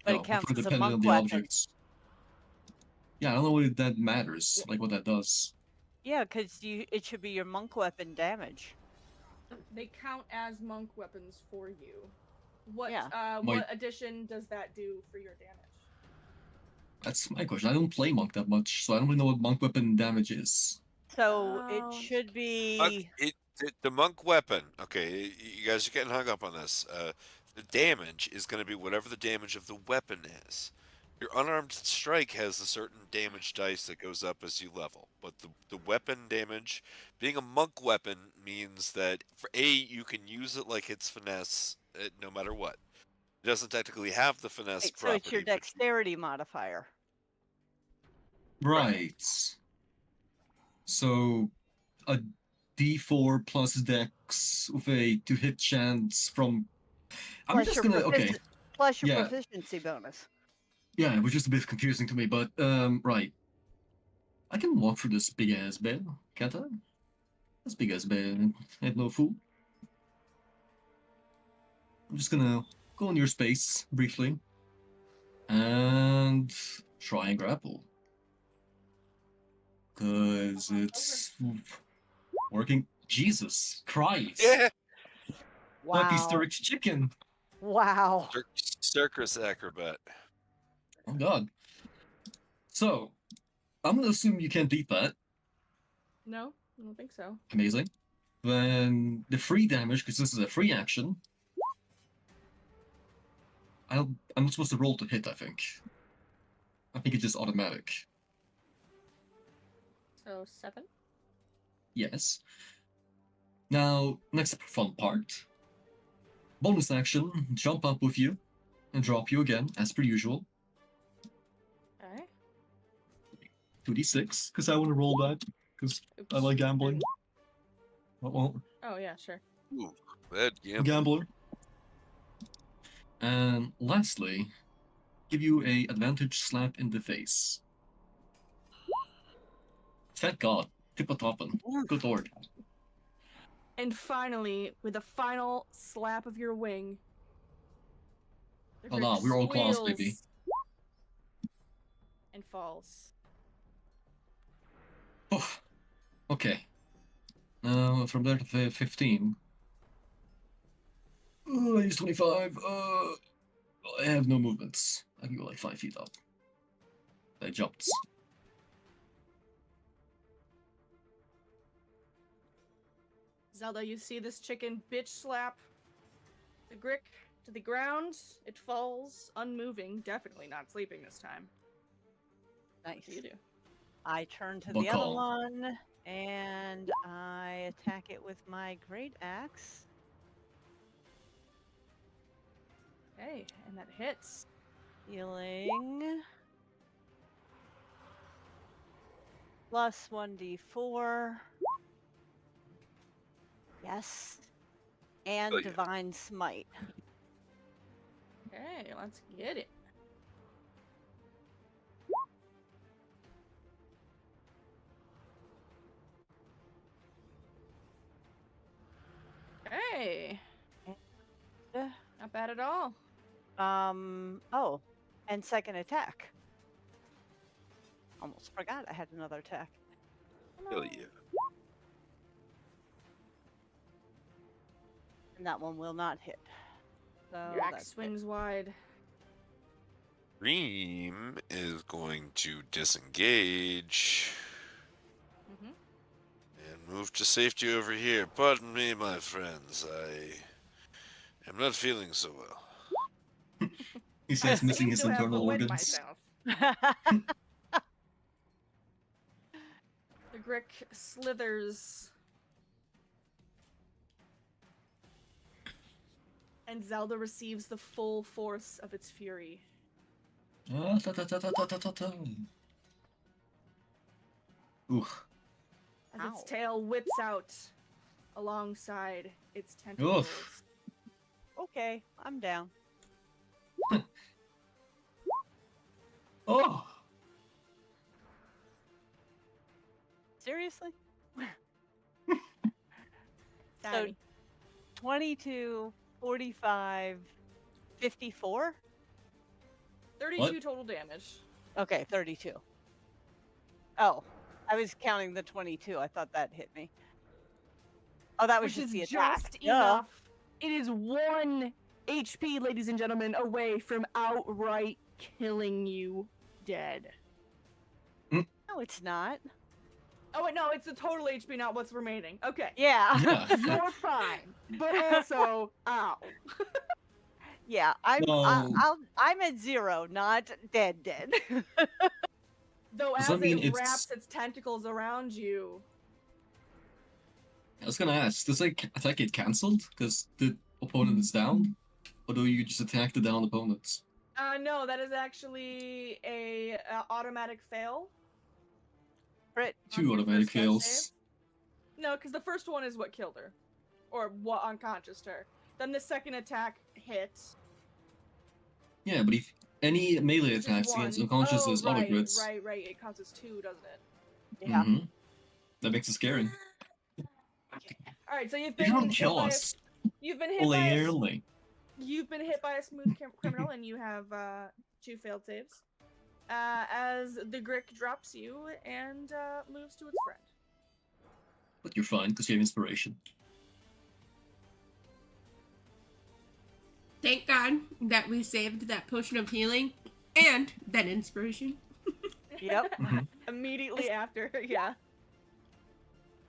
Speaker 4: But
Speaker 5: No,
Speaker 4: it counts
Speaker 5: for
Speaker 4: as a
Speaker 5: depending on
Speaker 4: monk
Speaker 5: the
Speaker 4: weapon.
Speaker 5: objects. Yeah, I don't know what that matters, like what that does.
Speaker 4: Yeah, because it should be your monk weapon damage.
Speaker 2: They count as monk weapons for you. What
Speaker 4: Yeah.
Speaker 2: what addition does that do for your damage?
Speaker 5: That's my question. I don't play monk that much, so I don't really know what monk weapon damage is.
Speaker 4: So
Speaker 2: Oh,
Speaker 4: it should
Speaker 1: Monk,
Speaker 4: be.
Speaker 1: the monk weapon. Okay, you guys are getting hung up on this. The damage is going to be whatever the damage of the weapon is. Your unarmed strike has a certain damage dice that goes up as you level, but the weapon damage, being a monk weapon, means that for you can use it like it's finesse, no matter what. It doesn't technically have the finesse
Speaker 4: Right, so
Speaker 1: property.
Speaker 4: it's your
Speaker 1: but you-
Speaker 4: dexterity modifier.
Speaker 5: Right. So a D4 plus dex with a to hit chance from. I'm
Speaker 4: Plus
Speaker 5: just
Speaker 4: your
Speaker 5: gonna okay.
Speaker 4: Plus your
Speaker 5: Yeah.
Speaker 4: proficiency bonus.
Speaker 5: Yeah, it was just a bit confusing to me, but right. I can walk through this big ass bed, can't I? This big ass bed. I have no food. I'm just gonna go in your space briefly and try and grapple. Cause it's working. Jesus Christ!
Speaker 1: Yeah,
Speaker 5: Lucky
Speaker 4: Wow.
Speaker 5: Sturk's chicken.
Speaker 4: Wow.
Speaker 1: circus acrobat.
Speaker 5: Oh god. So, I'm gonna assume you can't beat that.
Speaker 2: No, I don't think so.
Speaker 5: Amazing. Then the free damage, because this is a free action. I'm not supposed to roll to hit, I think. I think it's just automatic.
Speaker 2: So 7.
Speaker 5: Yes. Now, next fun part. Bonus action, jump up with you and drop you again, as per usual.
Speaker 2: Okay.
Speaker 5: 2d6, because I want to roll that, because I
Speaker 2: Oops.
Speaker 5: like gambling. Well,
Speaker 2: Oh yeah, sure.
Speaker 1: Ooh, that
Speaker 5: gambler. And lastly, give you a advantage slap in the face. Thank God. Tippa-toppin'. Good lord.
Speaker 2: And finally, with a final slap of your wing. the
Speaker 5: Oh no,
Speaker 2: crick
Speaker 5: we're all claws, baby.
Speaker 2: squeals And falls.
Speaker 5: Oh, okay. From there to 15. I use 25. I have no movements. I can go like 5 feet up. I jumped.
Speaker 2: Zelda, you see this chicken bitch slap the Grick to the ground. It falls unmoving, definitely not sleeping this time.
Speaker 4: Nice.
Speaker 2: What do you do?
Speaker 4: I turn to
Speaker 5: Book
Speaker 4: the other
Speaker 5: call.
Speaker 4: one and and I attack it with my great axe.
Speaker 2: Okay, and that hits.
Speaker 4: Healing. Plus 1d4. Yes. And
Speaker 1: Oh, yeah.
Speaker 4: Divine Smite.
Speaker 2: Okay, let's get it. Hey,
Speaker 4: Uh,
Speaker 2: not bad at all.
Speaker 4: Oh, and second attack. Almost forgot I had another attack.
Speaker 1: Hell yeah.
Speaker 4: And that one will not hit. So
Speaker 2: Your axe
Speaker 4: that's it.
Speaker 2: swings wide.
Speaker 1: Reem is going to disengage
Speaker 2: Mm-hmm.
Speaker 1: and move to safety over here. Pardon me, my friends. I am not feeling so well.
Speaker 5: He says missing
Speaker 2: Seem
Speaker 5: his
Speaker 2: to have
Speaker 5: internal
Speaker 2: wet
Speaker 5: organs.
Speaker 2: myself. The Grick slithers. And Zelda receives the full force of its fury.
Speaker 5: Ah, ta, ta, ta, ta, ta, ta, ta, ta. Ooh.
Speaker 2: As
Speaker 4: Ow.
Speaker 2: its tail whips out alongside its tentacles.
Speaker 4: Okay, I'm down.
Speaker 5: Oh!
Speaker 4: Seriously? So
Speaker 2: Tiny.
Speaker 4: 22, 45, 54?
Speaker 2: 32
Speaker 5: What?
Speaker 2: total damage.
Speaker 4: Okay, 32. Oh, I was counting the 22. I thought that hit me. Oh, that was
Speaker 2: Which
Speaker 4: just
Speaker 2: is
Speaker 4: the attack.
Speaker 2: just
Speaker 4: Duh.
Speaker 2: enough. It is 1 HP, ladies and gentlemen, away from outright killing you dead.
Speaker 4: No, it's not.
Speaker 2: Oh wait, no, it's the total HP, not what's remaining. Okay.
Speaker 4: Yeah.
Speaker 5: Yeah.
Speaker 2: You're fine. But also, ow.
Speaker 4: Yeah,
Speaker 5: No.
Speaker 4: I'm at 0, not dead.
Speaker 2: Though
Speaker 5: Does
Speaker 2: as
Speaker 5: that mean
Speaker 2: it
Speaker 5: it's-
Speaker 2: wraps its tentacles around you,
Speaker 5: I was gonna ask, does like attack get cancelled because the opponent is down? Or do you just attack the downed opponents?
Speaker 2: no, that is actually a automatic fail.
Speaker 4: Crit.
Speaker 2: on
Speaker 5: Two
Speaker 2: your
Speaker 5: automatic
Speaker 2: first death
Speaker 5: fails.
Speaker 2: save. No, because the first one is what killed her. Or what unconscious her. Then the second attack hits.
Speaker 5: Yeah, but if any melee
Speaker 2: which is
Speaker 5: attacks against
Speaker 2: one.
Speaker 5: unconscious
Speaker 2: Oh,
Speaker 5: is auto
Speaker 2: right,
Speaker 5: crits.
Speaker 2: right. It counts as 2, doesn't it?
Speaker 4: Yeah.
Speaker 5: Mm-hmm. That makes it scary.
Speaker 2: Alright, so you've
Speaker 5: You
Speaker 2: been
Speaker 5: don't
Speaker 2: hit
Speaker 5: kill
Speaker 2: by
Speaker 5: us.
Speaker 2: you've been hit by a,
Speaker 5: Clearly.
Speaker 2: you've been hit by a smooth criminal and you have 2 failed saves. As the Grick drops you and moves to its friend.
Speaker 5: But you're fine, because you have inspiration.
Speaker 3: Thank God that we saved that potion of healing and that inspiration.
Speaker 4: Yep.
Speaker 5: Mhm.
Speaker 2: Immediately after, yeah.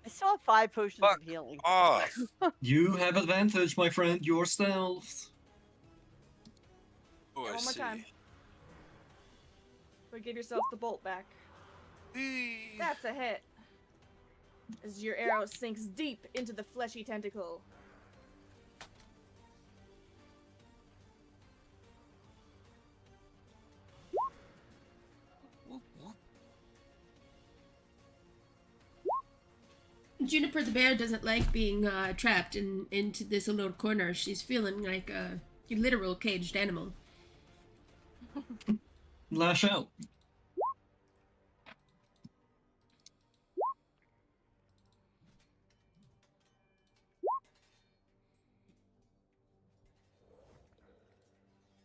Speaker 4: I still have 5 potions
Speaker 1: Fuck
Speaker 4: of healing.
Speaker 1: off.
Speaker 5: You have advantage, my friend. You're stealth.
Speaker 1: Oh, I
Speaker 2: One more
Speaker 1: see.
Speaker 2: time. But give yourself the bolt back.
Speaker 1: Whee!
Speaker 2: That's a hit. As your arrow sinks deep into the fleshy tentacle.
Speaker 3: Juniper the bear doesn't like being trapped into this little corner. She's feeling like a literal caged animal.
Speaker 5: Lash out.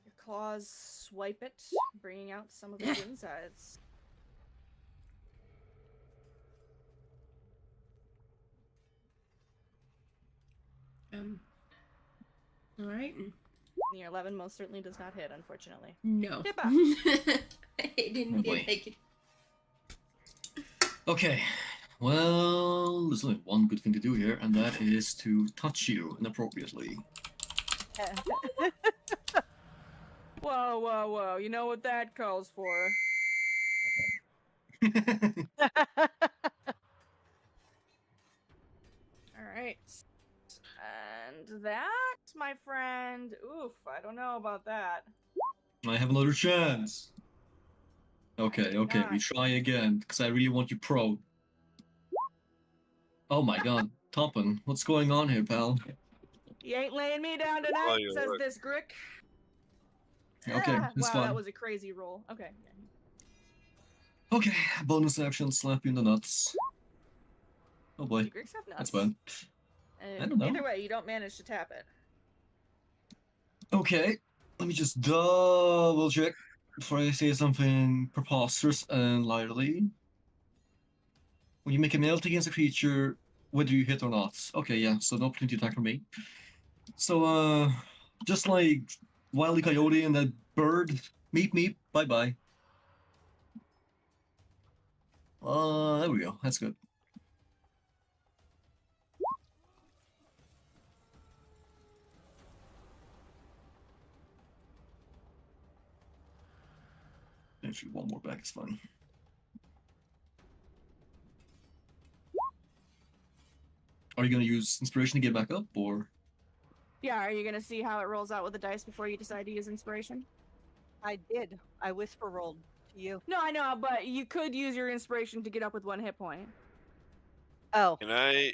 Speaker 2: Your claws swipe it, bringing out some of its insides.
Speaker 3: All right.
Speaker 2: Your 11 most certainly does not hit, unfortunately.
Speaker 3: No.
Speaker 2: Get
Speaker 3: I
Speaker 2: back.
Speaker 3: didn't
Speaker 5: Oh,
Speaker 3: feel
Speaker 5: boy.
Speaker 3: like it.
Speaker 5: Okay. Well, there's only one good thing to do here, and that is to touch you inappropriately.
Speaker 2: Whoa. You know what that calls for. right. And that, my friend, oof, I don't know about that.
Speaker 5: I have another chance. Okay,
Speaker 2: do
Speaker 5: okay, we
Speaker 2: not.
Speaker 5: try again, because I really want you pro. Oh my god, Toppin, what's going on here, pal?
Speaker 2: You ain't laying me down
Speaker 1: Oh,
Speaker 2: tonight,
Speaker 1: you're
Speaker 2: says
Speaker 1: right.
Speaker 2: this Grick.
Speaker 5: Okay, it's
Speaker 2: Wow,
Speaker 5: fine.
Speaker 2: that was a crazy roll. Okay.
Speaker 5: Okay, bonus action, slap you in the nuts. Oh boy,
Speaker 2: Do Gricks have nuts?
Speaker 5: that's bad. I don't know.
Speaker 2: Either way, you don't manage to tap it.
Speaker 5: Okay, let me just double check before I say something preposterous and lively. When you make a melt against a creature, whether you hit or not. Okay, yeah, so no opportunity attack from me. So, just like Wily Coyote and that bird, meep meep, bye bye. There we go, that's good. Actually, one more back is fine. Are you gonna use inspiration to get back up, or?
Speaker 2: Yeah, are you gonna see how it rolls out with the dice before you decide to use inspiration?
Speaker 4: I did. I whisper rolled to you.
Speaker 2: No, I know, but you could use your inspiration to get up with 1 hit point.
Speaker 4: Oh,
Speaker 1: Can I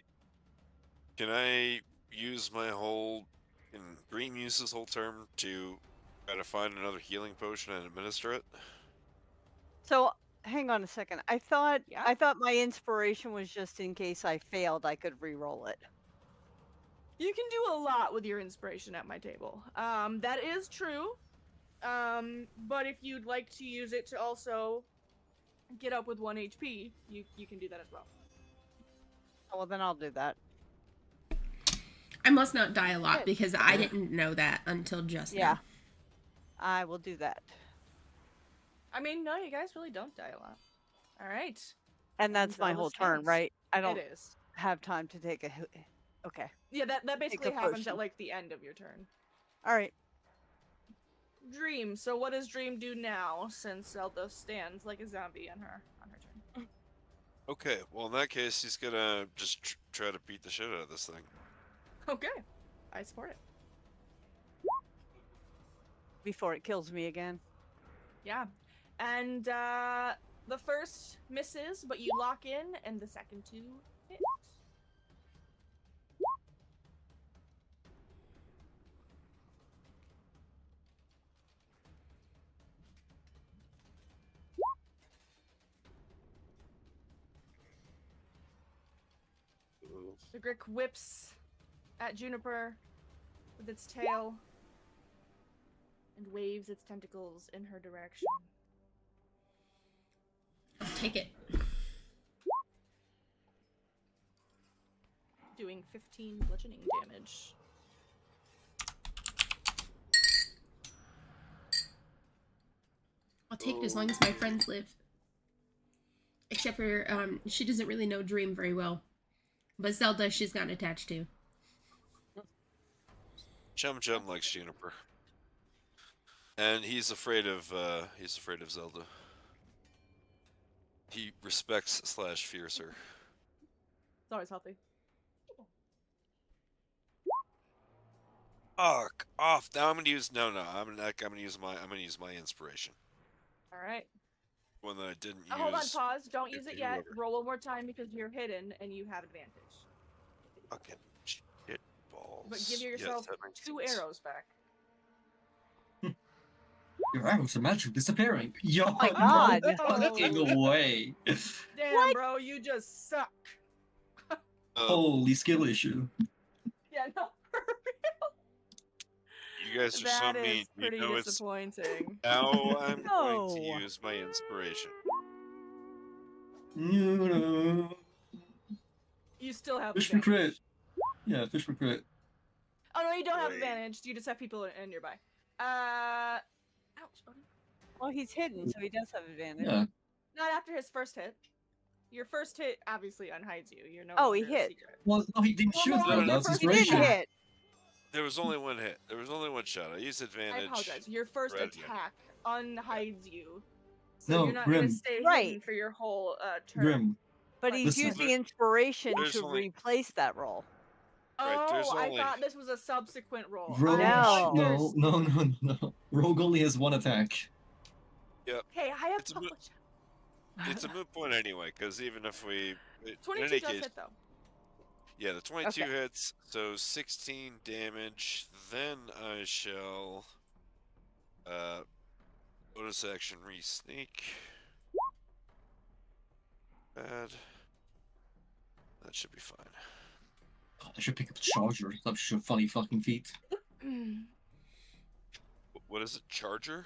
Speaker 1: use my whole? Can Dream use this whole term to try to find another healing potion and administer it?
Speaker 4: so hang on a second. I thought
Speaker 2: Yeah.
Speaker 4: my inspiration was just in case I failed, I could re-roll it.
Speaker 2: You can do a lot with your inspiration at my table. That is true. But if you'd like to use it to also get up with 1 HP, you can do that as well.
Speaker 4: Oh, well, then I'll do that.
Speaker 3: I must not die a lot
Speaker 4: Good.
Speaker 3: because I didn't know that until just
Speaker 4: Yeah.
Speaker 3: now.
Speaker 4: I will do that.
Speaker 2: I mean, no, you guys really don't die a lot. All right.
Speaker 4: And that's my
Speaker 2: Zelda
Speaker 4: whole turn,
Speaker 2: stands.
Speaker 4: right? I don't
Speaker 2: It is.
Speaker 4: have time to take a okay.
Speaker 2: Yeah, that basically
Speaker 4: a
Speaker 2: happens at
Speaker 4: potion.
Speaker 2: like the end of your turn.
Speaker 4: All right.
Speaker 2: Dream. So what does Dream do now, since Zelda stands like a zombie on her turn?
Speaker 1: Okay, well in that case, he's gonna just try to beat the shit out of this thing.
Speaker 2: Okay, I support it.
Speaker 4: Before it kills me again.
Speaker 2: Yeah, and the first misses, but you lock in, and the second 2 hit. The Grick whips at Juniper with its tail and waves its tentacles in her direction.
Speaker 3: I'll take it.
Speaker 2: Doing 15 bludgeoning damage.
Speaker 3: I'll take it as long as my friends live. Except for, she doesn't really know Dream very well. But Zelda, she's gotten attached to.
Speaker 1: Chum Chum likes Juniper, and he's afraid of Zelda. He respects / fears her.
Speaker 2: It's always healthy.
Speaker 1: Oh, off! Now I'm gonna use I'm gonna use my inspiration.
Speaker 2: All right.
Speaker 1: One that I didn't use.
Speaker 2: Hold on, pause. Don't use it
Speaker 1: you
Speaker 2: yet.
Speaker 1: over.
Speaker 2: Roll one more time because you're hidden and you have advantage.
Speaker 1: Fucking shit balls.
Speaker 2: But give yourself
Speaker 1: Yes, that makes
Speaker 2: 2
Speaker 1: sense.
Speaker 2: arrows back.
Speaker 5: Your arrows are magically disappearing. Yo,
Speaker 4: my God.
Speaker 5: no fucking way.
Speaker 2: Damn, bro, you just suck.
Speaker 5: Holy skill issue.
Speaker 2: Yeah, no, for
Speaker 1: You guys are
Speaker 2: real. That
Speaker 1: so mean.
Speaker 2: is pretty
Speaker 1: You know it's
Speaker 2: disappointing.
Speaker 1: now I'm going to
Speaker 4: No.
Speaker 1: use my inspiration.
Speaker 5: You know.
Speaker 2: You still have
Speaker 5: Fish for
Speaker 2: advantage.
Speaker 5: crit. Yeah, fish for crit.
Speaker 2: Oh no, you don't have
Speaker 1: Wait.
Speaker 2: advantage. You just have people in nearby. Ouch. Odin.
Speaker 4: Well, he's hidden, so he does have advantage.
Speaker 5: Yeah.
Speaker 2: Not after his first hit. Your first hit obviously unhides you. You're no
Speaker 4: Oh, he
Speaker 2: longer a
Speaker 4: hit.
Speaker 2: secret.
Speaker 5: Well, no, he didn't
Speaker 2: Well,
Speaker 5: shoot
Speaker 2: no,
Speaker 5: though.
Speaker 2: your
Speaker 5: That's
Speaker 2: first
Speaker 4: He did
Speaker 5: inspiration.
Speaker 4: hit.
Speaker 1: There was only one hit. There was only one shot. I used advantage.
Speaker 2: I apologize. Your first
Speaker 1: Red.
Speaker 2: attack unhides you. So
Speaker 5: No,
Speaker 2: you're not
Speaker 5: Grim.
Speaker 2: gonna stay
Speaker 4: Right.
Speaker 2: hidden for your whole turn.
Speaker 5: Grim.
Speaker 4: But he's
Speaker 5: Listen.
Speaker 4: used the inspiration
Speaker 1: There's
Speaker 4: to
Speaker 1: only-
Speaker 4: replace that roll.
Speaker 1: Right, there's
Speaker 2: Oh, I
Speaker 1: only-
Speaker 2: thought this was a subsequent roll.
Speaker 5: Rogue,
Speaker 2: I
Speaker 4: No.
Speaker 5: no. Rogue only has one attack.
Speaker 2: Hey, I
Speaker 1: It's a mo-
Speaker 2: apologize.
Speaker 1: It's a moot point anyway, because even if we, in
Speaker 2: 22
Speaker 1: any
Speaker 2: does
Speaker 1: case,
Speaker 2: hit though.
Speaker 1: yeah, the 22
Speaker 4: Okay.
Speaker 1: hits, so 16 damage. Then I shall, bonus action re-sneak. Bad. That should be fine.
Speaker 5: God, I should pick up the charger. That's such a funny fucking feat.
Speaker 1: What is it, Charger?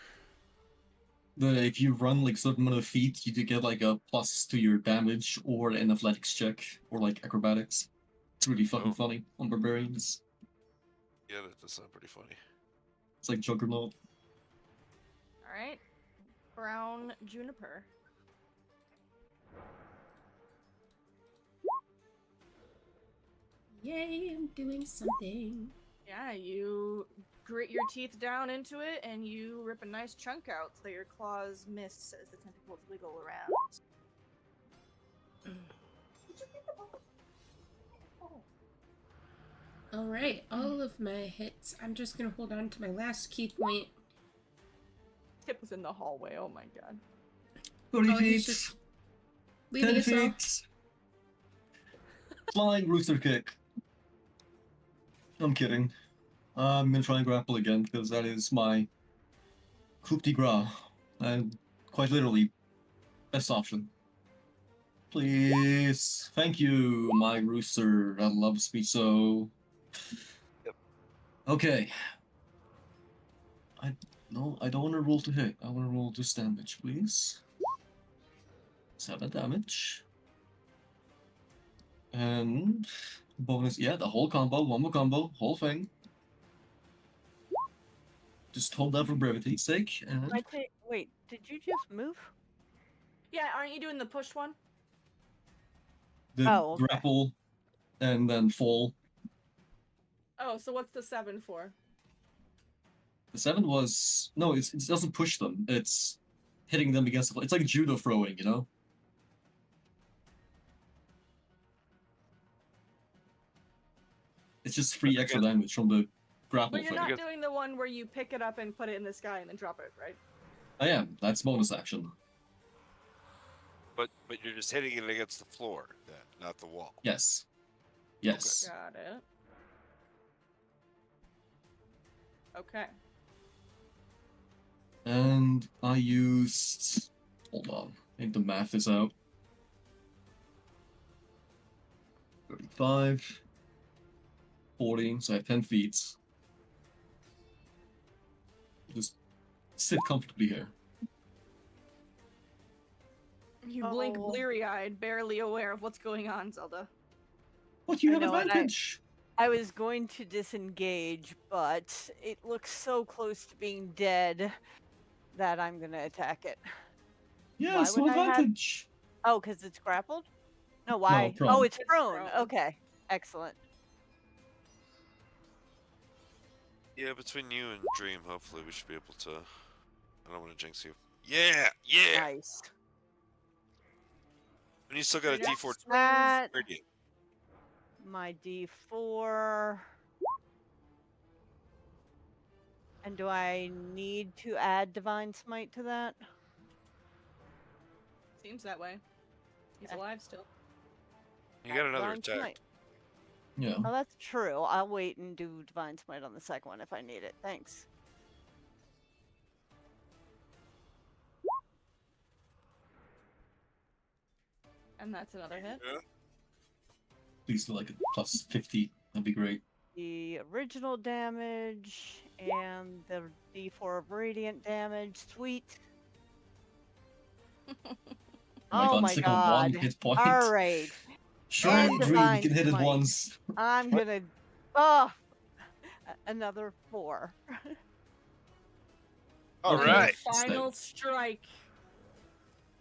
Speaker 5: If you run like certain amount of feet, you do get like a plus to your damage or an athletics check or like acrobatics. It's really fucking
Speaker 1: Oh.
Speaker 5: funny on barbarians.
Speaker 1: Yeah, that does sound pretty funny.
Speaker 5: It's like Juggernaut.
Speaker 2: All right, brown juniper.
Speaker 3: Yay, I'm doing something.
Speaker 2: Yeah, you grit your teeth down into it and you rip a nice chunk out so that your claws miss as the tentacles wiggle around.
Speaker 3: Alright, all of my hits. I'm just gonna hold on to my last key point.
Speaker 2: Tip was in the hallway. Oh my god.
Speaker 5: 30
Speaker 3: Oh, he's
Speaker 5: feet.
Speaker 3: just leaving
Speaker 5: 10
Speaker 3: us all.
Speaker 5: feet. Flying rooster kick. I'm kidding. I'm gonna try and grapple again because that is my coup de grace. And quite literally, best option. Please. Thank you, my rooster that loves me so.
Speaker 1: Yep.
Speaker 5: Okay. No, I don't want to roll to hit. I want to roll this damage, please. 7 damage. And bonus, yeah, the whole combo, one more combo, whole thing. Just hold that for brevity's sake. And
Speaker 4: Wait, did you just move?
Speaker 2: Yeah, aren't you doing the push one?
Speaker 5: the
Speaker 4: Oh, okay.
Speaker 5: grapple, and then fall.
Speaker 2: Oh, so what's the 7 for?
Speaker 5: The 7 was no, it doesn't push them. It's hitting them against the floor. It's like judo throwing, you know. It's just 3 extra damage from the grapple
Speaker 2: But you're
Speaker 5: thing.
Speaker 2: not doing the one where you pick it up and put it in the sky and then drop it, right?
Speaker 5: I am. That's bonus action.
Speaker 1: But you're just hitting it against the floor, then, not the wall.
Speaker 5: Yes. Yes.
Speaker 2: Got it. Okay.
Speaker 5: And I used. Hold on. I think the math is out. 35. 40. So I have 10 feet. Just sit comfortably here.
Speaker 2: You blink
Speaker 4: Oh.
Speaker 2: bleary-eyed, barely aware of what's going on, Zelda.
Speaker 5: What? You
Speaker 4: I
Speaker 5: have
Speaker 4: know, and
Speaker 5: advantage!
Speaker 4: I was going to disengage, but it looks so close to being dead that I'm gonna attack it.
Speaker 5: Yes,
Speaker 4: would
Speaker 5: no
Speaker 4: I have-
Speaker 5: advantage!
Speaker 4: Oh, because it's grappled? No, why?
Speaker 5: prone.
Speaker 4: Oh, it's
Speaker 2: It's
Speaker 4: prone.
Speaker 2: prone.
Speaker 4: Okay, excellent.
Speaker 1: Yeah, between you and Dream, hopefully we should be able to. I don't want to jinx you. Yeah, yeah.
Speaker 4: Nice.
Speaker 1: And you still got a
Speaker 2: Your next
Speaker 1: D4
Speaker 2: swing is-
Speaker 4: That
Speaker 1: radiant.
Speaker 4: my D4. And do I need to add Divine Smite to that?
Speaker 2: Seems that way. He's
Speaker 4: Okay.
Speaker 2: alive still.
Speaker 1: You got another
Speaker 4: Divine
Speaker 1: attack.
Speaker 4: Smite.
Speaker 5: Yeah.
Speaker 4: Oh, that's true. I'll wait and do Divine Smite on the second one if I need it. Thanks.
Speaker 2: And that's another hit.
Speaker 1: Yeah.
Speaker 5: Please do like a plus 50. That'd be great.
Speaker 4: The original damage and the D4 of Radiant damage. Sweet. Oh my
Speaker 5: stick
Speaker 4: god.
Speaker 5: on 1 hit point.
Speaker 4: All right.
Speaker 5: Sure,
Speaker 4: And
Speaker 5: Dream, you
Speaker 4: Divine
Speaker 5: can hit it
Speaker 4: Smite.
Speaker 5: once.
Speaker 4: I'm gonna. Oh! Another 4.
Speaker 1: All
Speaker 5: Okay.
Speaker 1: right.
Speaker 2: Final strike.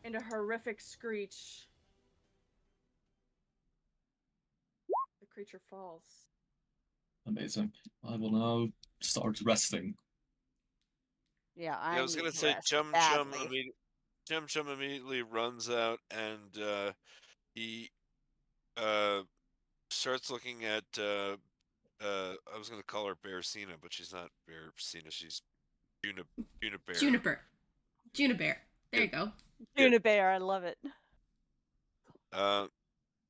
Speaker 2: And a horrific screech. The creature falls.
Speaker 5: Amazing. I will now start resting.
Speaker 4: Yeah,
Speaker 1: I was
Speaker 4: need
Speaker 1: gonna
Speaker 4: to
Speaker 1: say
Speaker 4: rest
Speaker 1: Chum
Speaker 4: badly.
Speaker 1: Chum immediately runs out and he starts looking at I was gonna call her Bearcina, but she's not Bearcina. She's Juniper.
Speaker 3: Juniper. Juniper. There you go.
Speaker 1: Yeah.
Speaker 4: Juniper, I love it.
Speaker 1: Uh,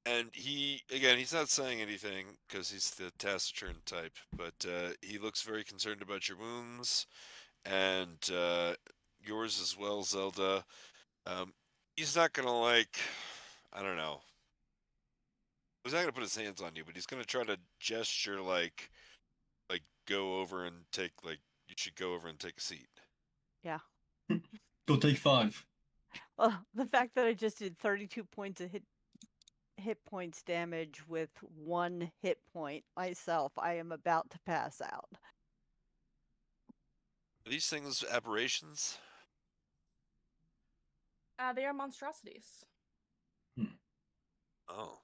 Speaker 1: and he's not saying anything because he's the taciturn type, but he looks very concerned about your wounds and yours as well, Zelda. He's not gonna I don't know. He's not gonna put his hands on you, but he's gonna try to gesture like go over and take you should go over and take a seat.
Speaker 4: Yeah.
Speaker 5: Go take 5.
Speaker 4: Well, the fact that I just did 32 points of hit points damage with 1 hit point myself, I am about to pass out.
Speaker 1: Are these things aberrations?
Speaker 2: They are monstrosities.
Speaker 1: Oh.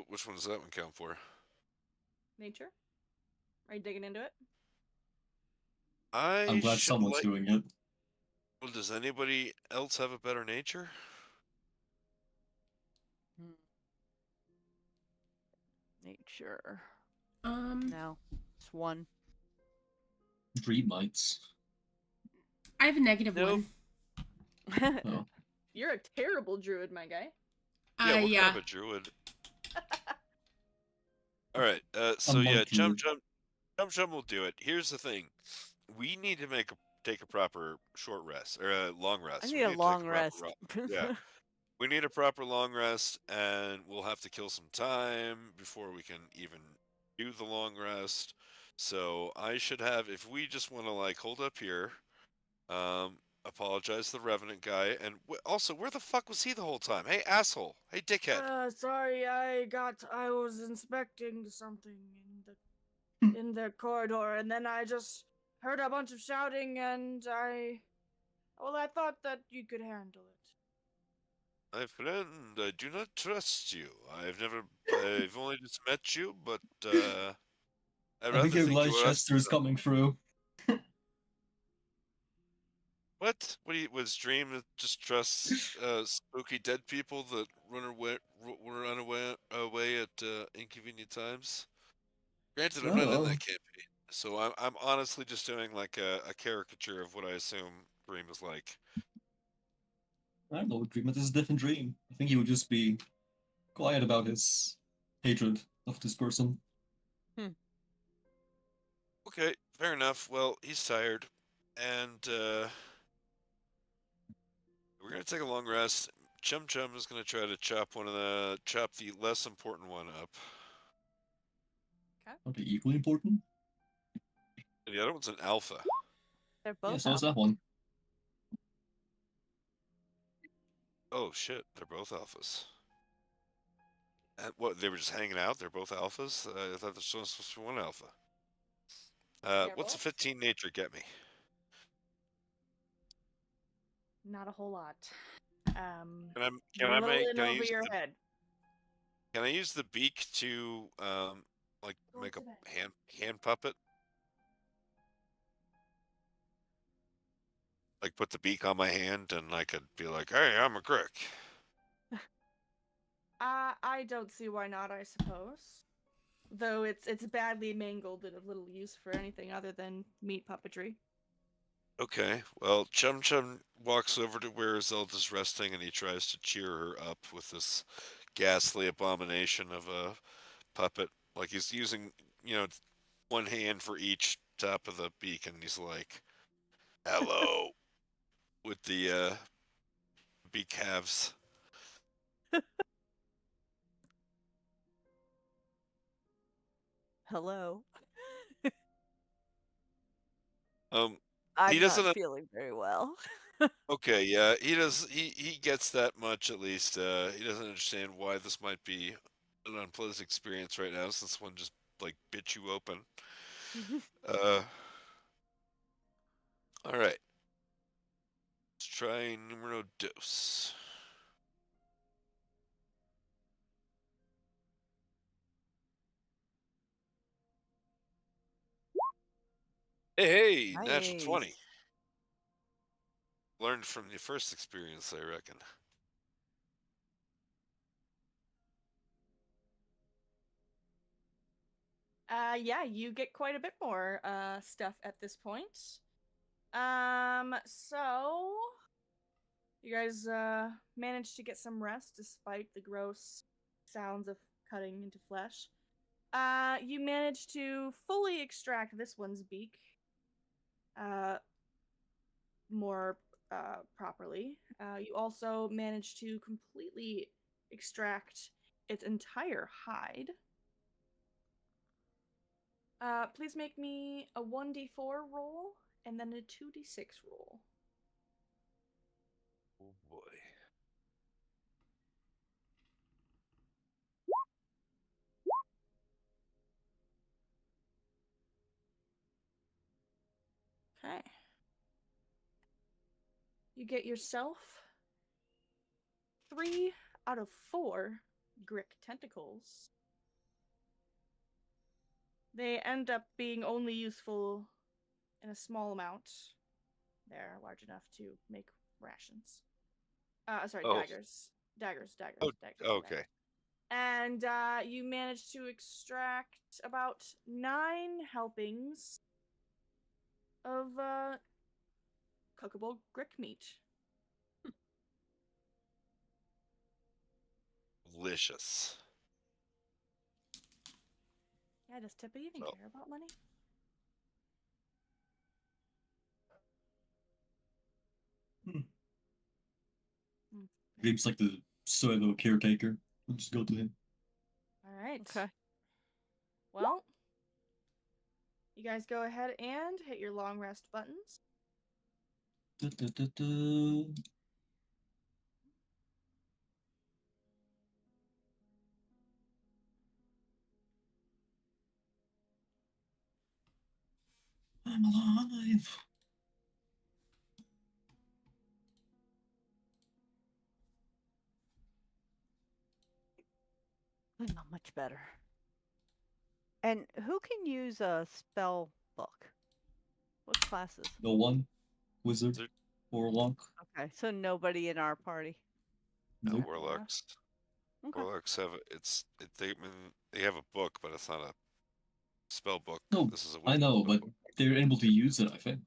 Speaker 1: Which one does that one count for?
Speaker 2: Nature. Are you digging into it?
Speaker 5: I'm glad
Speaker 1: should
Speaker 5: someone's doing it.
Speaker 1: Well, does anybody else have a better nature?
Speaker 4: Nature.
Speaker 3: Um,
Speaker 4: No, it's 1.
Speaker 5: Dream mites.
Speaker 3: I have a negative
Speaker 1: Nope.
Speaker 3: 1.
Speaker 5: Oh.
Speaker 2: You're a terrible druid, my guy.
Speaker 1: Yeah, what
Speaker 3: Yeah.
Speaker 1: kind of a druid? All right. So
Speaker 5: monk
Speaker 1: yeah,
Speaker 5: druid.
Speaker 1: Chum will do it. Here's the thing: we need to take a proper short rest or a long rest.
Speaker 4: I
Speaker 1: We
Speaker 4: need a
Speaker 1: to take
Speaker 4: long
Speaker 1: proper
Speaker 4: rest.
Speaker 1: Yeah, we need a proper long rest, and we'll have to kill some time before we can even do the long rest. So I should have, if we just want to hold up here, apologize to the Revenant guy, and also, where the fuck was he the whole time? Hey, asshole! Hey, dickhead!
Speaker 2: Sorry, I was inspecting something in the corridor, and then I just heard a bunch of shouting, and I thought that you could handle it.
Speaker 1: My friend, I do not trust you. I've only just met you, but I'd
Speaker 5: I
Speaker 1: rather
Speaker 5: think
Speaker 1: think you are.
Speaker 5: Leicester's coming through.
Speaker 1: What? Was Dream that just trusts spooky dead people that run away at inconvenient times? Granted, I'm not in
Speaker 5: Oh.
Speaker 1: that campaign, so I'm honestly just doing a caricature of what I assume Dream is like.
Speaker 5: I don't know, Dream is a different Dream. I think he would just be quiet about his hatred of this person.
Speaker 1: Okay, fair enough. Well, he's tired, and we're gonna take a long rest. Chum Chum is gonna try to chop the less important one up.
Speaker 5: Okay, equally important?
Speaker 1: And the other one's an alpha.
Speaker 4: They're both
Speaker 5: Yeah, so is
Speaker 4: out.
Speaker 5: that one.
Speaker 1: Oh shit, they're both alphas. And what? They were just hanging out. They're both alphas. I thought there's only supposed to be one alpha. What's a 15 nature get me?
Speaker 2: Not a whole lot.
Speaker 1: Can I
Speaker 2: rolling
Speaker 1: can I
Speaker 2: over
Speaker 1: use
Speaker 2: your
Speaker 1: the,
Speaker 2: head.
Speaker 1: can I use the beak to make a hand puppet? Like put the beak on my hand and I could be like, hey, I'm a crick.
Speaker 2: I don't see why not, I suppose. Though it's badly mangled and of little use for anything other than meat puppetry.
Speaker 1: Okay, well, Chum Chum walks over to where Zelda's resting and he tries to cheer her up with this ghastly abomination of a puppet. Like he's using, one hand for each top of the beak and he's like, hello, with the beak halves.
Speaker 4: Hello.
Speaker 1: He
Speaker 4: I'm
Speaker 1: doesn't.
Speaker 4: not feeling very well.
Speaker 1: Okay, yeah, he does. He gets that much at least. He doesn't understand why this might be an unpleasant experience right now, since one just bit you open. All right. Let's try numero dos. Hey, natural 20.
Speaker 4: Nice.
Speaker 1: Learned from the first experience, I reckon.
Speaker 2: Yeah, you get quite a bit more stuff at this point. So you guys managed to get some rest despite the gross sounds of cutting into flesh. You managed to fully extract this one's beak uh, more properly. You also managed to completely extract its entire hide. Please make me a 1d4 roll and then a 2d6 roll.
Speaker 1: Oh boy.
Speaker 2: Okay. You get yourself 3 out of 4 Grick tentacles. They end up being only useful in a small amount. They're large enough to make rations. Sorry,
Speaker 1: Oh.
Speaker 2: daggers. Daggers.
Speaker 1: Oh,
Speaker 2: Daggers.
Speaker 1: okay.
Speaker 2: And you managed to extract about 9 helpings of cookable Grick meat.
Speaker 1: Delicious.
Speaker 2: Yeah, does Tippa even
Speaker 1: Oh.
Speaker 2: care about money?
Speaker 5: Seems like the pseudo caretaker. We'll just go to him.
Speaker 2: All right.
Speaker 4: Okay.
Speaker 2: Well, you guys go ahead and hit your long rest buttons.
Speaker 5: Da, da, da, da. I'm alive.
Speaker 4: Not much better. And who can use a spell book? What classes?
Speaker 5: No one. Wizard.
Speaker 1: Wizard.
Speaker 5: Warlock.
Speaker 4: Okay, so nobody in our party.
Speaker 1: No,
Speaker 5: Nope.
Speaker 1: warlocks.
Speaker 4: Okay.
Speaker 1: Warlocks have they I mean, they have a book, but it's not a spell book.
Speaker 5: No,
Speaker 1: This is a
Speaker 5: I
Speaker 1: wizard
Speaker 5: know,
Speaker 1: spell
Speaker 5: but
Speaker 1: book.
Speaker 5: they're able to use it, I think.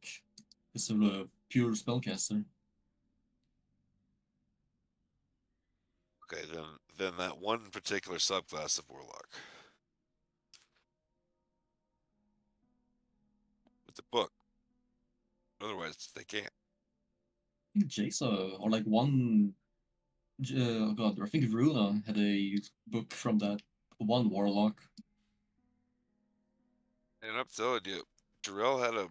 Speaker 5: It's a pure spellcaster.
Speaker 1: Okay, then that one particular subclass of warlock with the book. Otherwise, they can't.
Speaker 5: I think Jason, or like one. Oh god, I think Runa had a book from that one warlock.
Speaker 1: And I'm telling you, Darrell had a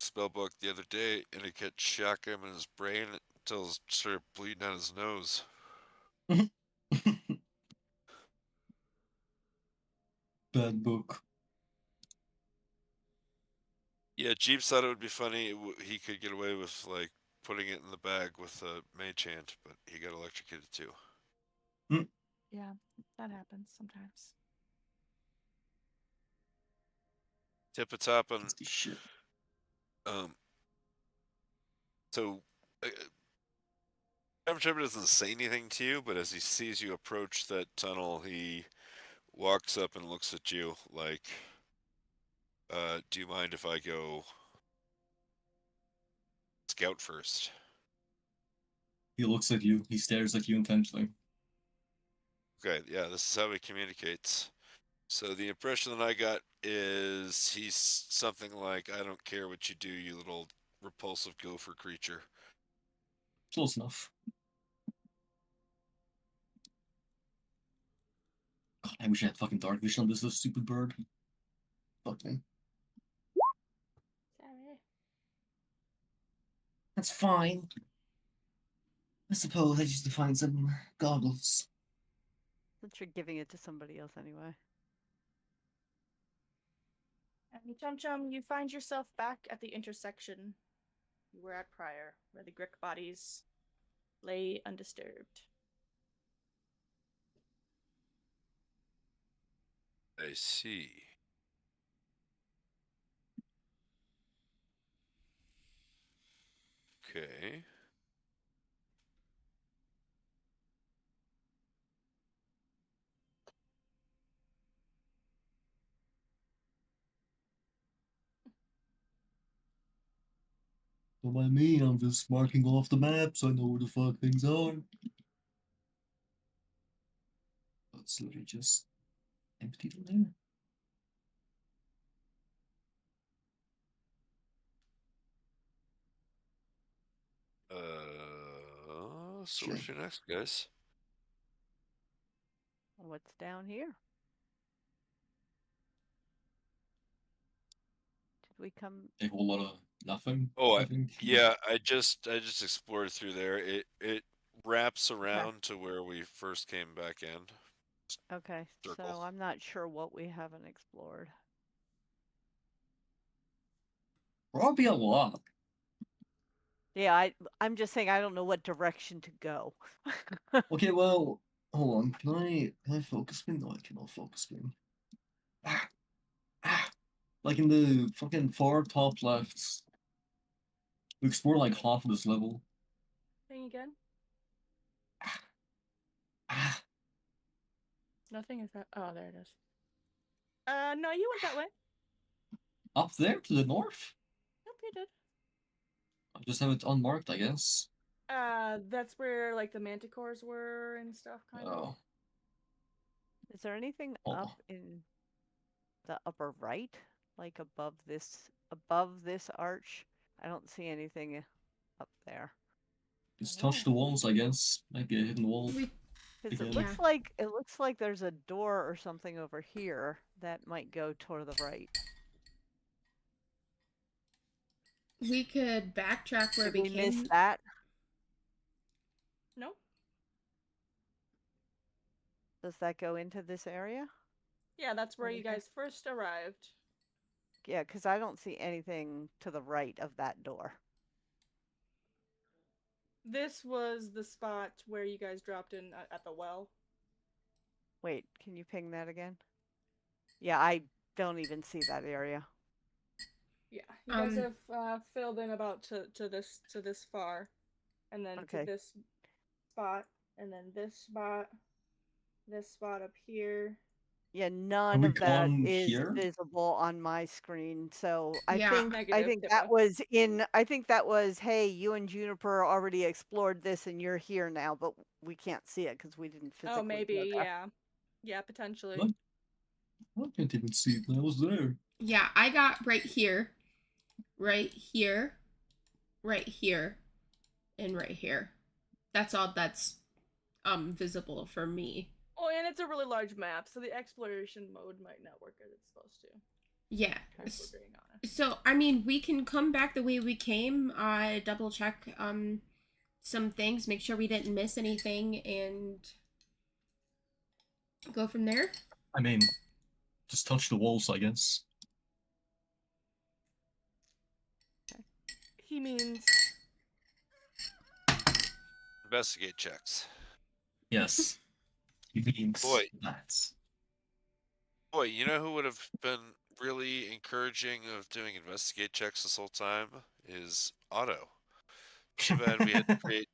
Speaker 1: spell book the other day, and it kept shocking him in his brain until it started bleeding out his nose.
Speaker 5: Bad book.
Speaker 1: Yeah, Jeeps thought it would be funny. He could get away with like putting it in the bag with a mage hand, but he got electrocuted too.
Speaker 2: Yeah, that happens sometimes.
Speaker 1: Tip of top on
Speaker 5: That's the shit.
Speaker 1: um. So, Trevor doesn't say anything to you, but as he sees you approach that tunnel, he walks up and looks at you like, "Do you mind if I go scout first?"
Speaker 5: He looks at you. He stares at you intensely.
Speaker 1: Okay, yeah, this is how he communicates. So the impression that I got is he's something like, "I don't care what you do, you little repulsive gopher creature."
Speaker 5: Close enough. God, I wish I had fucking dark vision on this little stupid bird. Fuck me.
Speaker 2: Sorry.
Speaker 5: That's fine. I suppose I just need to find some goggles.
Speaker 4: Since you're giving it to somebody else anyway.
Speaker 2: And Chum Chum, you find yourself back at the intersection you were at prior, where the Grick bodies lay undisturbed.
Speaker 1: I see. Okay.
Speaker 5: Don't mind me, I'm just marking off the map so I know where the fuck things are. It's literally just empty in there.
Speaker 1: So
Speaker 5: Sure.
Speaker 1: where's your next, guys?
Speaker 4: What's down here? Did we come?
Speaker 5: A whole lot of nothing.
Speaker 1: Oh,
Speaker 5: I think.
Speaker 1: yeah, I just explored through there. It wraps around to where we first came back in.
Speaker 4: Okay,
Speaker 1: Circle.
Speaker 4: so I'm not sure what we haven't explored.
Speaker 5: Probably a lot.
Speaker 4: Yeah, I'm just saying I don't know what direction to go.
Speaker 5: Okay, well, hold on. Can I focus spin? No, I cannot focus spin. Ah, ah. Like in the fucking far top left. We explore like half of this level.
Speaker 2: Thing again?
Speaker 5: Ah,
Speaker 2: Nothing is that. Oh, there it is. No, you went that way.
Speaker 5: up there to the north?
Speaker 2: Nope, you did.
Speaker 5: I just have it unmarked, I guess.
Speaker 2: That's where like the manticores were and stuff, kind of.
Speaker 5: Oh.
Speaker 4: Is there anything
Speaker 5: Oh.
Speaker 4: up in the upper right? Like above this arch? I don't see anything up there.
Speaker 5: Just touch the walls, I guess. Might be a hidden wall.
Speaker 4: Because
Speaker 5: Again.
Speaker 4: it looks like there's a door or something over here that might go toward the right.
Speaker 3: We could backtrack where
Speaker 4: Did
Speaker 3: we
Speaker 4: we miss
Speaker 3: came.
Speaker 4: that?
Speaker 2: No?
Speaker 4: Does that go into this area?
Speaker 2: Yeah, that's where
Speaker 4: Over
Speaker 2: you
Speaker 4: here?
Speaker 2: guys first arrived.
Speaker 4: Yeah, because I don't see anything to the right of that door.
Speaker 2: This was the spot where you guys dropped in at the well.
Speaker 4: Wait, can you ping that again? Yeah, I don't even see that area.
Speaker 2: Yeah, you guys have filled in about to this far, and then to this spot, and then this spot up here.
Speaker 4: Yeah, none
Speaker 5: Have we
Speaker 4: of that
Speaker 5: gone
Speaker 4: is
Speaker 5: here?
Speaker 4: visible on my screen. So I
Speaker 3: Yeah.
Speaker 4: think
Speaker 2: Negative,
Speaker 4: that was in. I think that was, hey, you and Juniper already explored this, and you're here now, but we can't see it because we didn't physically.
Speaker 2: Oh, maybe,
Speaker 4: go there.
Speaker 2: yeah, yeah, potentially.
Speaker 5: What? I can't even see it. I was there.
Speaker 3: Yeah, I got right here, right here, right here, and right here. That's all that's visible for me.
Speaker 2: Oh, and it's a really large map, so the exploration mode might not work as it's supposed to.
Speaker 3: Yeah.
Speaker 2: If we're being honest.
Speaker 3: So I mean, we can come back the way we came. Double check some things, make sure we didn't miss anything, and go from there.
Speaker 5: I mean, just touch the walls, I guess.
Speaker 2: He means
Speaker 1: Investigate checks.
Speaker 5: Yes. He means
Speaker 1: Boy.
Speaker 5: that.
Speaker 1: Boy, you know who would have been really encouraging of doing investigate checks this whole time is Otto. Too bad we had to create.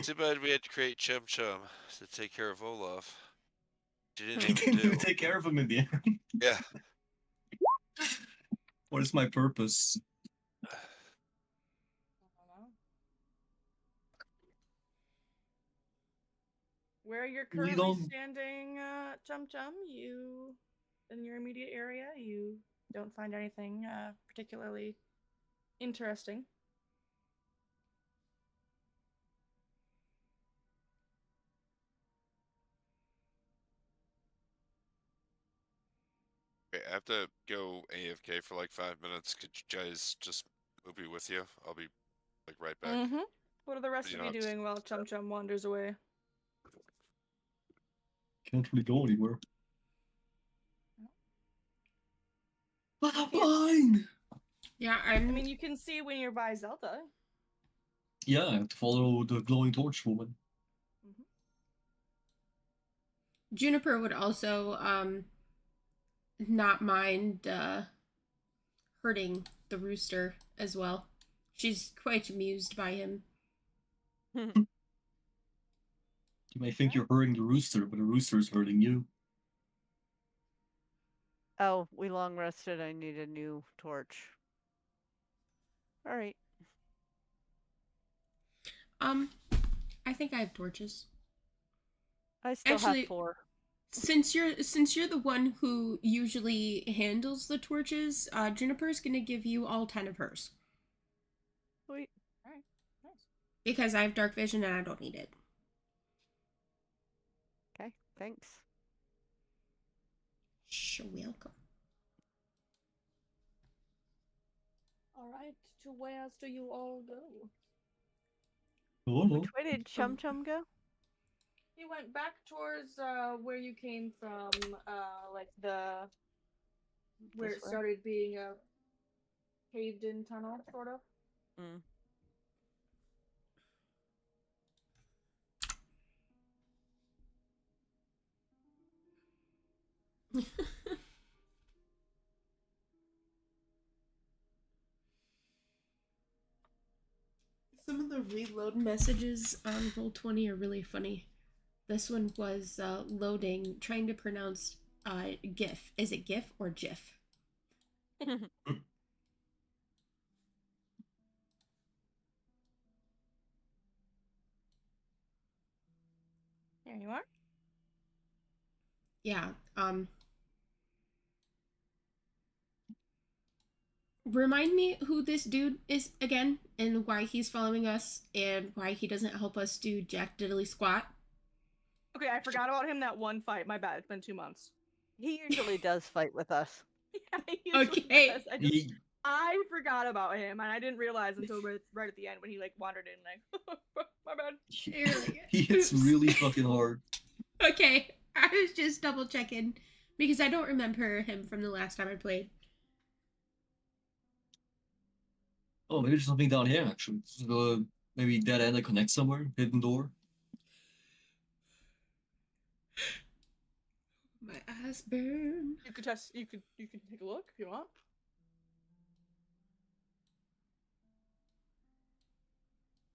Speaker 1: Too bad we had to create Chum Chum to take care of Olaf. She didn't even do.
Speaker 5: Take care of him in the end.
Speaker 1: Yeah.
Speaker 5: What is my purpose?
Speaker 2: I don't know. Where you're currently standing, Chum Chum, you in your immediate area, you don't find anything particularly interesting.
Speaker 1: Okay, I have to go AFK for like 5 minutes. Could you guys just move me with you? I'll be like right back.
Speaker 2: Mm-hmm. What are the rest
Speaker 1: You
Speaker 2: of
Speaker 1: know,
Speaker 2: you doing while Chum Chum wanders away?
Speaker 5: Can't really go anywhere. But I'm blind!
Speaker 3: Yeah,
Speaker 2: I mean, you can see when you're by Zelda.
Speaker 5: Yeah, I have to follow the glowing torch woman.
Speaker 2: Mm-hmm.
Speaker 3: Juniper would also not mind hurting the rooster as well. She's quite amused by him.
Speaker 5: You may think you're hurting the rooster, but the rooster is hurting you.
Speaker 4: Oh, we long rested. I need a new torch. All right.
Speaker 3: I think I have torches.
Speaker 4: I still
Speaker 3: Actually,
Speaker 4: have 4.
Speaker 3: Since you're the one who usually handles the torches, Juniper's gonna give you all 10 of hers
Speaker 4: Sweet.
Speaker 2: All right, nice.
Speaker 3: because I have dark vision and I don't need it.
Speaker 4: Okay, thanks.
Speaker 3: You're welcome.
Speaker 2: All right, to where else do you all go?
Speaker 5: Oh, no.
Speaker 4: Which way did Chum Chum go?
Speaker 2: He went back towards where you came from, like the where
Speaker 4: This
Speaker 2: it
Speaker 4: way?
Speaker 2: started being a caved-in tunnel, sort of.
Speaker 4: Mm.
Speaker 3: Some of the reload messages on Roll20 are really funny. This one was loading, trying to pronounce GIF. Is it GIF or GIF?
Speaker 2: There you are.
Speaker 3: Yeah. Remind me who this dude is again, and why he's following us, and why he doesn't help us do jack diddly squat.
Speaker 2: Okay, I forgot about him that one fight. My bad. It's been 2 months.
Speaker 4: He usually does fight with us.
Speaker 2: Yeah, he usually
Speaker 3: Okay.
Speaker 2: does. I forgot about him, and I didn't realize until right at the end when he like wandered in. Like, my bad.
Speaker 5: He hits really fucking hard.
Speaker 3: Okay, I was just double checking because I don't remember him from the last time I played.
Speaker 5: Oh, maybe there's something down here, actually. Maybe dead end that connects somewhere? Hidden door?
Speaker 3: My eyes burn.
Speaker 2: You could test. You could take a look if you want.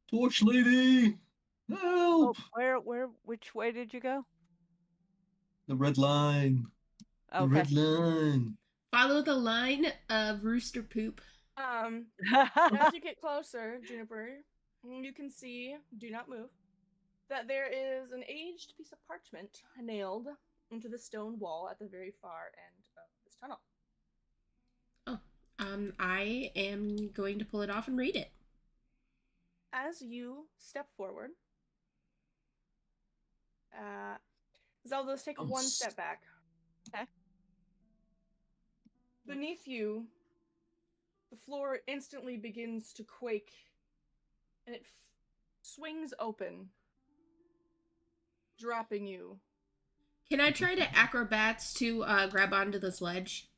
Speaker 5: Torch lady!
Speaker 4: Oh,
Speaker 5: Help!
Speaker 4: which way did you go?
Speaker 5: The red line. The
Speaker 4: Okay.
Speaker 5: red line.
Speaker 3: Follow the line of rooster poop.
Speaker 2: As you get closer, Juniper, you can see. Do not move. That there is an aged piece of parchment nailed into the stone wall at the very far end of this tunnel.
Speaker 3: Oh, I am going to pull it off and read it.
Speaker 2: As you step forward, Zelda's take one step back.
Speaker 4: Okay.
Speaker 2: Beneath you, the floor instantly begins to quake, and it swings open, dropping you.
Speaker 3: Can I try to acrobats to grab onto this ledge?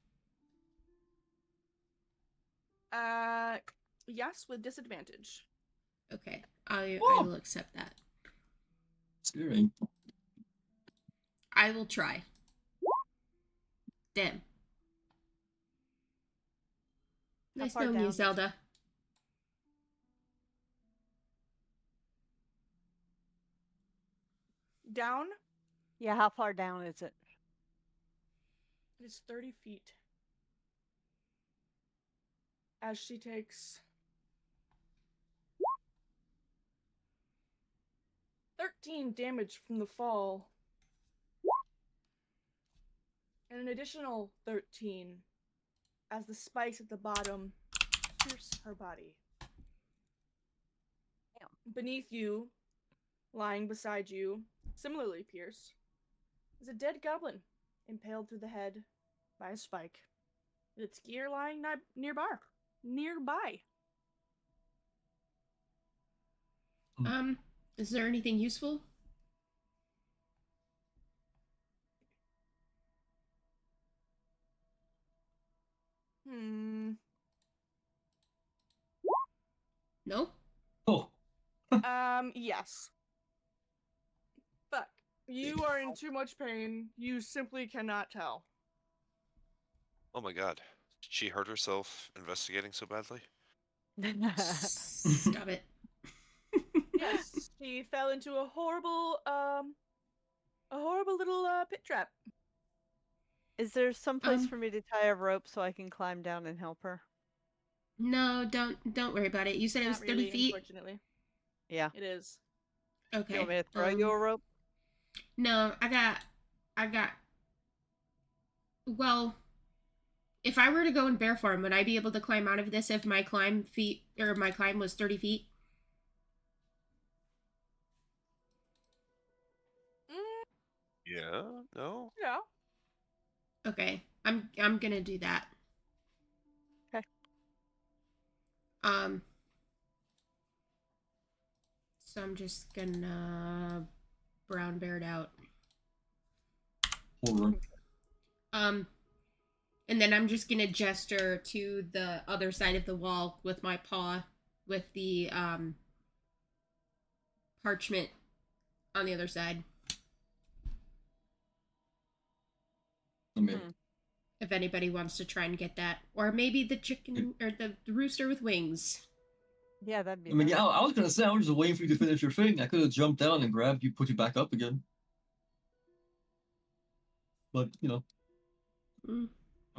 Speaker 2: Yes, with disadvantage.
Speaker 3: Okay, I will accept that.
Speaker 5: Scary.
Speaker 3: I will try. Damn.
Speaker 4: How
Speaker 3: Nice
Speaker 4: far
Speaker 3: knowing
Speaker 4: down
Speaker 3: you,
Speaker 4: is it?
Speaker 3: Zelda.
Speaker 2: Down,
Speaker 4: Yeah, how far down is it?
Speaker 2: it is 30 feet. As she takes 13 damage from the fall, and an additional 13 as the spikes at the bottom pierce her body.
Speaker 4: Damn.
Speaker 2: Beneath you, lying beside you, similarly pierced, is a dead goblin impaled through the head by a spike, with its gear lying nearby.
Speaker 3: Is there anything useful? No?
Speaker 5: Oh,
Speaker 2: Yes. But you are in too much pain. You simply cannot tell.
Speaker 1: Oh my god. Did she hurt herself investigating so badly?
Speaker 3: Stop it.
Speaker 2: Yes, she fell into a horrible little pit trap.
Speaker 4: Is there some place
Speaker 3: Um,
Speaker 4: for me to tie a rope so I can climb down and help her?
Speaker 3: No, don't worry about it. You said it was
Speaker 2: Not
Speaker 3: 30
Speaker 2: really,
Speaker 3: feet?
Speaker 2: unfortunately.
Speaker 4: Yeah.
Speaker 2: It is.
Speaker 3: Okay.
Speaker 4: You want me to throw you a rope?
Speaker 3: No, I got. Well, if I were to go in bear form, would I be able to climb out of this if my climb was 30 feet?
Speaker 2: Mm,
Speaker 1: Yeah. No.
Speaker 2: yeah.
Speaker 3: Okay, I'm gonna do that.
Speaker 4: Okay.
Speaker 3: So I'm just gonna brown bear it out.
Speaker 5: Horror.
Speaker 3: And then I'm just gonna gesture to the other side of the wall with my paw, with the parchment on the other side.
Speaker 5: I mean,
Speaker 4: Hmm.
Speaker 3: If anybody wants to try and get that, or maybe the chicken or the rooster with wings.
Speaker 4: Yeah, that'd be
Speaker 5: I mean,
Speaker 4: nice.
Speaker 5: yeah, I was gonna say I was just waiting for you to finish your thing. I could have jumped down and grabbed you, put you back up again. But you know,
Speaker 3: Mm.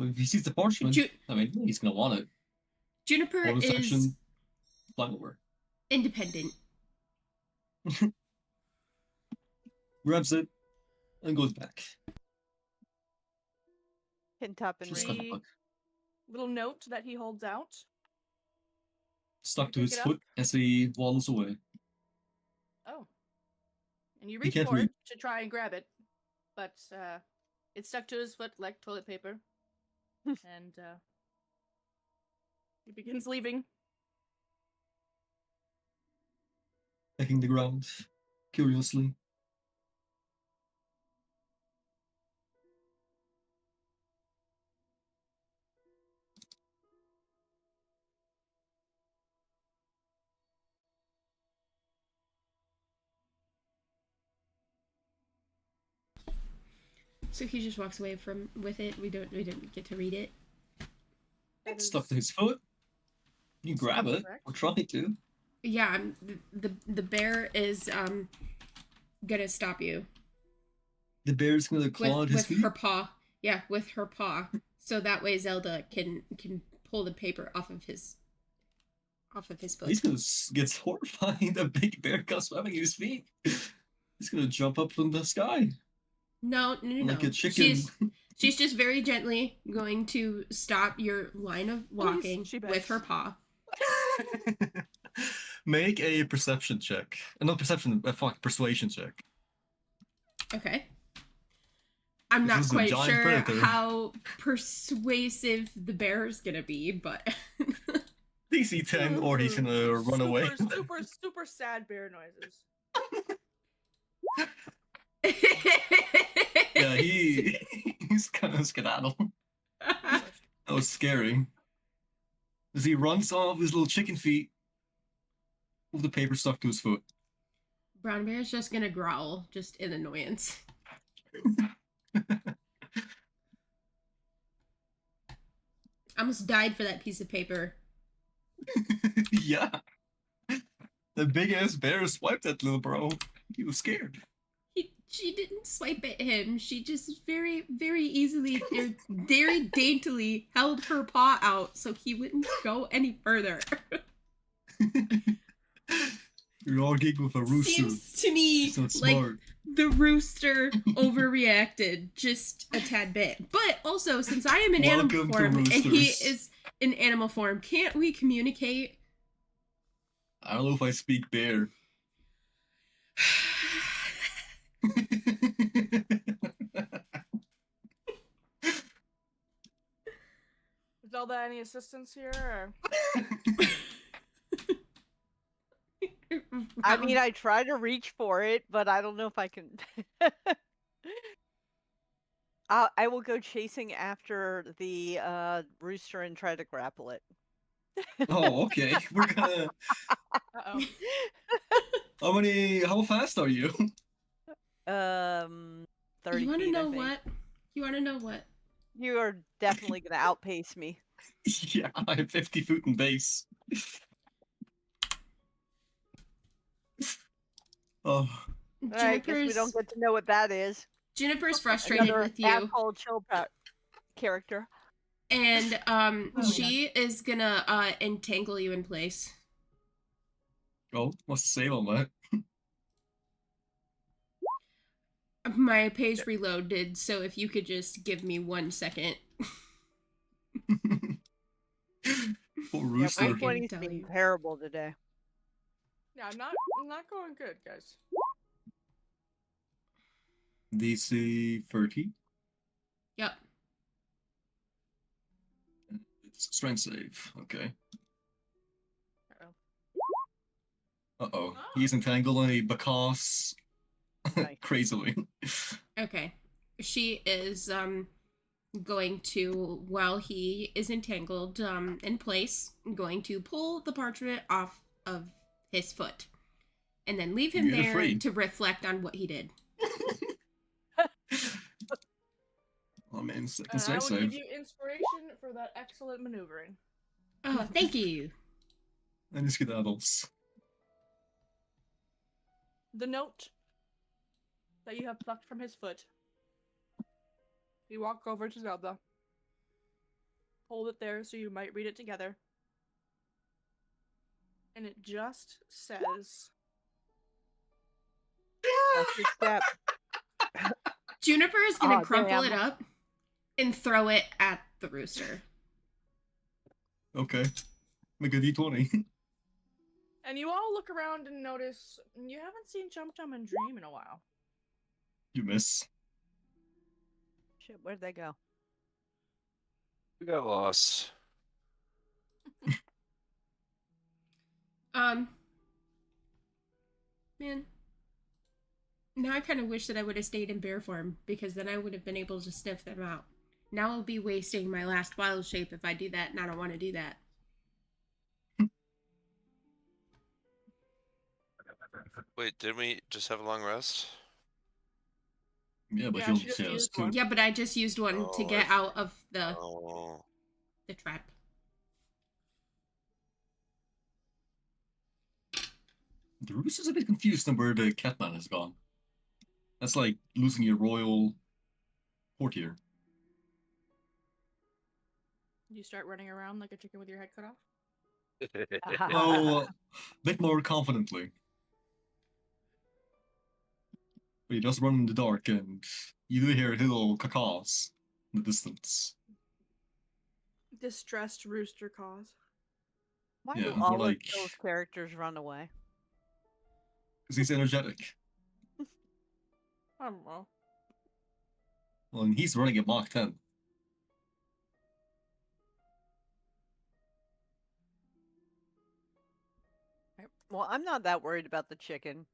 Speaker 5: if he sees the parchment,
Speaker 3: Ju-
Speaker 5: I mean, he's gonna want it.
Speaker 3: Juniper
Speaker 5: Bonus
Speaker 3: is
Speaker 5: action, flying over.
Speaker 3: independent.
Speaker 5: Grabs it and goes back.
Speaker 4: Pintop and
Speaker 5: Just
Speaker 2: Reed.
Speaker 5: got the bug.
Speaker 2: Little note that he holds out.
Speaker 5: Stuck to
Speaker 2: You
Speaker 5: his
Speaker 2: pick it up?
Speaker 5: foot as he waddles away.
Speaker 2: Oh. And you
Speaker 5: He
Speaker 2: reach
Speaker 5: can't
Speaker 2: for
Speaker 5: read.
Speaker 2: it to try and grab it, but it's stuck to his foot like toilet paper. And he begins leaving.
Speaker 5: Checking the ground, curiously.
Speaker 3: So he just walks away with it. We didn't get to read it.
Speaker 2: That
Speaker 5: It's stuck
Speaker 2: is
Speaker 5: to his foot. You grab it,
Speaker 2: correct.
Speaker 5: or try to.
Speaker 3: Yeah, the bear is gonna stop you
Speaker 5: The bear's gonna claw at his
Speaker 3: with
Speaker 5: feet.
Speaker 3: her paw. Yeah, with her paw. So that way Zelda can pull the paper off of his foot.
Speaker 5: He's gonna get horrified. A big bear comes swimming at his feet. He's gonna jump up from the sky
Speaker 3: No.
Speaker 5: like a chicken.
Speaker 3: She's just very gently going to stop your line of walking
Speaker 2: she
Speaker 3: with
Speaker 2: begs.
Speaker 3: her paw.
Speaker 5: Make a perception check. Not perception, persuasion check.
Speaker 3: Okay. I'm
Speaker 5: This
Speaker 3: not
Speaker 5: is a
Speaker 3: quite
Speaker 5: giant
Speaker 3: sure
Speaker 5: predator.
Speaker 3: how persuasive the bear is gonna be, but
Speaker 5: DC 10, or he's gonna run away.
Speaker 2: Super sad bear noises.
Speaker 5: Yeah, he's kind of skedaddle. That was scary. As he runs off his little chicken feet with the paper stuck to his foot.
Speaker 3: Brown bear's just gonna growl, just in annoyance. I almost died for that piece of paper.
Speaker 5: Yeah. The big ass bear swiped that little bro. He was scared.
Speaker 3: She didn't swipe at him. She just very, very easily, very daintily held her paw out so he wouldn't go any further.
Speaker 5: You're arguing with a rooster.
Speaker 3: Seems to me
Speaker 5: He's not
Speaker 3: like
Speaker 5: smart.
Speaker 3: the rooster overreacted just a tad bit. But also, since I am in animal
Speaker 5: Welcome to
Speaker 3: form and he
Speaker 5: roosters.
Speaker 3: is in animal form, can't we communicate?
Speaker 5: I don't know if I speak bear.
Speaker 2: Is Zelda any assistance here? Or...
Speaker 4: I mean, I try to reach for it, but I don't know if I can. I will go chasing after the rooster and try to grapple it.
Speaker 5: Oh, okay. We're gonna.
Speaker 2: Uh-oh.
Speaker 5: How fast are you?
Speaker 4: 30
Speaker 3: you want to
Speaker 4: feet, I
Speaker 3: know
Speaker 4: think.
Speaker 3: what? You want to know what?
Speaker 4: You are definitely gonna outpace me.
Speaker 5: Yeah, I'm 50 foot in base. Oh,
Speaker 4: I guess we don't get to know what that is.
Speaker 3: Juniper's frustrated
Speaker 4: Another
Speaker 3: with you,
Speaker 4: asshole chill character.
Speaker 3: and
Speaker 2: Oh,
Speaker 3: she is gonna entangle you in place.
Speaker 5: Oh, what's the save on that?
Speaker 3: My page reloaded, so if you could just give me 1 second.
Speaker 5: Poor
Speaker 4: Yeah,
Speaker 5: Rooster.
Speaker 3: I can
Speaker 4: 120's
Speaker 3: tell
Speaker 4: been
Speaker 3: you.
Speaker 4: terrible today.
Speaker 2: Yeah, I'm not going good, guys.
Speaker 5: DC 30.
Speaker 3: Yep.
Speaker 5: It's a strength save. Okay.
Speaker 2: Uh-oh.
Speaker 5: Uh-oh. He's entangled only because
Speaker 4: Nice.
Speaker 5: crazily.
Speaker 3: Okay. She is going to, while he is entangled in place, going to pull the parchment off of his foot and then leave him
Speaker 5: Get
Speaker 3: there
Speaker 5: free.
Speaker 3: to reflect on what he did.
Speaker 5: Oh man, second
Speaker 2: And I
Speaker 5: strength
Speaker 2: will give
Speaker 5: save.
Speaker 2: you inspiration for that excellent maneuvering.
Speaker 3: Oh, thank you.
Speaker 5: And his skedaddles.
Speaker 2: The note that you have plucked from his foot. You walk over to Zelda. Hold it there so you might read it together. And it just says,
Speaker 4: Watch your step.
Speaker 3: Juniper is going to
Speaker 4: Aw,
Speaker 3: crumple it
Speaker 4: damn.
Speaker 3: up and throw it at the rooster.
Speaker 5: Okay. Make a d20.
Speaker 2: and you all look around and notice you haven't seen Chum Chum and Dream in a while.
Speaker 5: You miss.
Speaker 4: Shit, where'd they go?
Speaker 1: We got lost.
Speaker 3: Man. Now I kind of wish that I would have stayed in bear form, because then I would have been able to sniff them out. Now I'll be wasting my last wild shape if I do that, and I don't want to do that.
Speaker 1: Wait, didn't we just have a long rest?
Speaker 5: Yeah, but
Speaker 2: Yeah,
Speaker 5: you'll
Speaker 2: she just
Speaker 5: say us
Speaker 2: used
Speaker 5: too.
Speaker 2: one.
Speaker 3: Yeah, but I just used one to
Speaker 1: Oh,
Speaker 3: get out of the
Speaker 1: Oh.
Speaker 3: trap.
Speaker 5: The rooster's a bit confused on where the catman has gone. That's like losing your royal courtier.
Speaker 2: You start running around like a chicken with your head cut off.
Speaker 5: Oh, a bit more confidently. But he does run in the dark, and you do hear little cacaws in the distance.
Speaker 2: Distressed rooster caws.
Speaker 4: Why
Speaker 5: Yeah,
Speaker 4: do
Speaker 5: more
Speaker 4: all
Speaker 5: like-
Speaker 4: of those characters run away?
Speaker 5: Because he's energetic.
Speaker 2: I don't know.
Speaker 5: Well, and he's running at Mach 10.
Speaker 4: Well, I'm not that worried about the chicken,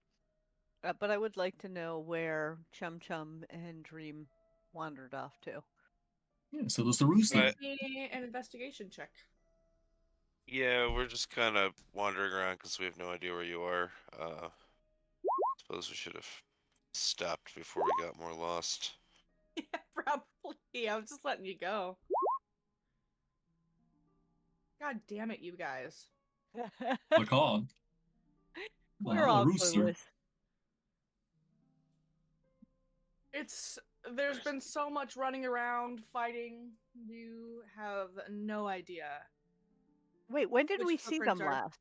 Speaker 4: but I would like to know where Chum Chum and Dream wandered off to.
Speaker 5: Yeah, so does the rooster.
Speaker 1: Right.
Speaker 2: Give me an investigation check.
Speaker 1: Yeah, we're just kind of wandering around because we have no idea where you are. Suppose we should have stopped before we got more lost.
Speaker 2: Yeah, probably. I was just letting you go. God damn it, you guys.
Speaker 5: Macaw.
Speaker 4: We're
Speaker 5: Well,
Speaker 4: all
Speaker 5: a rooster.
Speaker 4: clueless.
Speaker 2: There's been so much running around, fighting. You have no idea.
Speaker 4: Wait, when did
Speaker 2: Which
Speaker 4: we see
Speaker 2: footprints
Speaker 4: them
Speaker 2: are-
Speaker 4: last?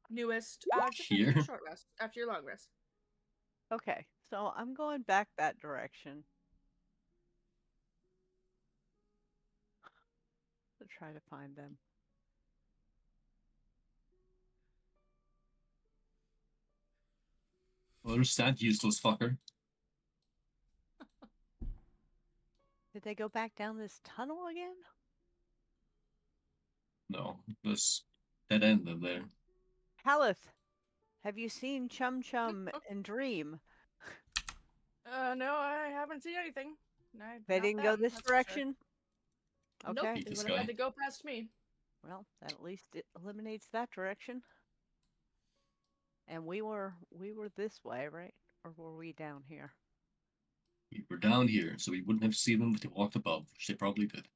Speaker 2: Newest, just after your
Speaker 5: Here.
Speaker 2: short rest, after your long rest.
Speaker 4: Okay, so I'm going back that direction to try to find them.
Speaker 5: Well, there's that useless fucker.
Speaker 4: Did they go back down this tunnel again?
Speaker 5: No, there's dead end in there.
Speaker 4: Halith, have you seen Chum Chum and Dream?
Speaker 2: No, I haven't seen anything.
Speaker 4: They
Speaker 2: Not
Speaker 4: didn't go
Speaker 2: them,
Speaker 4: this
Speaker 2: that's for sure.
Speaker 4: direction?
Speaker 2: Nope,
Speaker 4: Okay,
Speaker 5: Beat
Speaker 2: they
Speaker 5: this
Speaker 2: would have
Speaker 5: guy.
Speaker 2: had to go past me.
Speaker 4: well, that at least it eliminates that direction. And we were this way, right? Or were we down here?
Speaker 5: We were down here, so we wouldn't have seen them if they walked above, which they probably did.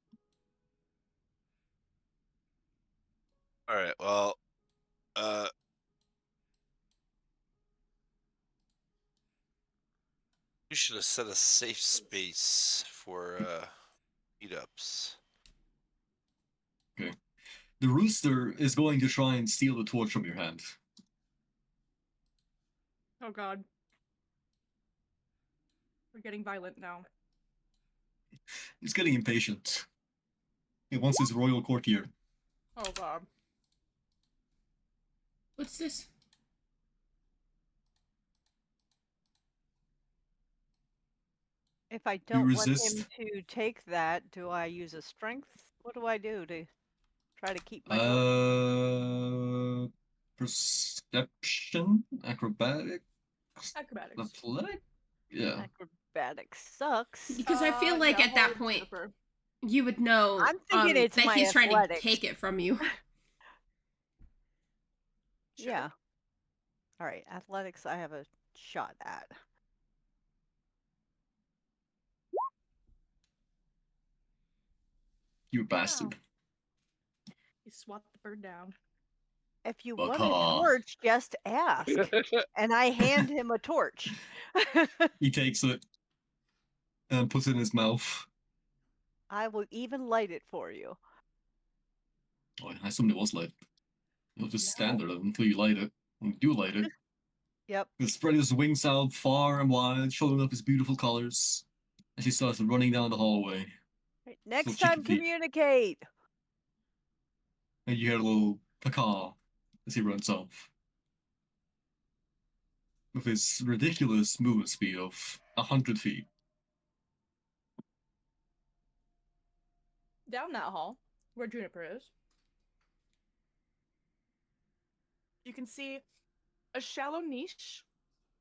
Speaker 1: All right. Well, you should have set a safe space for meetups.
Speaker 5: Okay. The rooster is going to try and steal the torch from your hand.
Speaker 2: Oh god. We're getting violent now.
Speaker 5: He's getting impatient. He wants his royal courtier.
Speaker 2: Oh god.
Speaker 3: What's this?
Speaker 4: If I
Speaker 5: You
Speaker 4: don't want him
Speaker 5: resist.
Speaker 4: to take that, do I use a strength? What do I do to try to keep my daughter?
Speaker 5: Perception, acrobatics,
Speaker 2: Acrobatics.
Speaker 5: athletic. Yeah.
Speaker 4: Acrobatics sucks.
Speaker 3: Because I feel like
Speaker 2: Yeah,
Speaker 3: at that
Speaker 2: hold
Speaker 3: point
Speaker 2: Juniper.
Speaker 3: you would know
Speaker 4: I'm thinking it's
Speaker 3: that
Speaker 4: my
Speaker 3: he's trying to
Speaker 4: athletics.
Speaker 3: take it from you.
Speaker 2: Sure.
Speaker 4: Yeah. All right, athletics I have a shot at.
Speaker 5: You bastard.
Speaker 2: You swat the bird down.
Speaker 4: If you want a
Speaker 5: Baka.
Speaker 4: torch, just ask. And I hand him a torch.
Speaker 5: He takes it and puts it in his mouth.
Speaker 4: I will even light it for you.
Speaker 5: Oh, I assumed it was lit. It'll just stand
Speaker 2: No.
Speaker 5: there until you light it. When you do light it,
Speaker 4: Yep.
Speaker 5: he'll spread his wings out far and wide, showing off his beautiful colors. As he starts running down the hallway.
Speaker 4: Right, next
Speaker 5: cheeky
Speaker 4: time,
Speaker 5: feet.
Speaker 4: communicate.
Speaker 5: And you hear a little caw as he runs off. With his ridiculous movement speed of 100 feet.
Speaker 2: Down that hall, where Juniper is, you can see a shallow niche,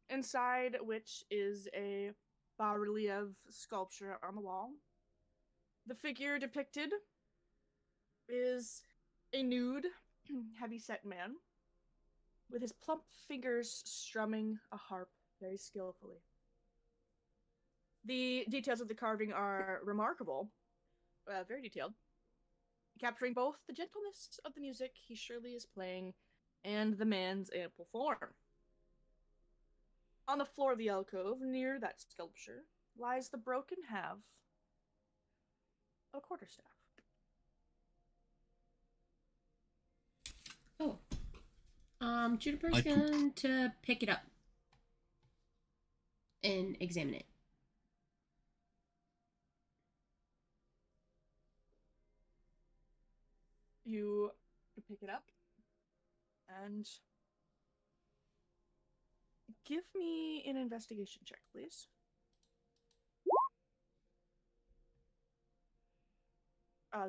Speaker 2: inside which is a bas-relief sculpture on the wall. The figure depicted is a nude, heavy-set man with his plump fingers strumming a harp very skillfully. The details of the carving are remarkable, very detailed, capturing both the gentleness of the music he surely is playing and the man's ample form. On the floor of the alcove, near that sculpture, lies the broken half of a quarterstaff.
Speaker 3: Oh. Juniper's
Speaker 5: I poop.
Speaker 3: going to pick it up and examine it.
Speaker 2: You pick it up and give me an investigation check, please.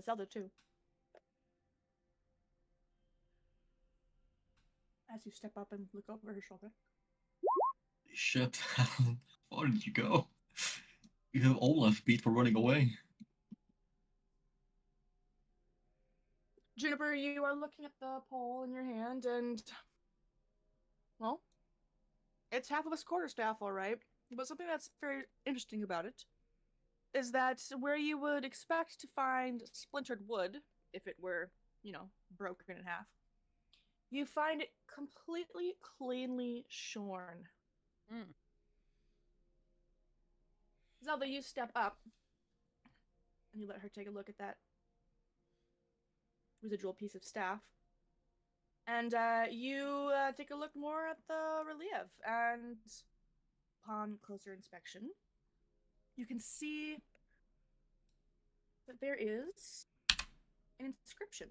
Speaker 2: Zelda too. As you step up and look over her shoulder.
Speaker 5: Shit, Alan. How far did you go? You have Olaf beat for running away.
Speaker 2: Juniper, you are looking at the pole in your hand, and well, it's half of a quarterstaff, all right. But something that's very interesting about it is that where you would expect to find splintered wood, if it were, broken in half, you find it completely cleanly shorn.
Speaker 4: Mm.
Speaker 2: Zelda, you step up and you let her take a look at that residual piece of staff. And you take a look more at the relief, and upon closer inspection, you can see that there is an inscription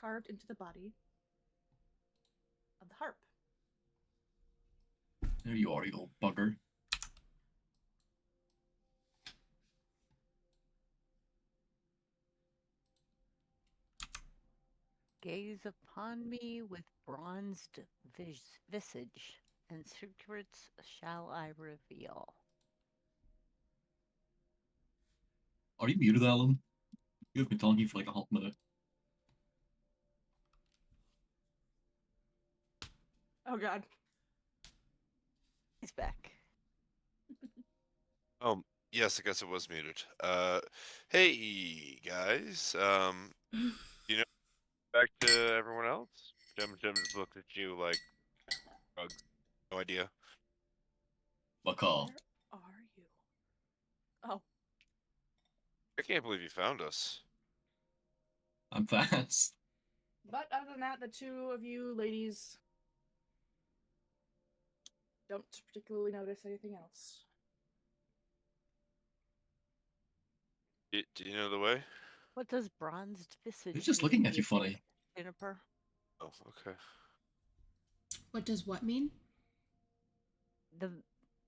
Speaker 2: carved into the body of the harp.
Speaker 5: There you are, you old bugger.
Speaker 4: Gaze upon me with bronzed visage, and secrets shall I reveal.
Speaker 5: Are you muted, Alan? You've been talking for like a hot minute.
Speaker 2: Oh god.
Speaker 4: He's back.
Speaker 1: Yes, I guess it was muted. Hey guys. Back to everyone else. Jim just looked at you like drugs. No idea.
Speaker 5: Baka.
Speaker 2: Where are you? Oh,
Speaker 1: I can't believe you found us.
Speaker 5: I'm fast.
Speaker 2: but other than that, the two of you ladies Don't particularly notice anything else.
Speaker 1: Do you know the way?
Speaker 4: What does bronzed visage
Speaker 5: They're just
Speaker 4: mean,
Speaker 5: looking at
Speaker 4: do
Speaker 5: you
Speaker 4: think,
Speaker 5: funny.
Speaker 4: Juniper?
Speaker 1: Oh, okay.
Speaker 3: What does what mean?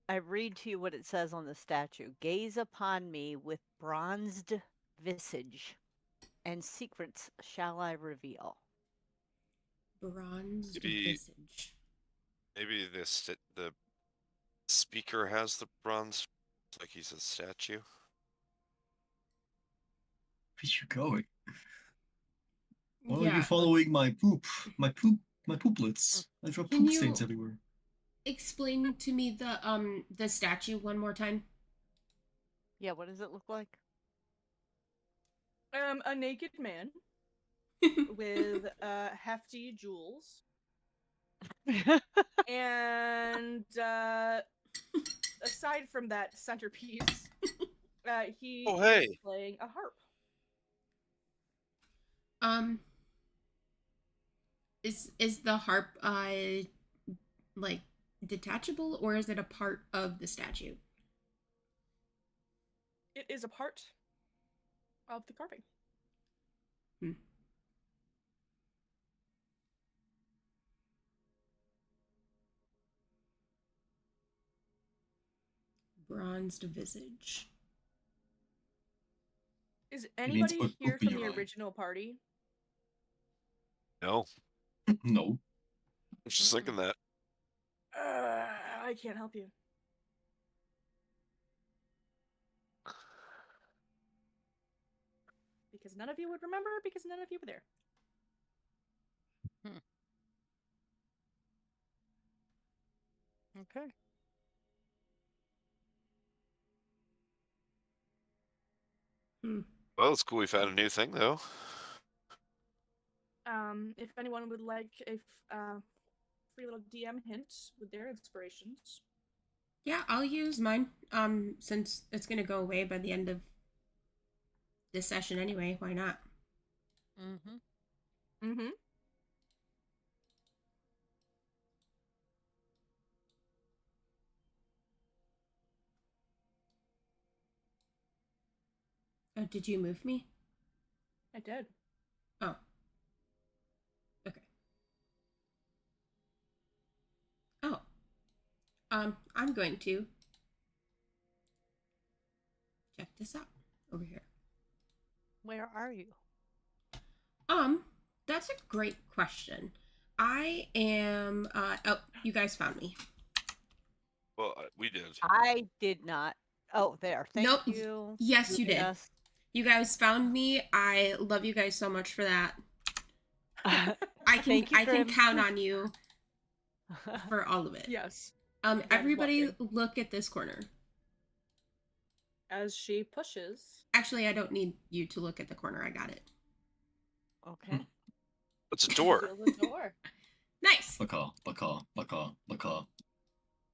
Speaker 4: I read to you what it says on the statue. Gaze upon me with bronzed visage, and secrets shall I reveal.
Speaker 3: Bronzed
Speaker 1: Maybe-
Speaker 3: visage.
Speaker 1: Maybe the speaker has the bronze, like he's a statue.
Speaker 5: Where are you going? Why are you
Speaker 3: Yeah.
Speaker 5: following my poop? My pooplets. I drop
Speaker 3: Can
Speaker 5: poop stains
Speaker 3: you-
Speaker 5: everywhere.
Speaker 3: Explain to me the statue one more time.
Speaker 4: Yeah, what does it look like?
Speaker 2: A naked man with hefty jewels, and aside from that centerpiece, he
Speaker 1: Oh, hey.
Speaker 2: is playing a harp.
Speaker 3: Is the harp like detachable, or is it a part of the statue?
Speaker 2: It is a part of the carving.
Speaker 3: Bronzed visage.
Speaker 2: Is
Speaker 5: means
Speaker 2: anybody
Speaker 5: put
Speaker 2: here
Speaker 5: poop in
Speaker 2: from the
Speaker 5: your eye.
Speaker 2: original party?
Speaker 1: No,
Speaker 5: No.
Speaker 1: I was just thinking that.
Speaker 2: I can't help you. Because none of you would remember, because none of you were there.
Speaker 4: Okay.
Speaker 1: Well, it's cool we found a new thing, though.
Speaker 2: If anyone would like a free little DM hint with their inspirations.
Speaker 3: Yeah, I'll use mine. Since it's gonna go away by the end of this session anyway, why not?
Speaker 4: Mm-hmm.
Speaker 2: Mm-hmm.
Speaker 3: Oh, did you move me?
Speaker 2: I did.
Speaker 3: Oh. Okay. Oh. I'm going to check this out over here.
Speaker 4: Where are you?
Speaker 3: That's a great question. I am oh, you guys found me.
Speaker 1: Well, we did.
Speaker 4: I did not. Oh, there. Thank
Speaker 3: Nope.
Speaker 4: you.
Speaker 3: Yes, you did.
Speaker 4: Yes.
Speaker 3: You guys found me. I love you guys so much for that. I can
Speaker 4: Thank you,
Speaker 3: I can
Speaker 4: Grim.
Speaker 3: count on you for all of it.
Speaker 2: Yes.
Speaker 3: Everybody
Speaker 2: walking.
Speaker 3: look at this corner.
Speaker 2: As she pushes.
Speaker 3: Actually, I don't need you to look at the corner. I got it.
Speaker 4: Okay.
Speaker 1: It's a door.
Speaker 2: reveal the door.
Speaker 3: Nice.
Speaker 5: Baka.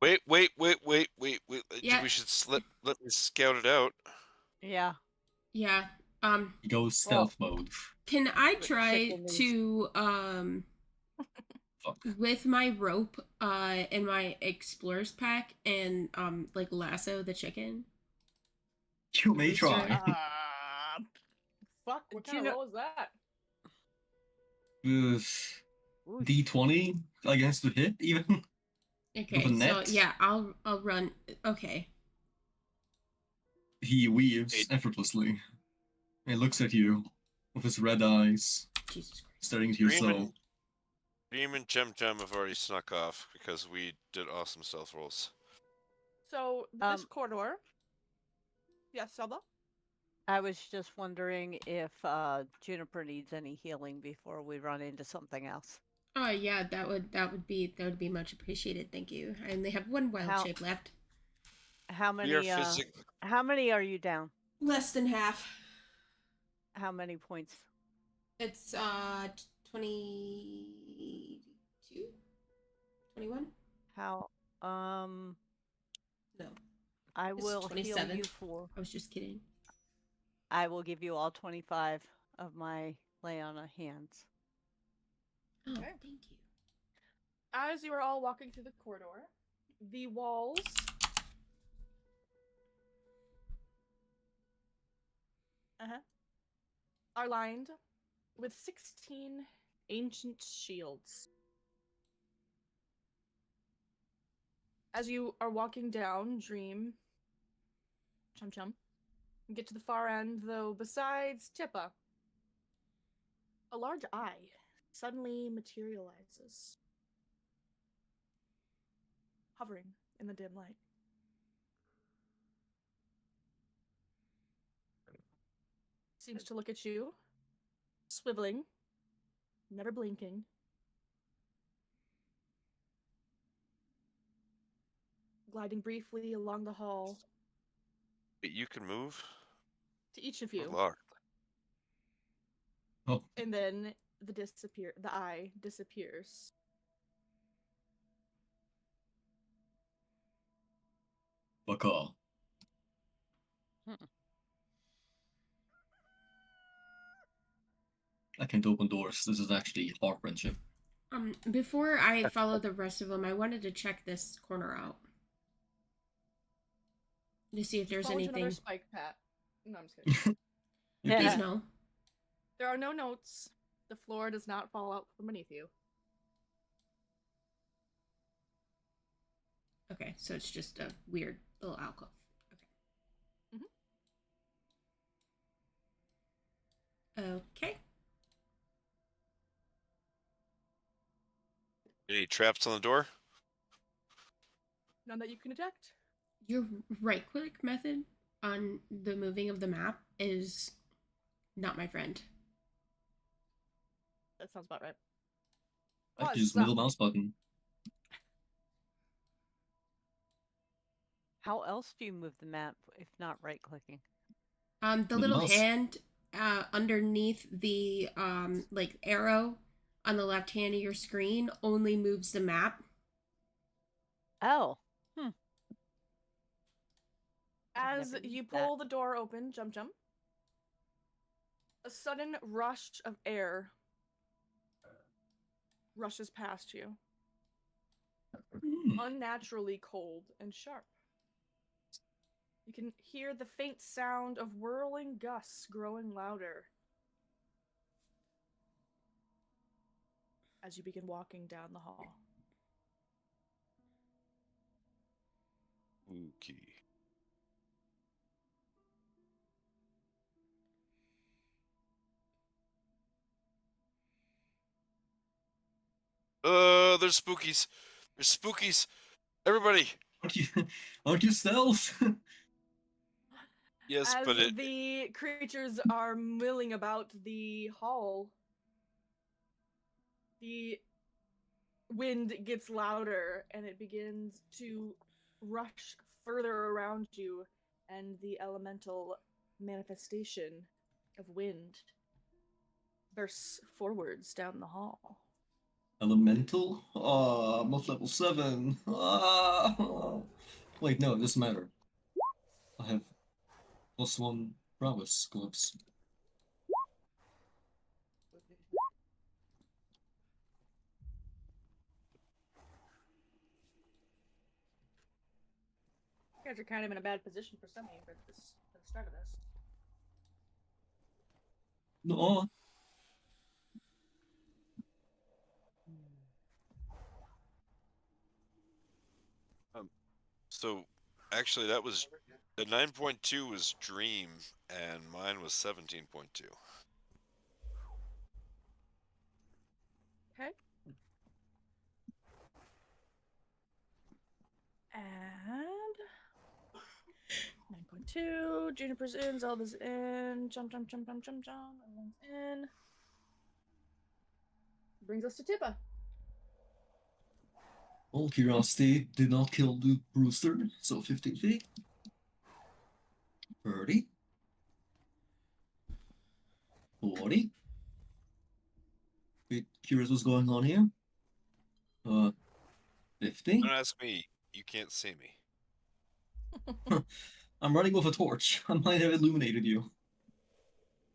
Speaker 1: Wait.
Speaker 3: Yeah.
Speaker 1: We should let me scout it out.
Speaker 4: Yeah.
Speaker 3: Yeah.
Speaker 5: He goes stealth mode.
Speaker 3: Can I
Speaker 4: But
Speaker 3: try
Speaker 4: chicken is-
Speaker 3: to
Speaker 5: Fuck.
Speaker 3: with my rope in my explorer's pack and like lasso the chicken?
Speaker 5: You may
Speaker 3: Rooster.
Speaker 5: try.
Speaker 2: Fuck, what
Speaker 4: Do
Speaker 2: kind
Speaker 4: you
Speaker 2: of
Speaker 4: know-
Speaker 2: roll is that?
Speaker 4: Oof.
Speaker 5: D20 against the hit, even.
Speaker 3: Okay,
Speaker 5: With a
Speaker 3: so
Speaker 5: net?
Speaker 3: yeah, I'll run. Okay.
Speaker 5: He weaves
Speaker 1: Eight.
Speaker 5: effortlessly. And looks at you with his red eyes,
Speaker 3: Jesus Christ.
Speaker 5: staring into your
Speaker 1: Dream
Speaker 5: soul.
Speaker 1: and- Dream and Chum Chum have already snuck off because we did awesome stealth rolls.
Speaker 2: So this corridor. Yes, Selma?
Speaker 4: I was just wondering if Juniper needs any healing before we run into something else.
Speaker 3: Oh yeah, that would be much appreciated. Thank you. I only have one wild
Speaker 4: How-
Speaker 3: shape left.
Speaker 4: How
Speaker 1: We are
Speaker 4: many? How many are you down?
Speaker 3: Less than half.
Speaker 4: How many points?
Speaker 3: It's 22? 21?
Speaker 4: How?
Speaker 3: No.
Speaker 4: I
Speaker 3: It's
Speaker 4: will heal
Speaker 3: 27.
Speaker 4: you for.
Speaker 3: I was just kidding.
Speaker 4: I will give you all 25 of my lay on of hands.
Speaker 3: Oh,
Speaker 2: Okay.
Speaker 3: thank you.
Speaker 2: As you are all walking through the corridor, The walls are lined with 16 ancient shields. As you are walking down Dream, Chum Chum, you get to the far end, though, besides Tippa, a large eye suddenly materializes, hovering in the dim light. Seems to look at you, swiveling, never blinking. Gliding briefly along the hall
Speaker 1: Wait, you can move?
Speaker 2: to each of
Speaker 1: Good
Speaker 2: you,
Speaker 1: luck.
Speaker 5: Oh,
Speaker 2: and then the eye disappears.
Speaker 5: baka. I can't open doors. This is actually heart-wrenching.
Speaker 3: Before I follow the rest of them, I wanted to check this corner out to see if
Speaker 2: You
Speaker 3: there's
Speaker 2: fall into another
Speaker 3: anything.
Speaker 2: spike pat. No, I'm just kidding.
Speaker 3: Please
Speaker 4: Yeah.
Speaker 3: no.
Speaker 2: There are no notes. The floor does not fall out from beneath you.
Speaker 3: Okay, so it's just a weird little alcove. Okay. Okay.
Speaker 1: Any traps on the door?
Speaker 2: None that you can detect.
Speaker 3: Your right click method on the moving of the map is not my friend.
Speaker 2: That sounds about right.
Speaker 5: I
Speaker 2: Was
Speaker 5: use middle mouse button.
Speaker 4: How else do you move the map if not right clicking?
Speaker 3: The
Speaker 5: Middle
Speaker 3: little
Speaker 5: mouse.
Speaker 3: hand underneath the like arrow on the left hand of your screen only moves the map.
Speaker 4: Oh.
Speaker 2: As
Speaker 4: never
Speaker 2: you
Speaker 4: used that.
Speaker 2: pull the door open, Jump Jump, a sudden rush of air rushes past you, unnaturally cold and sharp. You can hear the faint sound of whirling gusts growing louder as you begin walking down the hall.
Speaker 1: Okay. There's spookies. There's spookies. Everybody.
Speaker 5: Aren't you stealth?
Speaker 1: Yes,
Speaker 2: As
Speaker 1: but it.
Speaker 2: the creatures are milling about the hall, the wind gets louder and it begins to rush further around you, and the elemental manifestation of wind bursts forwards down the hall.
Speaker 5: Elemental? I'm not level 7. Wait, no, it doesn't matter. I have +1 prowess gloves.
Speaker 2: You guys are kind of in a bad position for summoning for the start of this.
Speaker 5: No.
Speaker 1: So, actually, that was. The 9.2 was Dream, and mine was 17.2.
Speaker 2: Okay. And 9.2, Juniper's in, Zelda's in, jump, everyone's in. Brings us to Tippa.
Speaker 5: Well, curiosity did not kill the rooster, so 15 feet. 30. 40. Bit curious what's going on here. 50.
Speaker 1: Don't ask me. You can't see me.
Speaker 5: I'm running with a torch. I might have illuminated you.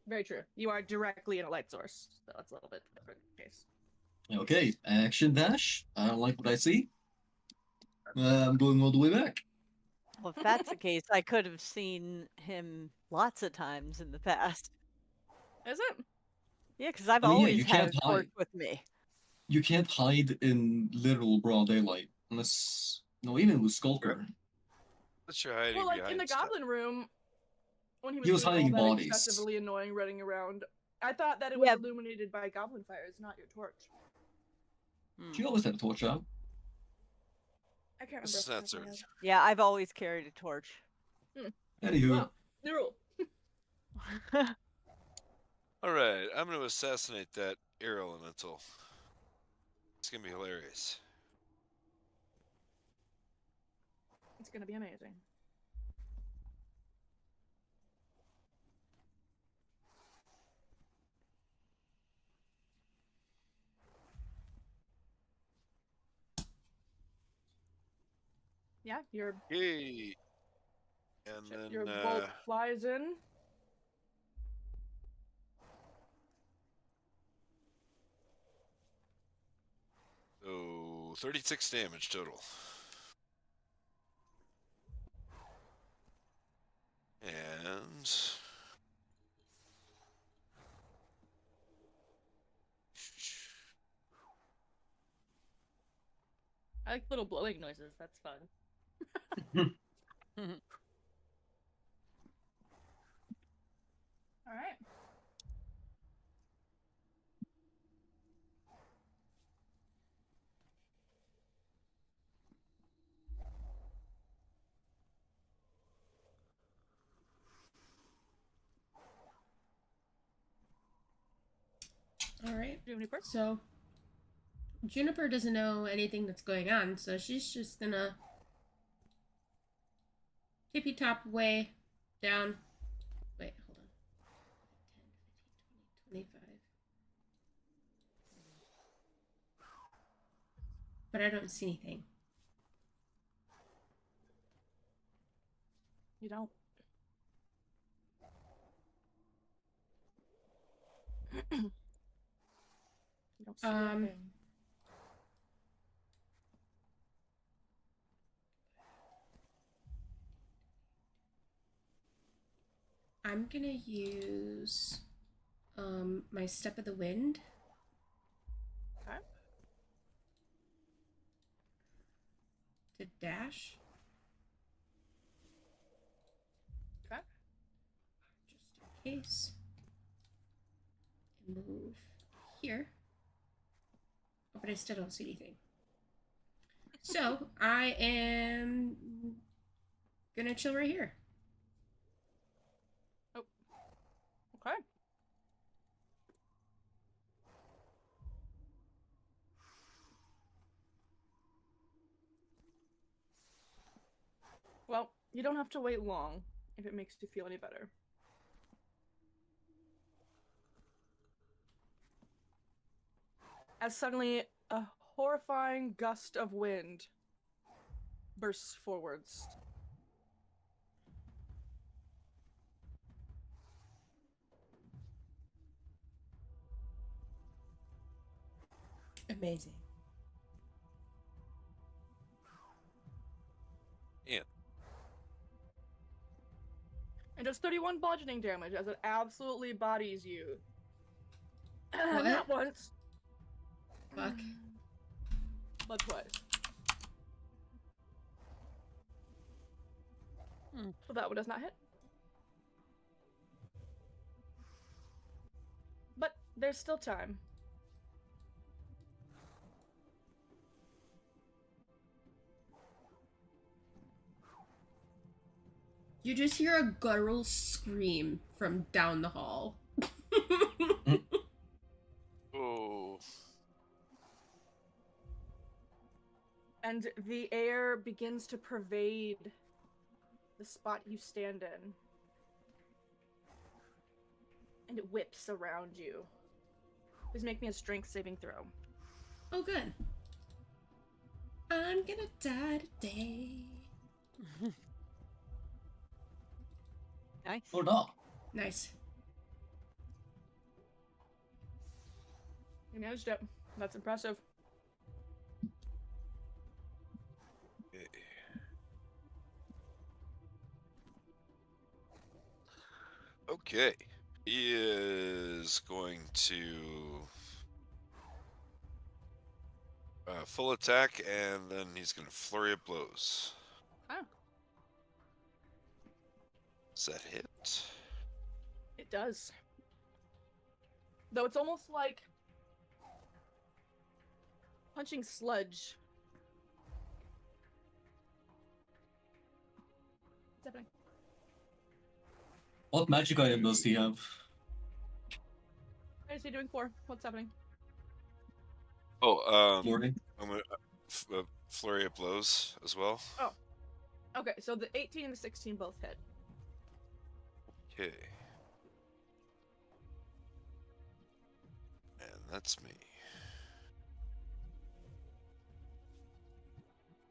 Speaker 2: Very true. You are directly in a light source, so that's a little bit different case.
Speaker 5: Okay, action dash. I don't like what I see. I'm going all the way back.
Speaker 4: Well, if that's the case, I could have seen him lots of times in the past.
Speaker 2: Is it?
Speaker 4: Yeah, because I've
Speaker 5: I mean, yeah,
Speaker 4: always
Speaker 5: you
Speaker 4: had a
Speaker 5: can't
Speaker 4: torch
Speaker 5: hide.
Speaker 4: with me.
Speaker 5: You can't hide in literal broad daylight unless no, even with Skulker,
Speaker 1: But you're hiding
Speaker 2: Well, like in
Speaker 1: behind
Speaker 2: the
Speaker 1: stuff.
Speaker 2: goblin room, when he was
Speaker 5: he was
Speaker 2: doing all
Speaker 5: hiding
Speaker 2: that
Speaker 5: bodies.
Speaker 2: excessively annoying running around, I thought that it was
Speaker 4: Yeah.
Speaker 2: illuminated by goblin fires, not your torch.
Speaker 5: She always had a torch out.
Speaker 2: I can't remember.
Speaker 1: This is
Speaker 2: off the
Speaker 1: not
Speaker 2: top of my
Speaker 1: certain.
Speaker 4: Yeah, I've always carried a torch.
Speaker 5: Anywho,
Speaker 2: Well, new rule.
Speaker 1: All right, I'm going to assassinate that air elemental. It's going to be hilarious.
Speaker 2: It's gonna be amazing. Yeah, your
Speaker 1: Yay! And then
Speaker 2: your bolt flies in.
Speaker 1: so 36 damage total. And
Speaker 2: I like little blowing noises. That's fun. All right.
Speaker 3: All right.
Speaker 2: Do you have any quirks?
Speaker 3: So Juniper doesn't know anything that's going on, so she's just gonna tippy top way down. Wait, hold on. 10, 15, 20, 25. But I don't see anything.
Speaker 2: You don't. You don't see anything.
Speaker 3: I'm gonna use my Step of the Wind.
Speaker 2: Okay.
Speaker 3: To dash.
Speaker 2: Okay.
Speaker 3: Just in case. And move here. Oh, but I still don't see anything. So I am gonna chill right here.
Speaker 2: Okay. Well, you don't have to wait long if it makes you feel any better. As suddenly a horrifying gust of wind bursts forwards.
Speaker 3: Amazing.
Speaker 1: yeah,
Speaker 2: And does 31 bludgeoning damage as it absolutely bodies you.
Speaker 3: What?
Speaker 2: Not once,
Speaker 3: Fuck.
Speaker 2: but twice. So that one does not hit. But there's still time.
Speaker 3: You just hear a guttural scream from down the hall.
Speaker 1: oh,
Speaker 2: And the air begins to pervade the spot you stand in. And it whips around you. Please make me a strength saving throw.
Speaker 3: Oh, good. I'm gonna die today.
Speaker 4: Nice.
Speaker 5: or not.
Speaker 3: Nice.
Speaker 2: You managed it. That's impressive.
Speaker 1: okay. Okay. He is going to full attack, and then he's going to flurry of blows.
Speaker 2: Huh.
Speaker 1: Does that hit?
Speaker 2: It does. Though it's almost like punching sludge. What's happening?
Speaker 5: What magic item does he have?
Speaker 2: What is he doing for? What's happening?
Speaker 1: Oh,
Speaker 5: Flurry?
Speaker 1: I'm gonna flurry of blows as well.
Speaker 2: Okay, so the 18 and the 16 both hit.
Speaker 1: Okay. And that's me.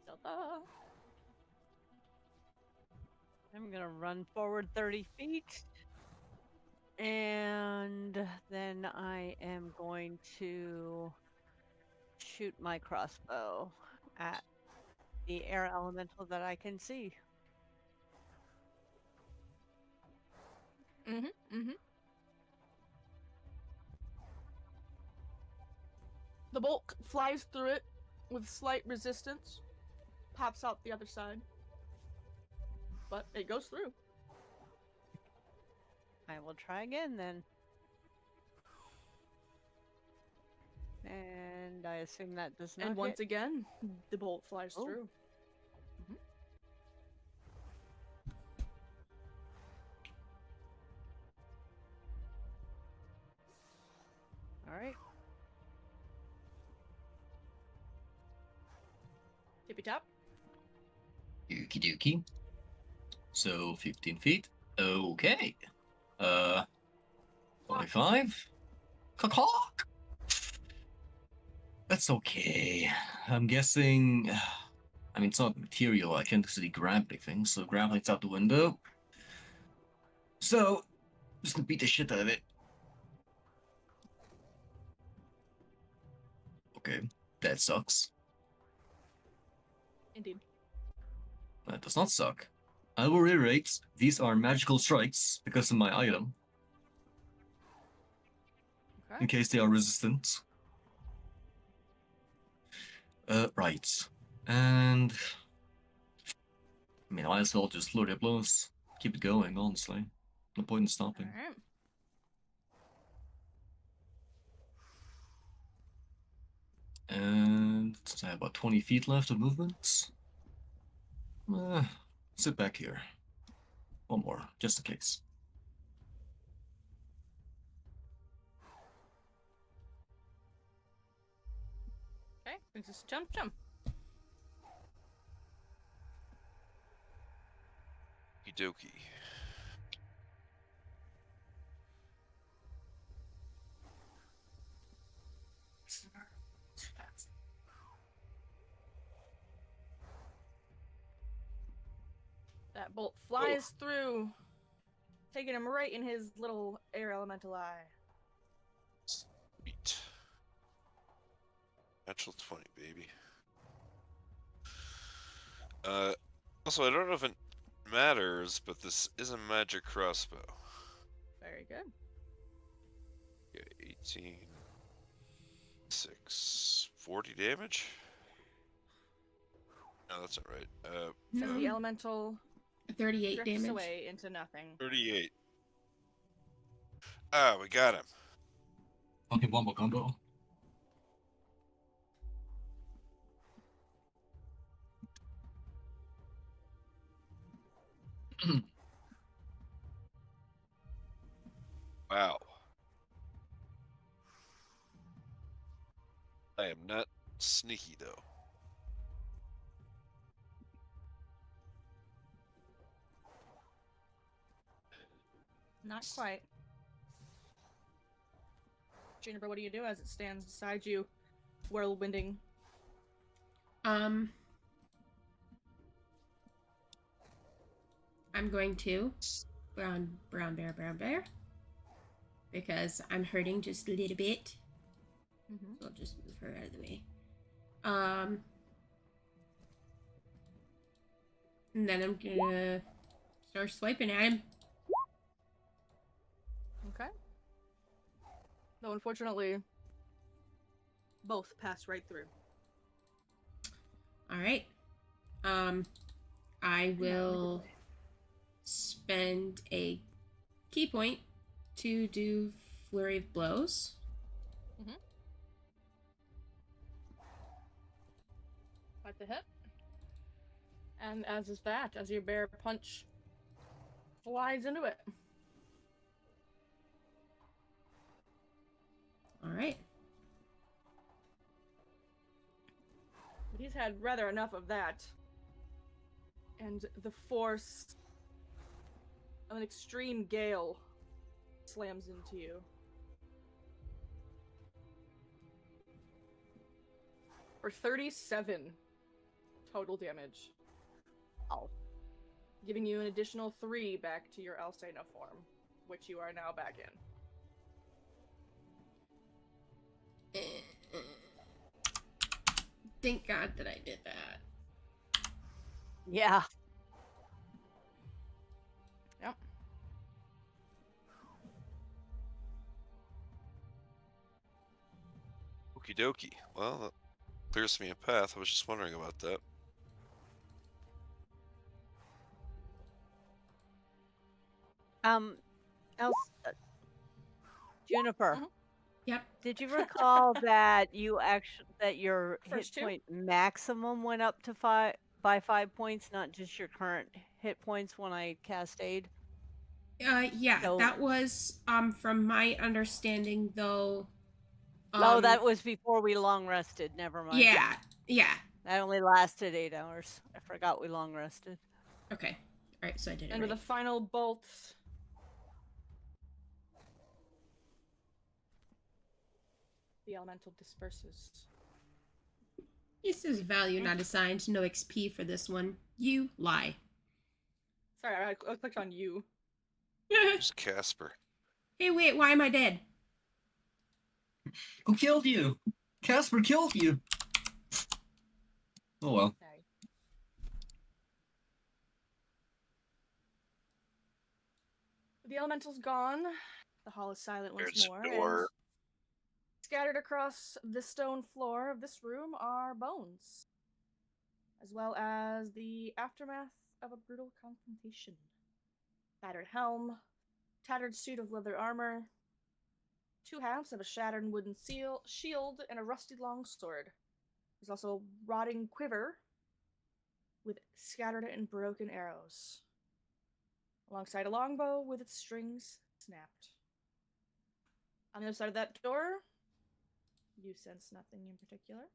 Speaker 2: Zelda.
Speaker 4: I'm gonna run forward 30 feet. And then I am going to shoot my crossbow at the air elemental that I can see.
Speaker 2: The bolt flies through it with slight resistance, pops out the other side, but it goes through.
Speaker 4: I will try again then. And I assume that does not
Speaker 2: And once
Speaker 4: hit.
Speaker 2: again, the bolt flies
Speaker 4: Oh.
Speaker 2: through.
Speaker 4: All right.
Speaker 2: Tippy tap.
Speaker 5: Okie dokie. So 15 feet. Okay. 25. Cock. That's okay. I'm guessing. I mean, it's not material. I can't actually grab anything, so grappling's out the window. So, just gonna beat the shit out of it. Okay, that sucks.
Speaker 2: Indeed.
Speaker 5: That does not suck. I will reiterate, these are magical strikes because of my item, in
Speaker 2: Okay.
Speaker 5: case they are resistant. Right. And I mean, I might as well just flurry of blows. Keep it going, honestly. No point in stopping.
Speaker 2: Alright.
Speaker 5: And I have about 20 feet left of movement. Sit back here. One more, just in case.
Speaker 2: Okay, brings us to Chum Chum.
Speaker 1: Okie dokie.
Speaker 2: That bolt flies through, taking him right in his little air elemental eye.
Speaker 1: Sweet. Natural 20, baby. Also, I don't know if it matters, but this is a magic crossbow.
Speaker 2: Very good.
Speaker 1: Okay, 18, 6, 40 damage? No, that's not right.
Speaker 2: As the elemental
Speaker 3: 38
Speaker 2: drifts
Speaker 3: damage.
Speaker 2: away into nothing.
Speaker 1: 38. Ah, we got him.
Speaker 5: Okay, one more combo.
Speaker 1: Wow. I am not sneaky, though.
Speaker 2: Not quite. Juniper, what do you do as it stands beside you, whirlwinding?
Speaker 3: I'm going to brown bear, because I'm hurting just a little bit.
Speaker 2: Mm-hmm.
Speaker 3: So I'll just move her out of the way. And then I'm gonna start swiping at him.
Speaker 2: Though unfortunately, both pass right through.
Speaker 3: All right. I will spend a key point to do flurry of blows.
Speaker 2: At the hip. And as is that, as your bear punch flies into it.
Speaker 3: All right.
Speaker 2: But he's had rather enough of that. And the force of an extreme gale slams into you. For 37 total damage.
Speaker 4: Oh.
Speaker 2: Giving you an additional 3 back to your Alcena form, which you are now back in.
Speaker 3: Thank God that I did that.
Speaker 4: Yeah.
Speaker 2: Yep.
Speaker 1: Okie dokie. Well, that clears me a path. I was just wondering about that.
Speaker 4: Juniper.
Speaker 2: Mhm.
Speaker 3: Yep.
Speaker 4: Did you recall that your
Speaker 2: First
Speaker 4: hit
Speaker 2: two?
Speaker 4: point maximum went up to 5 points, not just your current hit points when I cast aid?
Speaker 3: Yeah,
Speaker 4: So-
Speaker 3: that was from my understanding though.
Speaker 4: Oh, that was before we long rested. Never mind.
Speaker 3: Yeah.
Speaker 4: That only lasted 8 hours. I forgot we long rested.
Speaker 3: Okay. All right, so I did it
Speaker 2: And
Speaker 3: right.
Speaker 2: with a final bolt, the elemental disperses.
Speaker 3: This is value not assigned. No XP for this one. You lie.
Speaker 2: Sorry, I clicked on you.
Speaker 1: Who's Casper?
Speaker 3: Hey, wait, why am I dead?
Speaker 5: Who killed you? Casper killed you. Oh well.
Speaker 2: Sorry. The elemental's gone. The hall is silent once
Speaker 1: There's
Speaker 2: more.
Speaker 1: a door.
Speaker 2: And scattered across the stone floor of this room are bones, as well as the aftermath of a brutal confrontation. Battered helm, tattered suit of leather armor, 2 halves of a shattered wooden shield, and a rusty longsword. There's also a rotting quiver with scattered and broken arrows, alongside a longbow with its strings snapped. On the other side of that door, you sense nothing in particular.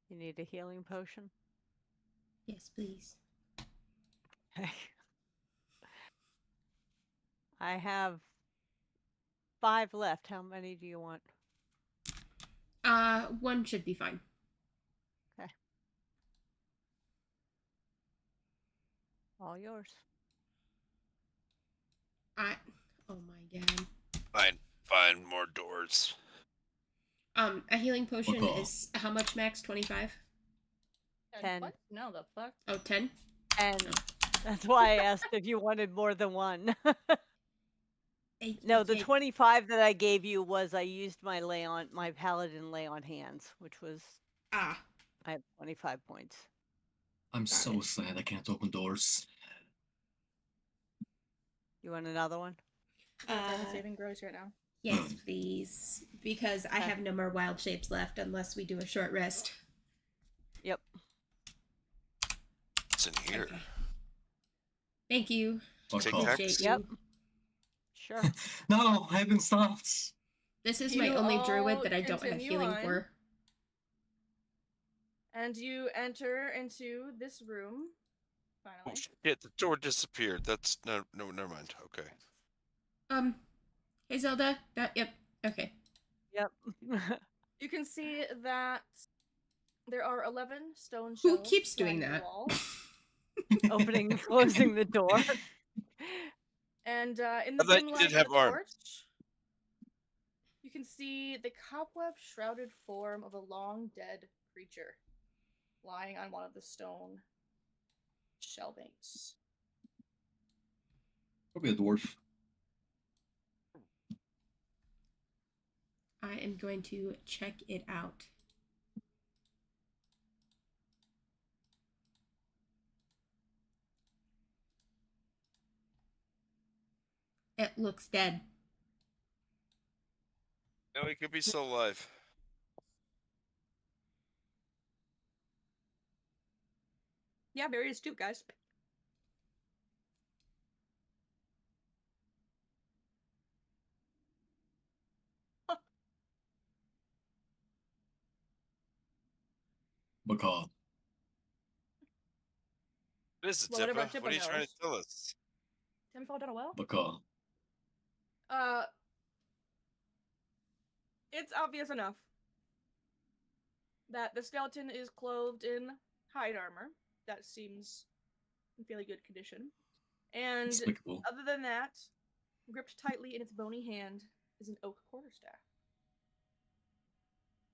Speaker 4: You need a healing potion?
Speaker 3: Yes, please.
Speaker 4: I have 5 left. How many do you want?
Speaker 3: 1 should be fine.
Speaker 4: Okay. All yours.
Speaker 3: Oh my God.
Speaker 1: Find more doors.
Speaker 3: A healing potion
Speaker 5: Okay.
Speaker 3: is how much max? 25?
Speaker 4: 10.
Speaker 2: What? No, the fuck?
Speaker 3: Oh, 10?
Speaker 4: And
Speaker 3: No.
Speaker 4: that's why I asked if you wanted more than 1. No, the 25 that I gave you was I used my paladin lay on hands, which was I have 25 points.
Speaker 5: I'm
Speaker 3: Got
Speaker 5: so
Speaker 3: it.
Speaker 5: sad I can't open doors.
Speaker 4: You want another one?
Speaker 2: Saving grows right now.
Speaker 3: Yes, please. Because I
Speaker 4: Okay.
Speaker 3: have no more wild shapes left unless we do a short rest.
Speaker 4: Yep.
Speaker 1: What's in here?
Speaker 3: Okay. Thank you.
Speaker 1: Tic
Speaker 5: Okay.
Speaker 1: Tacs?
Speaker 4: Yep. Sure.
Speaker 5: No, I haven't stopped.
Speaker 3: This is
Speaker 2: You
Speaker 3: my only
Speaker 2: all
Speaker 3: druid that I don't have
Speaker 2: continue
Speaker 3: healing
Speaker 2: on.
Speaker 3: for.
Speaker 2: And you enter into this room.
Speaker 1: Oh
Speaker 2: Finally.
Speaker 1: shit! The door disappeared. That's no. Never mind. Okay.
Speaker 3: Hey Zelda. Yep. Okay.
Speaker 4: Yep.
Speaker 2: You can see that there are 11 stone
Speaker 3: Who
Speaker 2: shelves
Speaker 3: keeps doing
Speaker 2: lining the
Speaker 3: that?
Speaker 2: wall.
Speaker 4: Opening and closing the door.
Speaker 2: And in the
Speaker 1: I thought
Speaker 2: dim
Speaker 1: you
Speaker 2: light
Speaker 1: did
Speaker 2: of
Speaker 1: have
Speaker 2: the
Speaker 1: arms.
Speaker 2: torch, you can see the cobweb-shrouded form of a long-dead creature lying on one of the stone shelvings.
Speaker 5: Probably a dwarf.
Speaker 3: I am going to check it out. It looks dead.
Speaker 1: No, he could be still alive.
Speaker 2: Yeah, Barry is too, guys.
Speaker 5: Macaw.
Speaker 1: What is it,
Speaker 2: Well, what about
Speaker 1: Tippa? What are you trying to
Speaker 2: Tippa
Speaker 1: tell us?
Speaker 2: Tim fall down a well?
Speaker 5: Macaw.
Speaker 2: Uh, it's obvious enough that the skeleton is clothed in hide armor. That seems in fairly good condition. And
Speaker 5: Despicable.
Speaker 2: other than that, gripped tightly in its bony hand is an oak quarterstaff.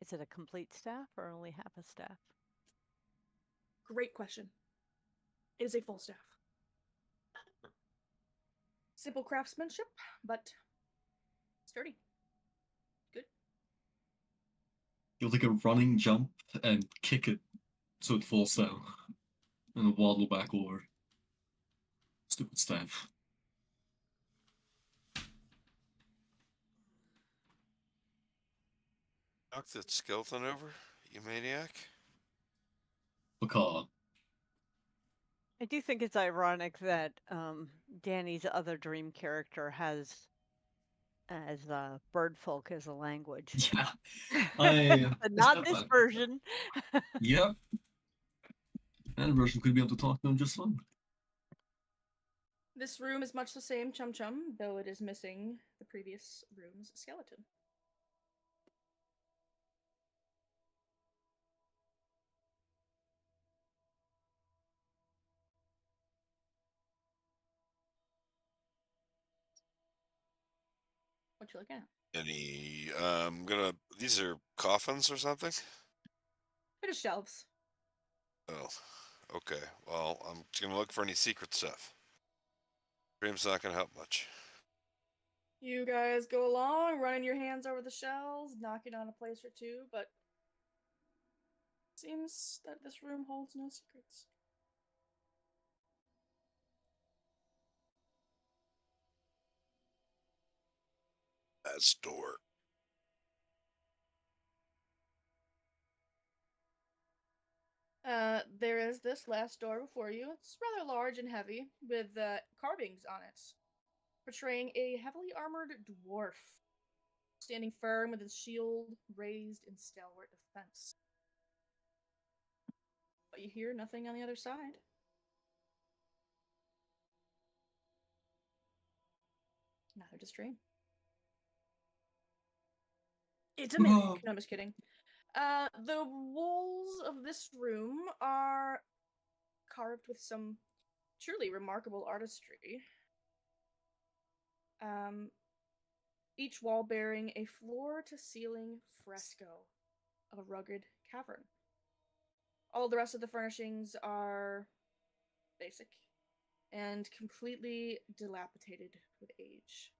Speaker 4: Is it a complete staff or only half a staff?
Speaker 2: Great question. It is a full staff. Simple craftsmanship, but sturdy. Good.
Speaker 5: You'll take a running jump and kick it so it falls down. And waddle back over. Stupid staff.
Speaker 1: Knock that skeleton over, you maniac.
Speaker 5: Macaw.
Speaker 4: I do think it's ironic that Danny's other dream character has as bird folk as a language.
Speaker 5: Yeah.
Speaker 4: But not this version.
Speaker 5: Yep. And version could be able to talk to them just fine.
Speaker 2: This room is much the same, Chum Chum, though it is missing the previous room's skeleton. What you looking at?
Speaker 1: Any, these are coffins or something?
Speaker 2: It is shelves.
Speaker 1: Oh, okay. Well, I'm just gonna look for any secret stuff. Dream's not gonna help much.
Speaker 2: You guys go along, running your hands over the shelves, knocking on a place or two, but seems that this room holds no secrets.
Speaker 1: That's door.
Speaker 2: There is this last door before you. It's rather large and heavy, with carvings on it, portraying a heavily armored dwarf, standing firm with his shield raised in stalwart defense. But you hear nothing on the other side. Neither does Dream. It's a mimic. No, I'm just kidding. The walls of this room are carved with some truly remarkable artistry. Each wall bearing a floor-to-ceiling fresco of a rugged cavern. All the rest of the furnishings are basic and completely dilapidated with age.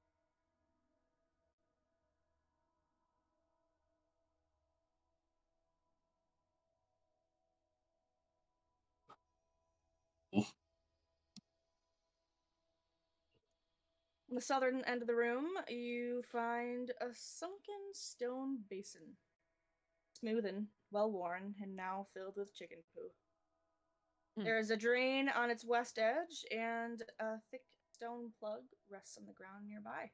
Speaker 5: Oh.
Speaker 2: In the southern end of the room, you find a sunken stone basin. Smooth and well-worn, and now filled with chicken poo. There is a drain on its west edge, and a thick stone plug rests on the ground nearby.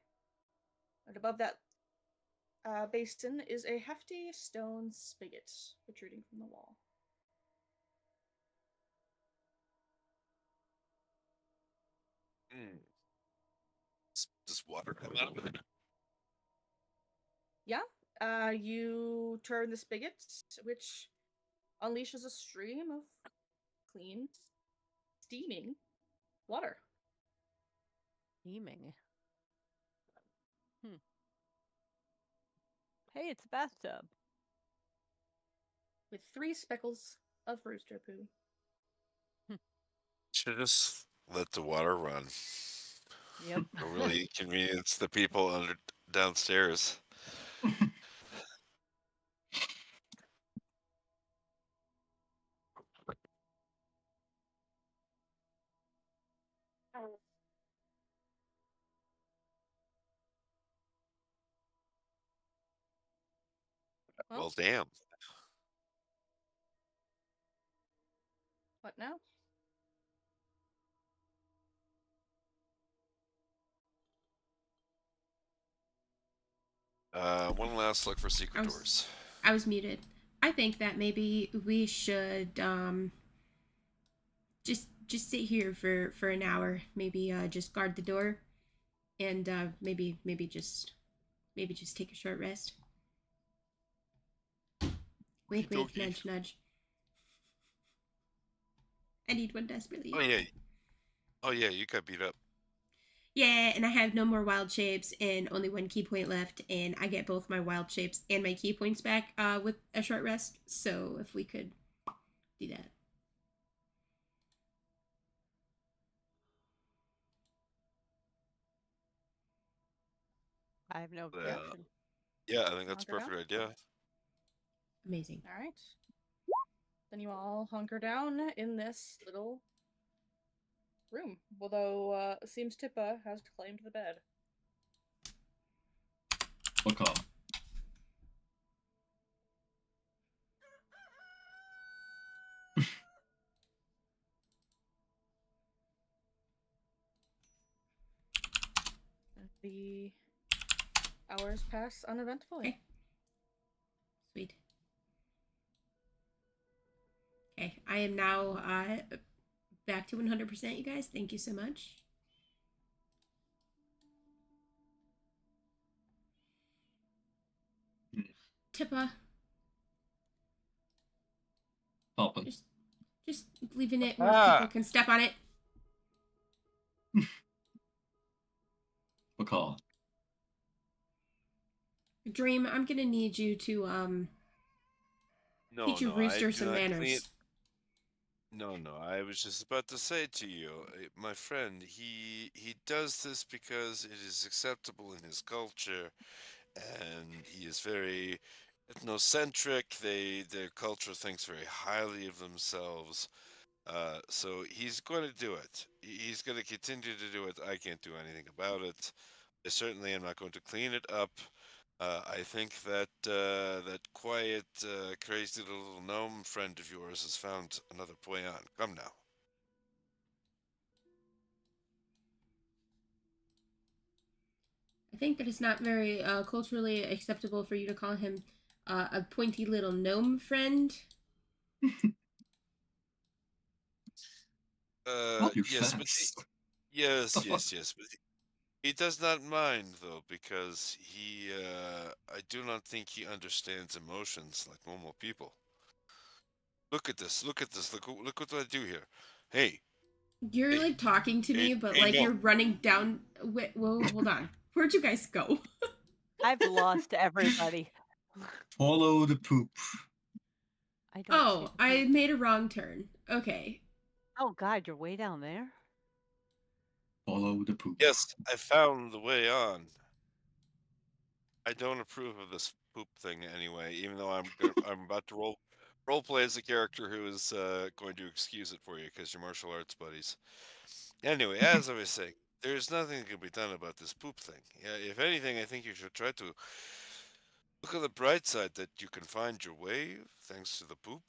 Speaker 2: And above that basin is a hefty stone spigot protruding from the wall.
Speaker 1: Does water come out of it?
Speaker 2: Yeah. You turn the spigot, which unleashes a stream of clean, steaming water.
Speaker 4: Steaming. Hey, it's a bathtub.
Speaker 2: With 3 speckles of rooster poo.
Speaker 1: Should just let the water run.
Speaker 4: Yep.
Speaker 1: Don't really inconvenience the people downstairs.
Speaker 2: Well,
Speaker 1: Well, damn.
Speaker 2: what now?
Speaker 1: One last look for secret
Speaker 3: I
Speaker 1: doors.
Speaker 3: was muted. I think that maybe we should just sit here for an hour. Maybe just guard the door, and maybe just take a short rest. Wink, wink,
Speaker 1: Okey-dokey.
Speaker 3: nudge, nudge. I need one desperately.
Speaker 1: Oh yeah. Oh yeah, you got beat up.
Speaker 3: Yeah, and I have no more wild shapes and only one key point left, and I get both my wild shapes and my key points back with a short rest. So if we could do that.
Speaker 4: I have no
Speaker 1: Uh,
Speaker 4: objection.
Speaker 1: yeah, I think that's a
Speaker 2: Hunker
Speaker 1: perfect idea.
Speaker 3: Amazing.
Speaker 2: All right. Then you all hunker down in this little room. Although seems Tippa has claimed the bed.
Speaker 5: Macaw.
Speaker 2: The hours pass uneventfully.
Speaker 3: Okay. Sweet. Okay, I am now back to 100%, you guys. Thank you so much. Tippa,
Speaker 5: Poppin.
Speaker 3: just leaving it where
Speaker 1: Ah.
Speaker 3: people can step on it.
Speaker 5: Macaw.
Speaker 3: Dream, I'm gonna need you to
Speaker 1: No,
Speaker 3: teach your
Speaker 1: no,
Speaker 3: rooster
Speaker 1: I do
Speaker 3: some
Speaker 1: not
Speaker 3: manners.
Speaker 1: clean. No, no, I was just about to say to you, my friend, he does this because it is acceptable in his culture, and he is very ethnocentric. Their culture thinks very highly of themselves. So he's going to do it. He's going to continue to do it. I can't do anything about it. I certainly am not going to clean it up. I think that that quiet, crazy little gnome friend of yours has found another Poyon. Come now.
Speaker 3: I think that it's not very culturally acceptable for you to call him a pointy little gnome friend.
Speaker 5: Not you
Speaker 1: Yes, but
Speaker 5: fast.
Speaker 1: yes,
Speaker 5: The fuck?
Speaker 1: yes, yes, but he does not mind though, because I do not think he understands emotions like normal people. Look at this. Look at this. Look what I do here. Hey,
Speaker 3: You're
Speaker 1: hey,
Speaker 3: like talking to me, but like
Speaker 1: no.
Speaker 3: you're running down. Whoa, hold on. Where'd you guys go?
Speaker 4: I've lost everybody.
Speaker 5: Follow the poop.
Speaker 4: I don't see
Speaker 3: Oh,
Speaker 4: the
Speaker 3: I
Speaker 4: poop.
Speaker 3: made a wrong turn. Okay.
Speaker 4: Oh God, you're way down there.
Speaker 5: Follow the poop.
Speaker 1: Yes, I found the way on. I don't approve of this poop thing anyway, even though I'm about to role play as a character who is going to excuse it for you because you're martial arts buddies. Anyway, as I was saying, there's nothing that can be done about this poop thing. Yeah, if anything, I think you should try to look on the bright side that you can find your way thanks to the poop.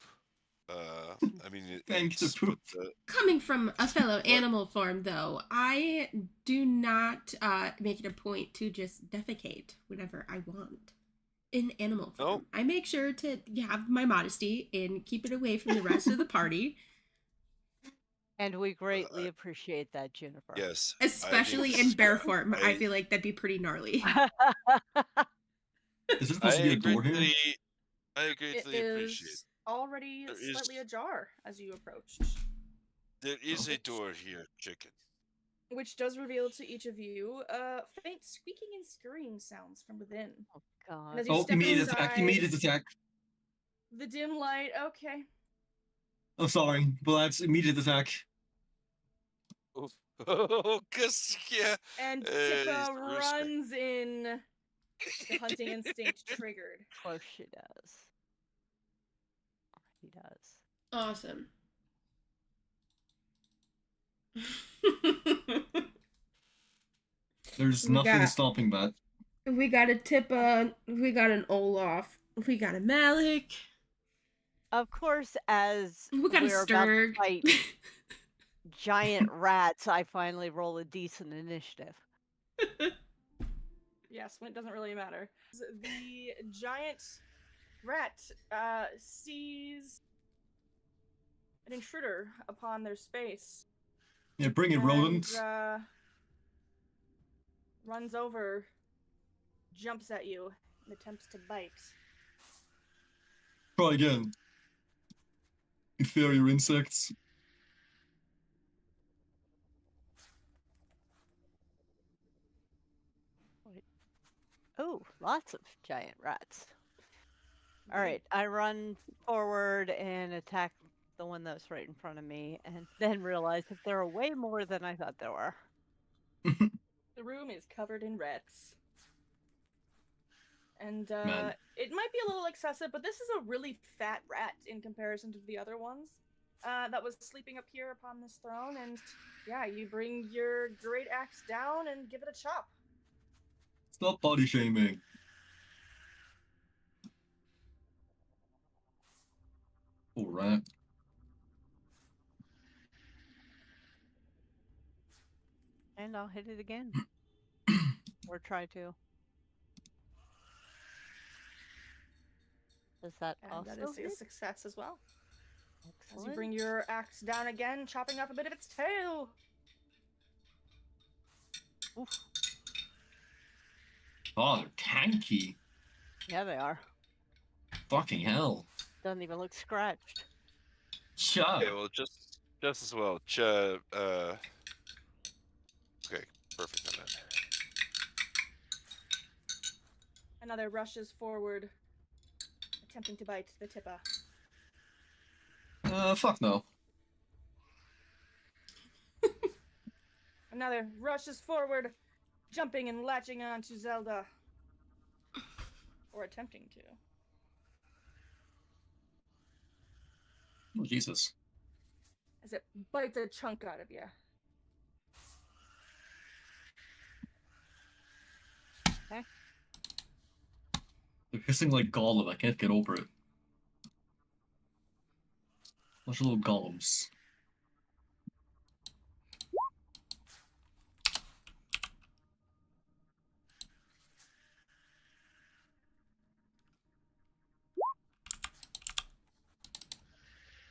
Speaker 1: I mean,
Speaker 5: Thanks to
Speaker 1: it's
Speaker 5: poop.
Speaker 3: Coming from a fellow
Speaker 1: What?
Speaker 3: animal form, though, I do not make it a point to just defecate whenever I want. In animal form,
Speaker 1: No.
Speaker 3: I make sure to have my modesty and keep it away from the rest of the party.
Speaker 4: And we greatly appreciate that, Jennifer.
Speaker 1: Yes,
Speaker 3: Especially in bear form, I feel like that'd be pretty gnarly.
Speaker 5: Is there supposed to be a door here?
Speaker 1: I
Speaker 2: It
Speaker 1: greatly appreciate.
Speaker 2: is already
Speaker 1: There is-
Speaker 2: slightly ajar as you approach,
Speaker 1: There is a door here, chicken.
Speaker 2: which does reveal to each of you faint squeaking and scurrying sounds from within.
Speaker 4: Oh God.
Speaker 2: And as you
Speaker 5: Oh,
Speaker 2: step
Speaker 5: immediate attack.
Speaker 2: inside,
Speaker 5: Immediate attack.
Speaker 2: the dim light. Okay.
Speaker 5: I'm sorry, but that's immediate attack.
Speaker 1: Oof. Cause yeah,
Speaker 2: And
Speaker 1: he's
Speaker 2: Tippa
Speaker 1: a rooster.
Speaker 2: runs in, the hunting instinct triggered.
Speaker 4: Of course she does. He does.
Speaker 3: Awesome.
Speaker 5: There's
Speaker 3: We
Speaker 5: nothing
Speaker 3: got-
Speaker 5: stopping that.
Speaker 3: We got a Tippa, we got an Olaf, we got a Malik,
Speaker 4: Of course, as
Speaker 3: we got a
Speaker 4: we're about to
Speaker 3: Sturg.
Speaker 4: fight giant rats, I finally roll a decent initiative.
Speaker 2: Yes, it doesn't really matter. The giant rat sees an intruder upon their space.
Speaker 5: Yeah, bring it,
Speaker 2: and,
Speaker 5: rodent.
Speaker 2: Runs over, jumps at you, and attempts to bite.
Speaker 5: Try again. Inferior insects.
Speaker 4: Oh, lots of giant rats. All right, I run forward and attack the one that's right in front of me, and then realize that there are way more than I thought there were.
Speaker 2: The room is covered in rats. And
Speaker 5: Man.
Speaker 2: it might be a little excessive, but this is a really fat rat in comparison to the other ones that was sleeping up here upon this throne. And yeah, you bring your great axe down and give it a chop.
Speaker 5: Stop body shaming. Poor rat.
Speaker 4: And I'll hit it again. Or try to. Does that
Speaker 2: And
Speaker 4: also
Speaker 2: that is a
Speaker 4: hit?
Speaker 2: success as well. As
Speaker 4: Excellent.
Speaker 2: you bring your axe down again, chopping off a bit of its tail.
Speaker 4: Oof.
Speaker 5: Oh, they're tanky.
Speaker 4: Yeah, they are.
Speaker 5: Fucking hell.
Speaker 4: Doesn't even look scratched.
Speaker 5: Shut up.
Speaker 1: Okay, well, just as well. Okay, perfect on that.
Speaker 2: Another rushes forward, attempting to bite the Tippa.
Speaker 5: Fuck no.
Speaker 2: Another rushes forward, jumping and latching onto Zelda. Or attempting to.
Speaker 5: Oh, Jesus.
Speaker 2: As it bites a chunk out of you.
Speaker 4: Okay.
Speaker 5: They're hissing like Gollum. I can't get over it. Bunch of little golems.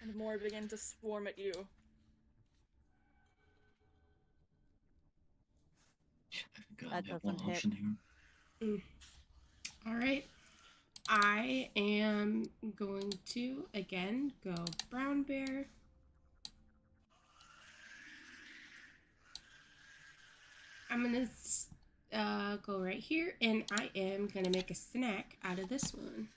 Speaker 2: And more begin to swarm at you.
Speaker 5: I think I
Speaker 4: That
Speaker 5: only have one
Speaker 4: doesn't hit.
Speaker 5: option here.
Speaker 3: All right. I am going to, again, go brown bear. I'm going to go right here, and I am going to make a snack out of this one.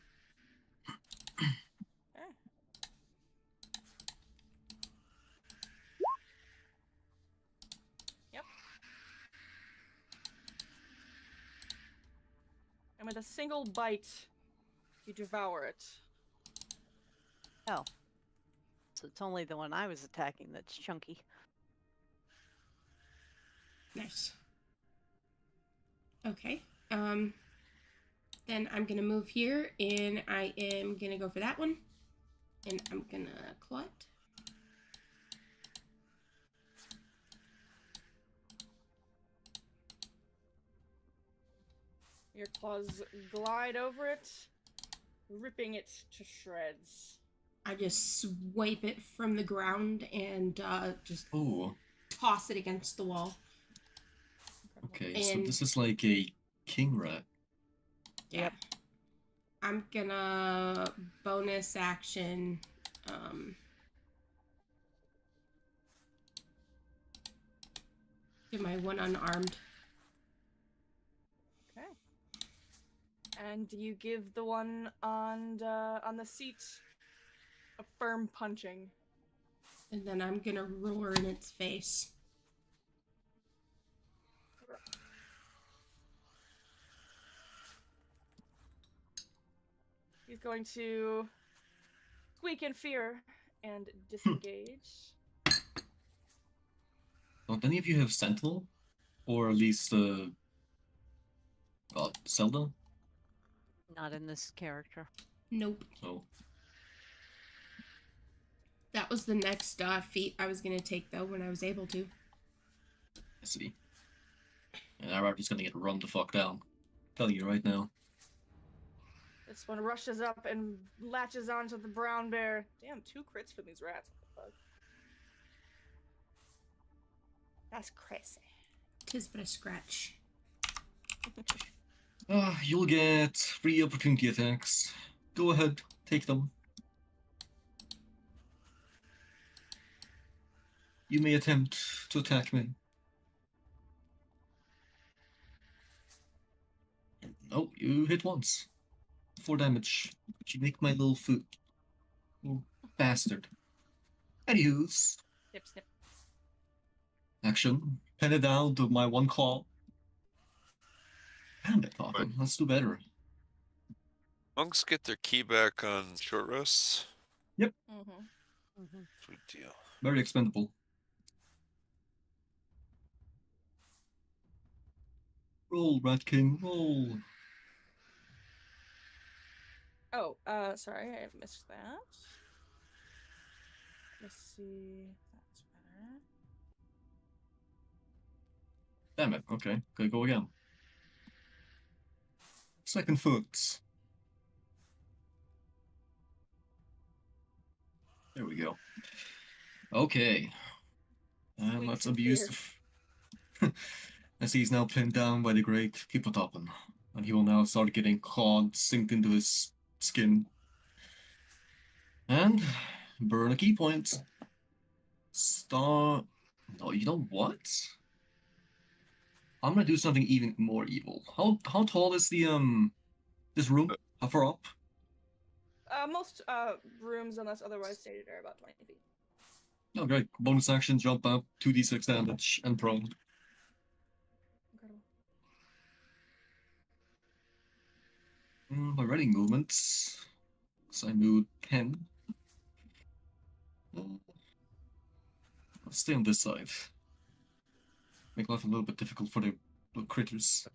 Speaker 2: Yep. And with a single bite, you devour it.
Speaker 4: Oh. So it's only the one I was attacking that's chunky.
Speaker 3: Nice. Okay. Then I'm gonna move here, and I am gonna go for that one, and I'm gonna claw it.
Speaker 2: Your claws glide over it, ripping it to shreds.
Speaker 3: I just swipe it from the ground and just
Speaker 5: Oh,
Speaker 3: toss it against the wall.
Speaker 5: okay. So
Speaker 3: And-
Speaker 5: this is like a king rat.
Speaker 3: Yeah. I'm gonna bonus action. Do my one unarmed.
Speaker 2: Okay. And you give the one on the seat a firm punching.
Speaker 3: And then I'm gonna roar in its face.
Speaker 2: He's going to squeak in fear and disengage.
Speaker 5: Don't any of you have Sentinel? Or at least, Zelda?
Speaker 4: Not in this character.
Speaker 3: Nope.
Speaker 5: So,
Speaker 3: That was the next feat I was gonna take though when I was able to.
Speaker 5: I see. And I'm just gonna get run the fuck down. Telling you right now.
Speaker 2: This one rushes up and latches onto the brown bear. Damn, 2 crits from these rats. What the fuck? That's crazy.
Speaker 3: Tis but a scratch.
Speaker 5: You'll get 3 opportunity attacks. Go ahead, take them. You may attempt to attack me. Oh, you hit once. 4 damage. You make my little foot. Little bastard. Anywho's.
Speaker 2: Snip, snip.
Speaker 5: Action. Pin it down to my 1 claw. Damn it, Talking. Let's do better.
Speaker 1: Monks get their key back on short rests.
Speaker 2: Mm-hmm.
Speaker 1: Sweet deal.
Speaker 5: Very expendable. Roll, Rat King, roll.
Speaker 2: Oh, sorry, I missed that. Let's see. That's better.
Speaker 5: Damn it, okay. Gotta go again. Second foot. There we go. Okay. And
Speaker 2: Squeaks
Speaker 5: let's
Speaker 2: in
Speaker 5: abuse as he's now pinned down by the great Hippotopen. And he will now start getting clawed, sink into his skin. And burn a key point. Start. No, you know what? I'm gonna do something even more evil. How tall is the this room? How far up?
Speaker 2: Most rooms, unless otherwise stated, are about 20 feet.
Speaker 5: Oh great. Bonus action, jump up, 2d6 damage, and prone.
Speaker 2: Incredible.
Speaker 5: My running movements. So I moved 10. Let's stay on this side. Make life a little bit difficult for the little critters.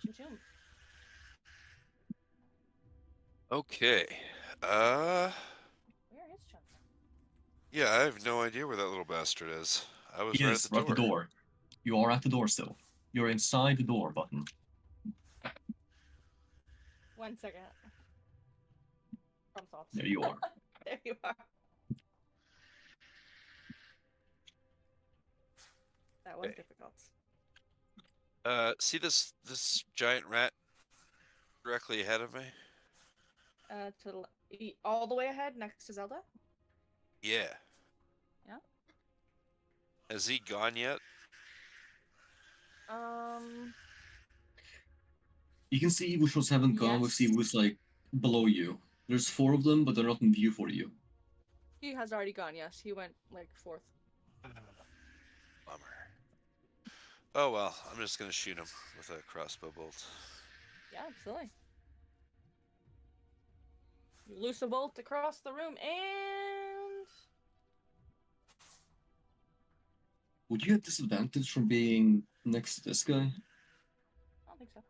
Speaker 2: Chum chum.
Speaker 1: Okay.
Speaker 2: Where is Chum Chum?
Speaker 1: Yeah, I have no idea where that little bastard is. I was
Speaker 5: He
Speaker 1: right
Speaker 5: is
Speaker 1: at the door.
Speaker 5: right at the door. You are at the door still. You're inside the door button.
Speaker 2: 1 second. Problem solved.
Speaker 5: There you are.
Speaker 2: There you are. That was
Speaker 1: Okay.
Speaker 2: difficult.
Speaker 1: See this giant rat directly ahead of me?
Speaker 2: All the way ahead, next to Zelda.
Speaker 1: Yeah.
Speaker 2: Yeah.
Speaker 1: Has he gone yet?
Speaker 5: You can see which ones haven't gone. We see
Speaker 2: Yes.
Speaker 5: who's like below you. There's 4 of them, but they're not in view for you.
Speaker 2: He has already gone. Yes, he went like 4th.
Speaker 1: Bummer. Oh well, I'm just gonna shoot him with a crossbow bolt.
Speaker 2: Yeah, absolutely. You loose a bolt across the room, and
Speaker 5: Would you have disadvantage from being next to this guy?
Speaker 2: I don't think so.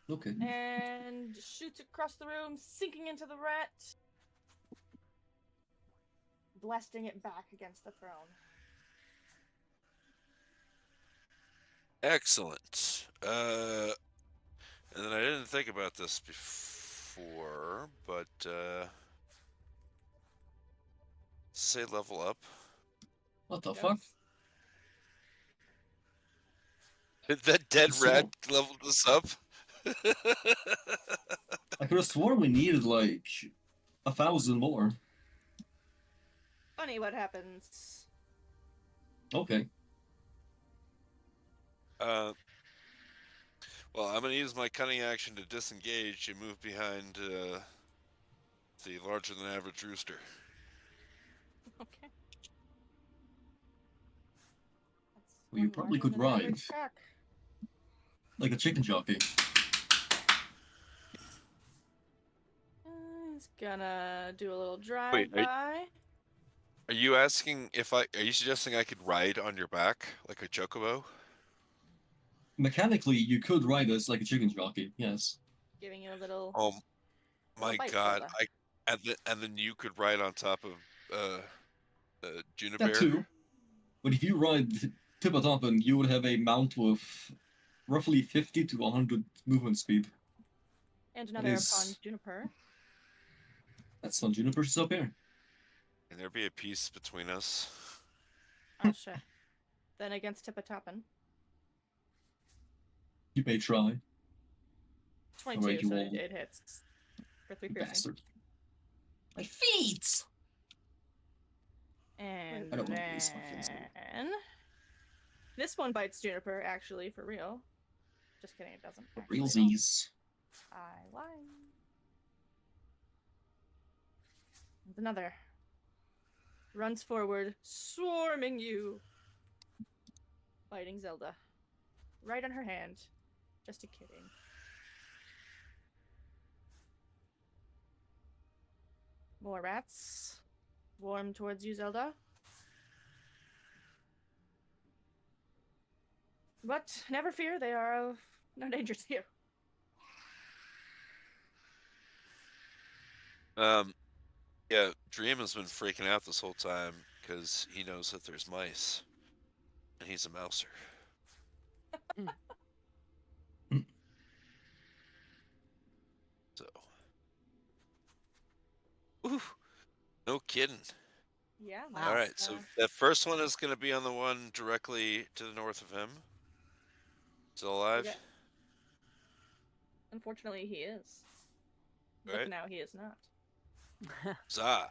Speaker 5: Okay.
Speaker 2: And shoots across the room, sinking into the rat, blasting it back against the throne.
Speaker 1: Excellent. And then I didn't think about this before, but say level up.
Speaker 5: What the
Speaker 2: Yes.
Speaker 5: fuck?
Speaker 1: That dead
Speaker 5: So-
Speaker 1: rat leveled us up.
Speaker 5: I could have sworn we needed like 1,000 more.
Speaker 2: Funny what happens.
Speaker 5: Okay.
Speaker 1: Well, I'm gonna use my cunning action to disengage and move behind the larger than average rooster.
Speaker 2: Okay.
Speaker 5: Well, you
Speaker 2: That's
Speaker 5: probably
Speaker 2: one
Speaker 5: could
Speaker 2: larger than average
Speaker 5: ride.
Speaker 2: cock.
Speaker 5: like a chicken jockey.
Speaker 2: He's gonna do a little
Speaker 1: Wait,
Speaker 2: drive-by.
Speaker 1: are you asking if I? Are you suggesting I could ride on your back like a chocobo?
Speaker 5: Mechanically, you could ride us like a chicken jockey. Yes.
Speaker 2: Giving you a little,
Speaker 1: Oh my
Speaker 2: bite,
Speaker 1: God!
Speaker 2: Zelda.
Speaker 1: And then you could ride on top of
Speaker 5: That
Speaker 1: Juniper.
Speaker 5: too. But if you ride Tippertoppen, you would have a mount with roughly 50 to 100 movement speed.
Speaker 2: And
Speaker 5: That
Speaker 2: another
Speaker 5: is-
Speaker 2: upon Juniper.
Speaker 5: That's not Juniper's up here.
Speaker 1: And there'd be a peace between us.
Speaker 2: Oh shit. Then against Tippatoppin.
Speaker 5: You may try,
Speaker 2: 22,
Speaker 5: Alright, you
Speaker 2: so
Speaker 5: roll.
Speaker 2: it hits. For 3
Speaker 5: you
Speaker 2: piercing.
Speaker 5: bastard. My feet!
Speaker 2: And
Speaker 5: I don't want to waste my fins.
Speaker 2: then... This one bites Juniper, actually, for real. Just kidding, it doesn't. actually.
Speaker 5: Realsies.
Speaker 2: I lied. And another. Runs forward, swarming you. Biting Zelda. Right on her hand. Just a kidding. More rats. Swarm towards you, Zelda. But never fear, they are of no danger to you.
Speaker 1: Yeah, Dream has been freaking out this whole time because he knows that there's mice, and he's a mouser. So, ooh, no kidding.
Speaker 2: Yeah.
Speaker 4: Wow.
Speaker 1: All right, so that first one is going to be on the one directly to the north of him. Still alive?
Speaker 2: Okay. Unfortunately, he is.
Speaker 1: Right.
Speaker 2: But now he is not.
Speaker 1: Zah.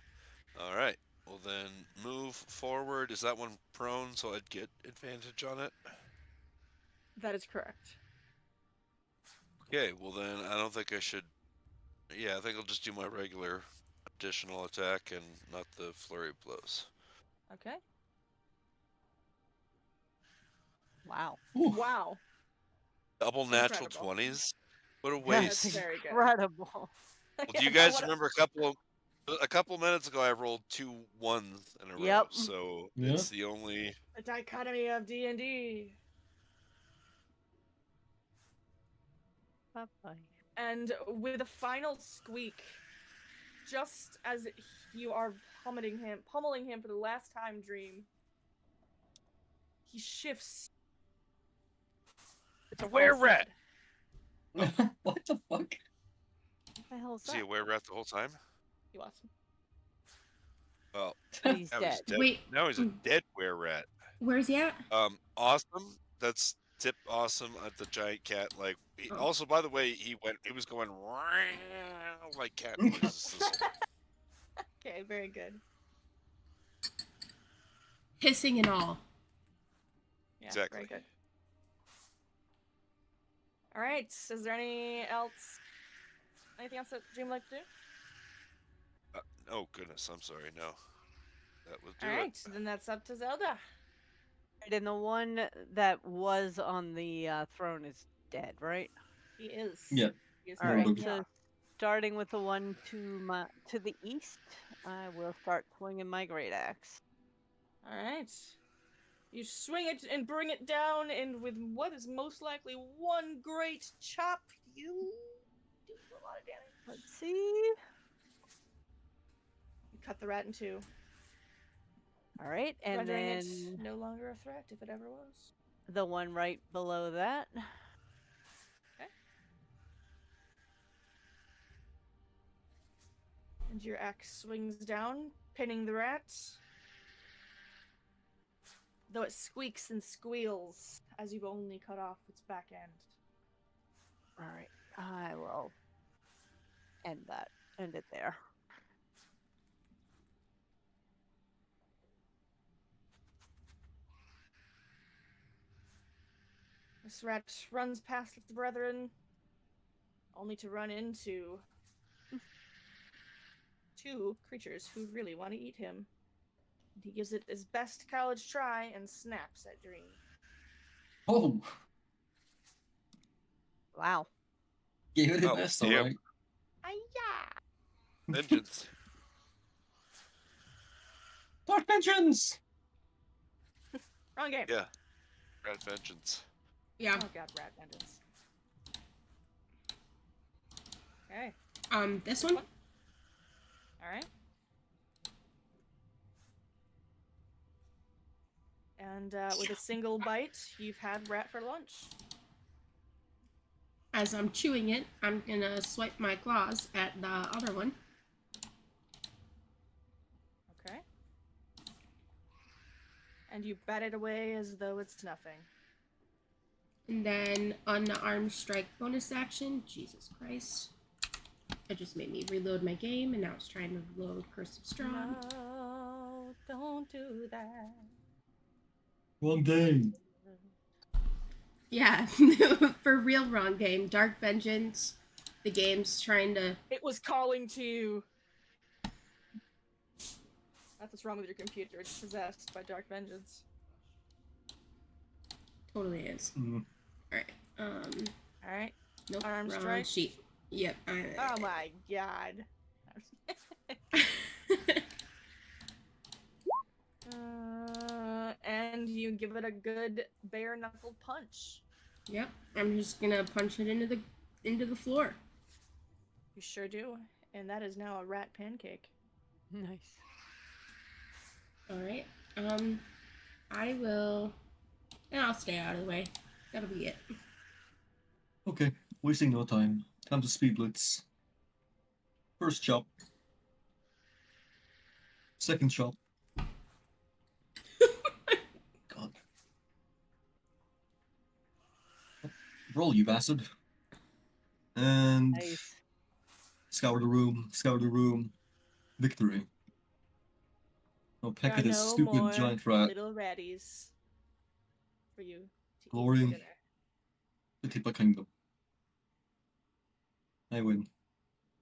Speaker 1: All right. Well, then move forward. Is that one prone, so I'd get advantage on it?
Speaker 2: That is correct.
Speaker 1: Okay, well then I don't think I should. Yeah, I think I'll just do my regular additional attack and not the flurry of blows.
Speaker 2: Okay.
Speaker 4: Wow.
Speaker 5: Ooh.
Speaker 2: Wow.
Speaker 1: Double natural
Speaker 2: Incredible.
Speaker 1: 20s? What a
Speaker 2: That's
Speaker 1: waste.
Speaker 2: very good.
Speaker 4: Incredible.
Speaker 1: Well,
Speaker 2: Yeah,
Speaker 1: do you
Speaker 2: no,
Speaker 1: guys
Speaker 2: what-
Speaker 1: remember a couple minutes ago I rolled 2 1s in a row,
Speaker 4: Yep.
Speaker 1: so
Speaker 5: Yeah.
Speaker 1: it's the only.
Speaker 2: The dichotomy of D&D.
Speaker 4: Bye-bye.
Speaker 2: And with a final squeak, just as you are pummeling him for the last time, Dream, he shifts.
Speaker 1: It's a were rat!
Speaker 5: What the fuck?
Speaker 4: What the hell is
Speaker 1: Is he
Speaker 4: that?
Speaker 1: a were rat the whole time?
Speaker 2: He was.
Speaker 1: Well,
Speaker 4: But he's
Speaker 1: now
Speaker 4: dead.
Speaker 1: he's dead.
Speaker 3: Wait,
Speaker 1: Now he's a dead were rat.
Speaker 3: where's he at?
Speaker 1: Awesome. That's Tip Awesome at the giant cat. Like,
Speaker 3: Oh.
Speaker 1: also, by the way, he was going like cat noises.
Speaker 2: Okay, very good.
Speaker 3: Hissing and all.
Speaker 2: Yeah,
Speaker 1: Exactly.
Speaker 2: very good. All right. Is there anything else that Dream would like to do?
Speaker 1: Oh goodness, I'm sorry. No, that would do
Speaker 2: All right,
Speaker 1: it.
Speaker 2: then that's up to Zelda.
Speaker 4: Right, and the one that was on the throne is dead, right?
Speaker 2: He is.
Speaker 5: Yeah.
Speaker 2: He is
Speaker 4: All
Speaker 5: No,
Speaker 4: right.
Speaker 5: look.
Speaker 4: So starting with the one to the east, I will start swinging my great axe.
Speaker 2: All right. You swing it and bring it down, and with what is most likely one great chop, you do a lot of damage.
Speaker 4: Let's see.
Speaker 2: You cut the rat in two,
Speaker 4: All right, and
Speaker 2: rendering
Speaker 4: then
Speaker 2: it no longer a threat if it ever was.
Speaker 4: the one right below that.
Speaker 2: And your axe swings down, pinning the rat. Though it squeaks and squeals as you've only cut off its back end.
Speaker 4: All right, I will end it there.
Speaker 2: This rat runs past the brethren, only to run into two creatures who really want to eat him. He gives it his best college try and snaps at Dream.
Speaker 5: Oh,
Speaker 4: Wow.
Speaker 5: Gave it
Speaker 1: Oh,
Speaker 5: a best,
Speaker 1: damn.
Speaker 5: alright.
Speaker 4: Yeah.
Speaker 1: Vengeance.
Speaker 5: Dark Vengeance!
Speaker 2: Wrong game.
Speaker 1: Yeah. Rat Vengeance.
Speaker 3: Yeah.
Speaker 2: Oh god, rat vengeance. Okay.
Speaker 3: This one?
Speaker 2: Alright. And with a single bite, you've had rat for lunch.
Speaker 3: As I'm chewing it, I'm gonna swipe my claws at the other one.
Speaker 2: Okay. And you bat it away as though it's nothing.
Speaker 3: And then unarmed strike bonus action. Jesus Christ. It just made me reload my game, and now it's trying to reload Curse of Strahd.
Speaker 2: No, don't do that.
Speaker 5: Wrong day.
Speaker 3: Yeah, for real wrong game. Dark Vengeance. The game's trying to...
Speaker 2: It was calling to you. That's what's wrong with your computer. It's possessed by Dark Vengeance.
Speaker 3: Totally is.
Speaker 5: Mm.
Speaker 3: Alright,
Speaker 2: Alright.
Speaker 3: nope,
Speaker 2: Arm
Speaker 3: wrong
Speaker 2: strike?
Speaker 3: sheet. Yep.
Speaker 2: Oh my god. And you give it a good bare knuckle punch.
Speaker 3: Yep, I'm just gonna punch it into the floor.
Speaker 2: You sure do. And that is now a rat pancake.
Speaker 4: Nice.
Speaker 3: Alright, I will... And I'll stay out of the way. That'll be it.
Speaker 5: Okay, wasting no time. Time to speed blitz. First chop. Second chop. God. Roll, you bastard. And
Speaker 4: Nice.
Speaker 5: scour the room. Victory. Oh, peck at this
Speaker 2: no
Speaker 5: stupid
Speaker 2: more
Speaker 5: giant rat.
Speaker 2: little ratties for you to eat for
Speaker 5: Glory.
Speaker 2: dinner.
Speaker 5: To keep a kingdom. I win.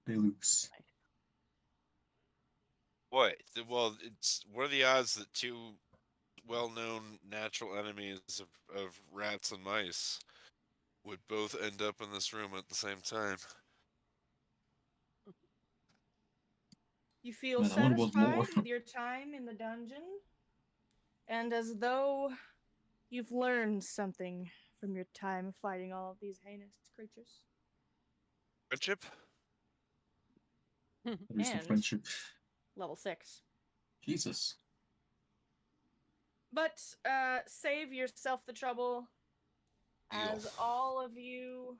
Speaker 5: They lose.
Speaker 1: What? Well, what are the odds that two well-known natural enemies of rats and mice would both end up in this room at the same time?
Speaker 2: You feel
Speaker 5: Man, I wonder what's
Speaker 2: satisfied
Speaker 5: more.
Speaker 2: with your time in the dungeon, and as though you've learned something from your time fighting all of these heinous creatures.
Speaker 1: Friendship?
Speaker 5: There is some
Speaker 2: And-
Speaker 5: friendship.
Speaker 2: Level 6.
Speaker 5: Jesus.
Speaker 2: But save yourself the trouble, as
Speaker 1: Deal.
Speaker 2: all of you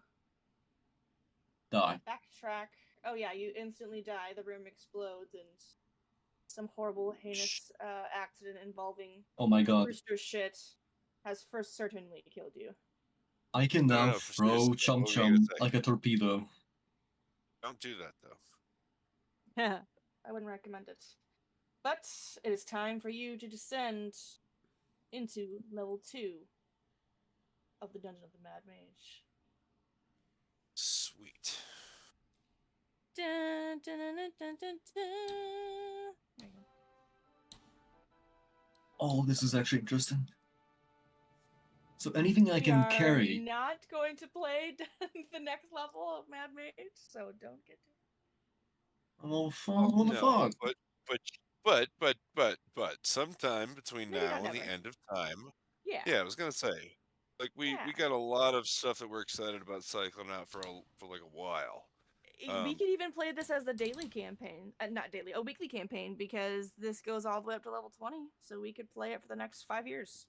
Speaker 5: Die.
Speaker 2: backtrack. Oh yeah, you instantly die. The room explodes, and some horrible, heinous accident involving
Speaker 5: Oh my god.
Speaker 2: rooster shit has for certainly killed you.
Speaker 5: I can
Speaker 1: No,
Speaker 5: now
Speaker 1: no, for
Speaker 5: throw
Speaker 1: seriously,
Speaker 5: Chum
Speaker 1: what were you gonna
Speaker 5: Chum
Speaker 1: say?
Speaker 5: like a torpedo.
Speaker 1: Don't do that, though.
Speaker 2: I wouldn't recommend it. But it is time for you to descend into level 2 of the Dungeon of the Mad Mage.
Speaker 1: Sweet.
Speaker 2: Dun, dun, dun, dun, dun, dun, dun. There you go.
Speaker 5: Oh, this is actually interesting. So anything I
Speaker 2: We
Speaker 5: can
Speaker 2: are
Speaker 5: carry.
Speaker 2: not going to play the next level of Mad Mage, so don't get to.
Speaker 5: Oh, what the
Speaker 1: No,
Speaker 5: fuck?
Speaker 1: but sometime between
Speaker 2: Maybe
Speaker 1: now
Speaker 2: not
Speaker 1: and the
Speaker 2: never.
Speaker 1: end of time.
Speaker 2: Yeah.
Speaker 1: Yeah, I was gonna say, like we
Speaker 2: Yeah.
Speaker 1: got a lot of stuff that we're excited about cycling out for like a while.
Speaker 2: We could even play this as the daily campaign, not daily, a weekly campaign, because this goes all the way up to level 20. So we could play it for the next 5 years.